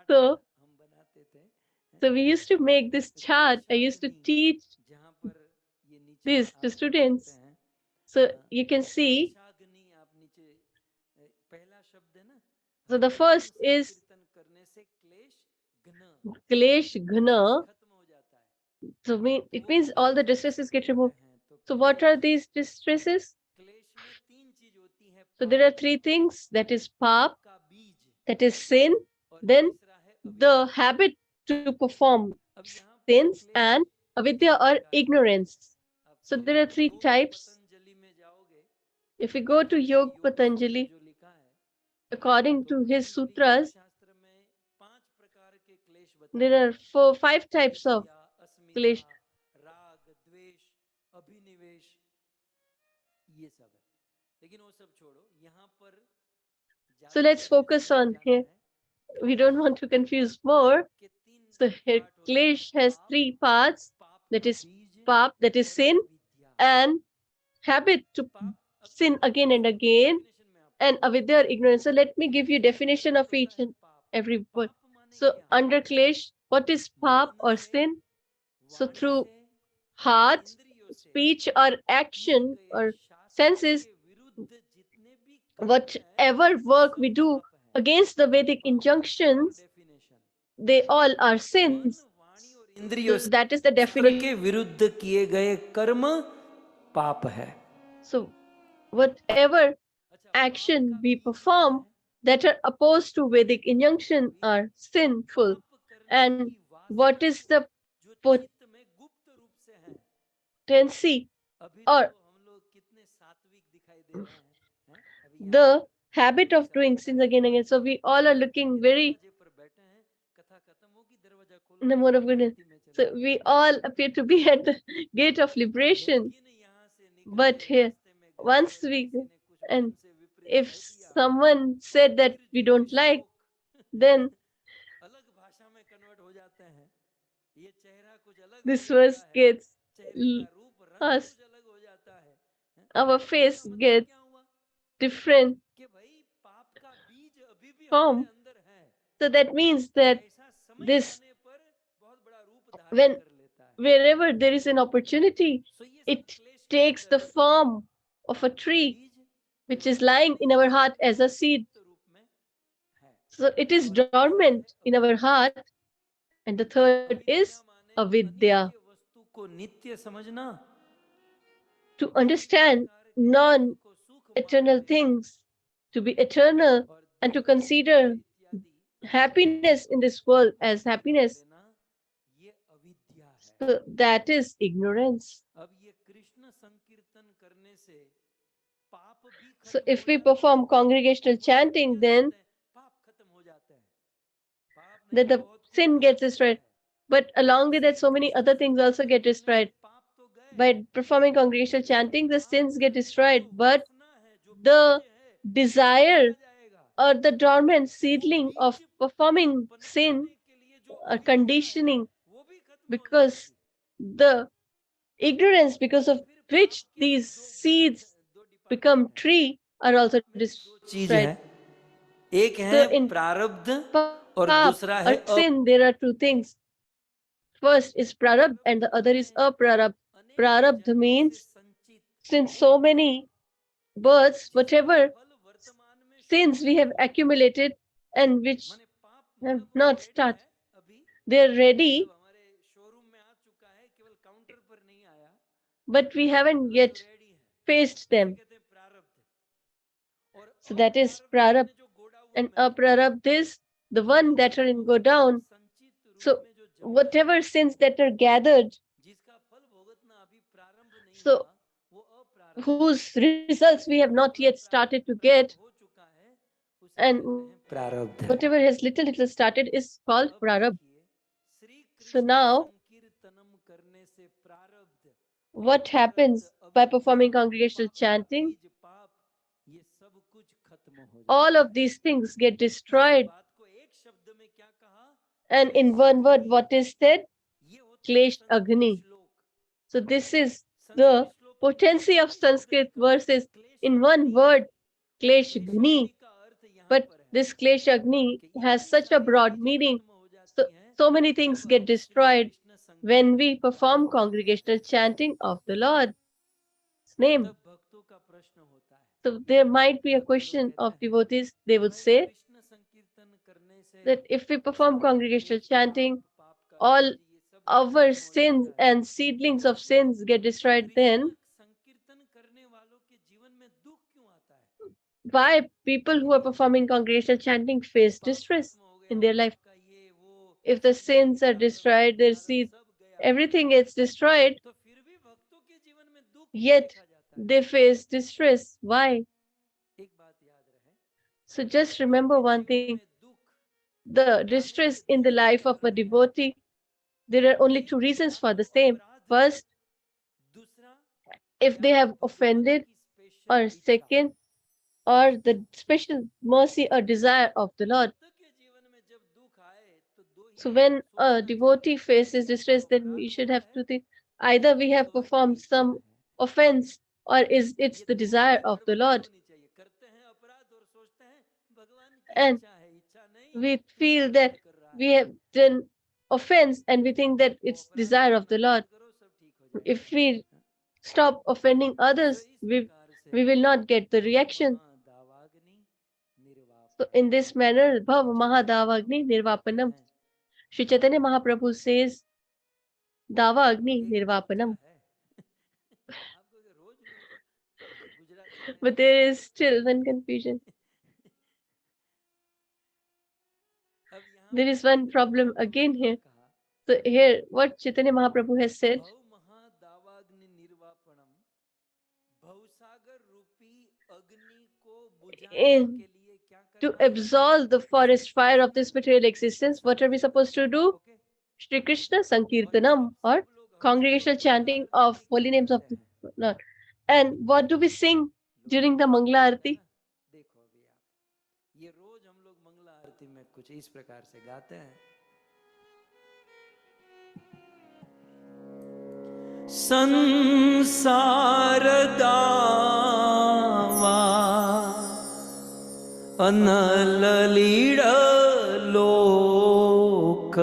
So we used to make this chart. I used to teach this to students. So you can see. So the first is Klesh Ghana. So it means all the distresses get removed. So what are these distresses? So there are 3 things, that is pap, that is sin, then the habit to perform sins, and avidya or ignorance. So there are 3 types. If we go to Yog Patanjali, according to his sutras, there are 5 types of klesh. राग द्वेष अभिनिवेश ये सब है, लेकिन वो सब छोड़ो, यहाँ पर So let's focus on here. We don't want to confuse more. So here, klesh has 3 parts, that is pap, that is sin, and habit to sin again and again, and avidya or ignorance. So let me give you definition of each and every word. So under klesh, what is pap or sin? So through heart, speech or action or senses, whatever work we do against the Vedic injunctions, they all are sins. इंद्रियों So that is the के definition. विरुद्ध किए गए कर्म पाप है. So whatever action we perform that are opposed to Vedic injunction are sinful. And what is the potency or the habit of doing sins again and again? So we all are looking very in the mode of goodness. So we all appear to be at the gate of liberation. But here, once we, and if someone said that we don't like, then this verse gets us, our face gets different form. So that means that this, when wherever there is an opportunity, it takes the form of a tree which is lying in our heart as a seed. So it is dormant in our heart. And the third is avidya. To understand non-eternal things, to be eternal, and to consider happiness in this world as happiness, so that is ignorance. So if we perform congregational chanting, then the sin gets destroyed. But along with that, so many other things also get destroyed. By performing congregational chanting, the sins get destroyed, but the desire or the dormant seedling of performing sin or conditioning, because the ignorance because of which these seeds become tree, are also destroyed. एक है So in प्रारब्ध और pap दूसरा or है sin, there are 2 things. First is prarabdha and the other is aprarabdha. Prarabdha means since so many births, whatever sins we have accumulated and which have not started, they're ready, but we haven't yet faced them. So that is prarabdha. And aprarabdha is the one that are in go down. So whatever sins that are gathered, so whose results we have not yet started to get, and whatever has little started is called prarabdha. So now, what happens by performing congregational chanting? All of these things get destroyed. And in one word, what is said? Klesh Agni. So this is the potency of Sanskrit verses. In one word, Klesh Agni. But this Klesh Agni has such a broad meaning. So many things get destroyed when we perform congregational chanting of the Lord's name. So there might be a question of devotees. They would say that if we perform congregational chanting, all our sins and seedlings of sins get destroyed, then why people who are performing congregational chanting face distress in their life? If the sins are destroyed, their seeds, everything gets destroyed, yet they face distress. Why? So just remember one thing, the distress in the life of a devotee, there are only two reasons for the same. First, if they have offended, or second, or the special mercy or desire of the Lord. So when a devotee faces distress, then we should have to think either we have performed some offense or is it's the desire of the Lord. And we feel that we have done offense and we think that it's desire of the Lord. If we stop offending others, we will not get the reaction. So in this manner, Bhav Mahadavagni Nirvapanam. Sri Chaitanya Mahaprabhu says, Dava Agni Nirvapanam. But there is still one confusion. There is one problem again here. So here, what Chaitanya Mahaprabhu has said, in to absolve the forest fire of this material existence, what are we supposed to do? Shri Krishna Sankirtanam, or congregational chanting of holy names of the Lord. And what do we sing during the Mangala Arati? ये रोज हम लोग मंगला आरती में कुछ इस प्रकार से गाते हैं, संसार दावा अनल लीड़ लोक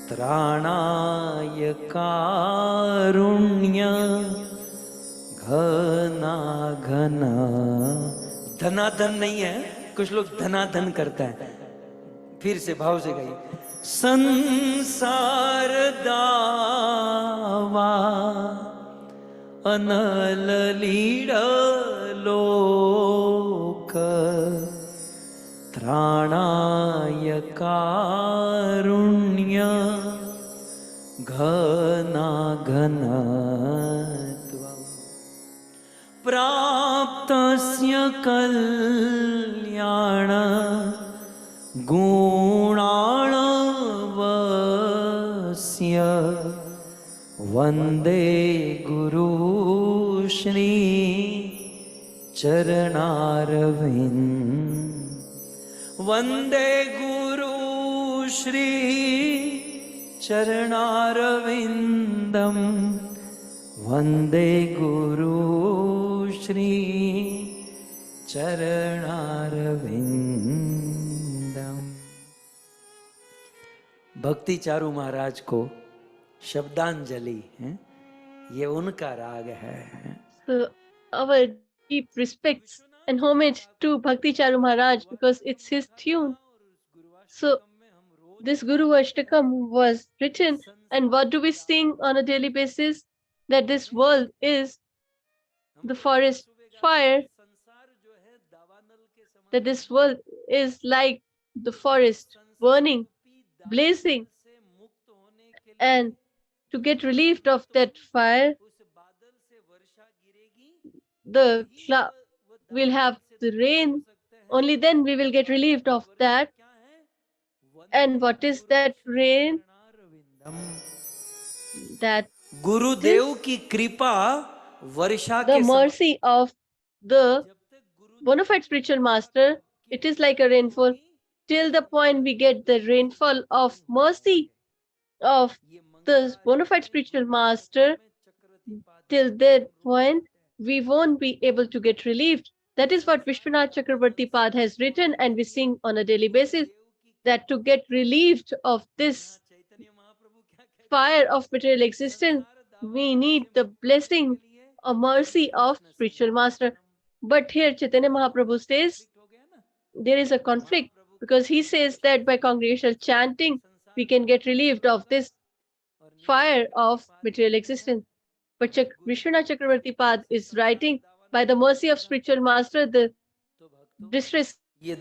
त्राणाय कारुण्य घना घना। धनाधन नहीं है, कुछ लोग धनाधन करता है। फिर से भाव से गाइए, संसार दावा अनल लीड़ लोक त्राणाय कारुण्य घना घना प्राप्तस्य कल्याण गुणाणवस्य वन्दे गुरु श्री चरणारविंद। वन्दे गुरु श्री चरणारविंदम। वन्दे गुरु श्री चरणारविंदम। भक्ति चारू महाराज को शब्दांजलि है, ये उनका राग है। So our deep respects and homage to Bhakti Charu Maharaj, because it's his tune. So this Guru Ashtakam was written, and what do we sing on a daily basis? That this world is the forest fire, that this world is like the forest burning, blazing, and to get relieved of that fire, the cloud will have the rain, only then we will get relieved of that. And what is that rain? That गुरुदेव की कृपा वर्षा the के mercy of the bona fide spiritual master. It is like a rainfall till the point we get the rainfall of mercy of the bona fide spiritual master. Till that point we won't be able to get relieved. That is what Vishwanath Chakrabarti Pad has written, and we sing on a daily basis, that to get relieved of this fire of material existence, we need the blessing or mercy of spiritual master. But here Chaitanya Mahaprabhu says there is a conflict, because he says that by congregational chanting we can get relieved of this fire of material existence. But Vishwanath Chakrabarti Pad is writing, by the mercy of spiritual master, the distress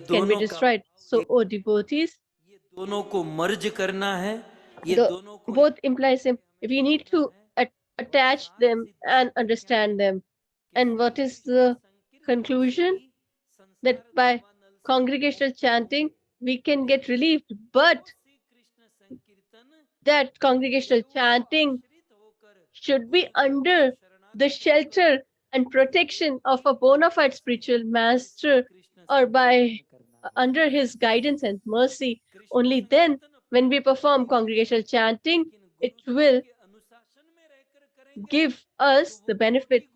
can be destroyed. So, O devotees, ये दोनों को मर्ज करना है, ये the, दोनों को both implies him. We need to attach them and understand them. And what is the conclusion? That by congregational chanting, we can get relieved, but that congregational chanting should be under the shelter and protection of a bona fide spiritual master, or by under his guidance and mercy. Only then, when we perform congregational chanting, it will give us the benefit.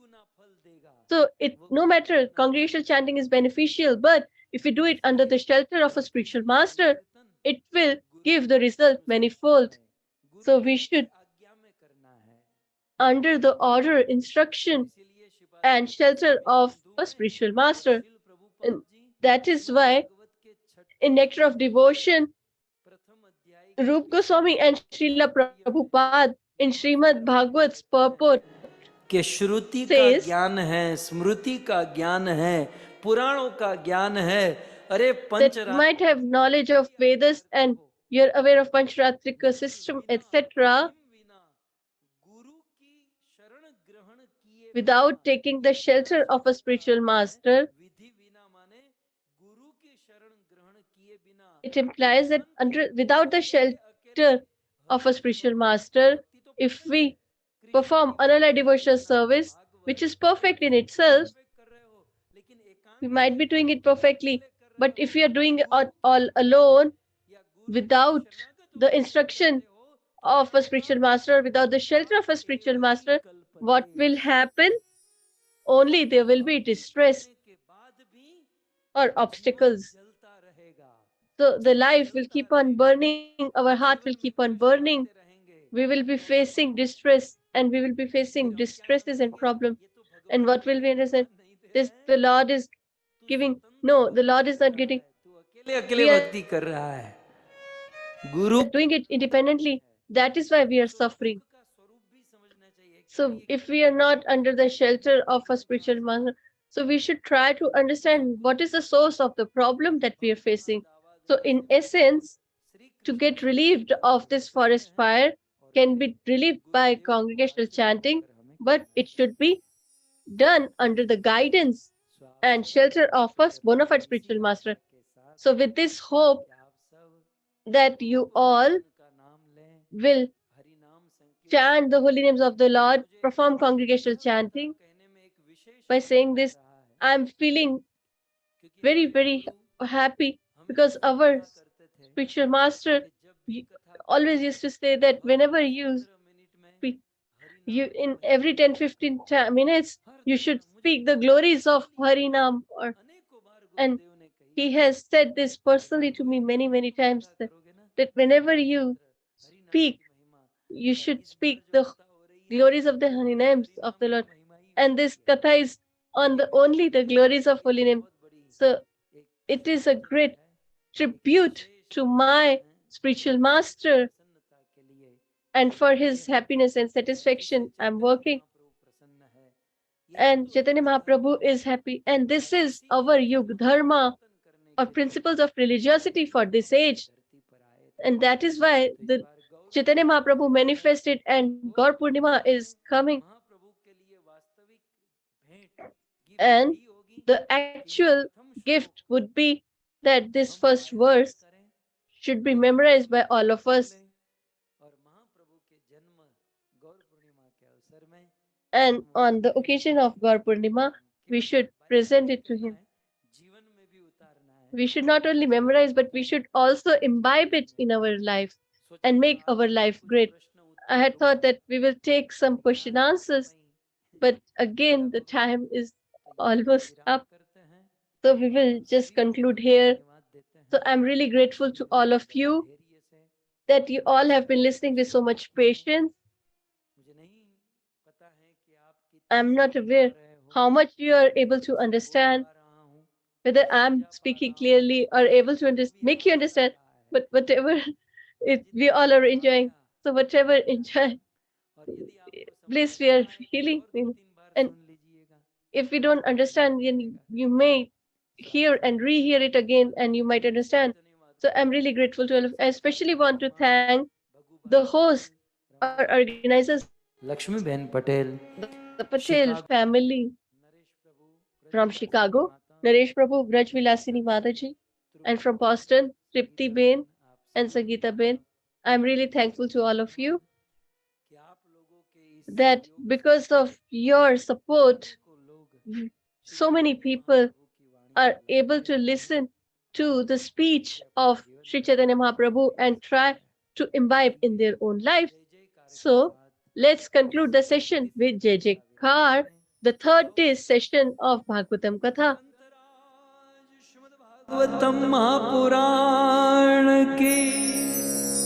So it no matter congregational chanting is beneficial, but if we do it under the shelter of a spiritual master, it will give the result manifold. So we should, under the order, instruction, and shelter of a spiritual master. And that is why in Nectar of Devotion, Rup Goswami and Srila Prabhupada in Srimad Bhagavats purport कि श्रुति का says ज्ञान है, स्मृति का ज्ञान है, पुराणों का ज्ञान है. अरे that might have knowledge of Vedas and you're aware of Pancharatrika system, etc., without taking the shelter of a spiritual master. It implies that without the shelter of a spiritual master, if we perform unallied devotional service, which is perfect in itself, we might be doing it perfectly. But if we are doing it all alone, without the instruction of a spiritual master, without the shelter of a spiritual master, what will happen? Only there will be distress or obstacles. So the life will keep on burning, our heart will keep on burning. We will be facing distress and we will be facing distresses and problems. And what will we understand? This the Lord is giving. No, the Lord is not getting. अकेले भक्ति कर रहा है. गुरु Doing it independently. That is why we are suffering. So if we are not under the shelter of a spiritual master, so we should try to understand what is the source of the problem that we are facing. So in essence, to get relieved of this forest fire can be relieved by congregational chanting, but it should be done under the guidance and shelter of a bona fide spiritual master. So with this hope that you all will chant the holy names of the Lord, perform congregational chanting. By saying this, I'm feeling very, very happy because our spiritual master always used to say that whenever you in every 10-15 minutes, you should speak the glories of Harinam. And he has said this personally to me many, many times that whenever you speak, you should speak the glories of the holy names of the Lord. And this Katha is on only the glories of holy name. So it is a great tribute to my spiritual master, and for his happiness and satisfaction I'm working. And Chaitanya Mahaprabhu is happy, and this is our Yug Dharma or principles of religiosity for this age. And that is why the Chaitanya Mahaprabhu manifested and Gaur Purnima is coming. And the actual gift would be that this first verse should be memorized by all of us. And on the occasion of Gaur Purnima, we should present it to him. We should not only memorize, but we should also imbibe it in our life and make our life great. I had thought that we will take some question answers, but again, the time is almost up. So we will just conclude here. So I'm really grateful to all of you that you all have been listening with so much patience. I'm not aware how much you are able to understand, whether I'm speaking clearly or able to make you understand, but whatever we all are enjoying. So whatever enjoy, please, we are healing. And if we don't understand, then you may hear and rehear it again and you might understand. So I'm really grateful to all of. I especially want to thank the host or organizers of this Lakshmi बहन Patel, the Patel Chicago, family from Chicago, Naresh Prabhu, Vraj Vilasini Mataji, and from Boston, Tripti Bain and Sangeeta Bain. I'm really thankful to all of you that because of your support, so many people are able to listen to the speech of Sri Chaitanya Mahaprabhu and try to imbibe in their own life. So let's conclude the session with Jai Jaikar, the third day session of Bhagavatam Katha. Bhagavatam Mahapuran की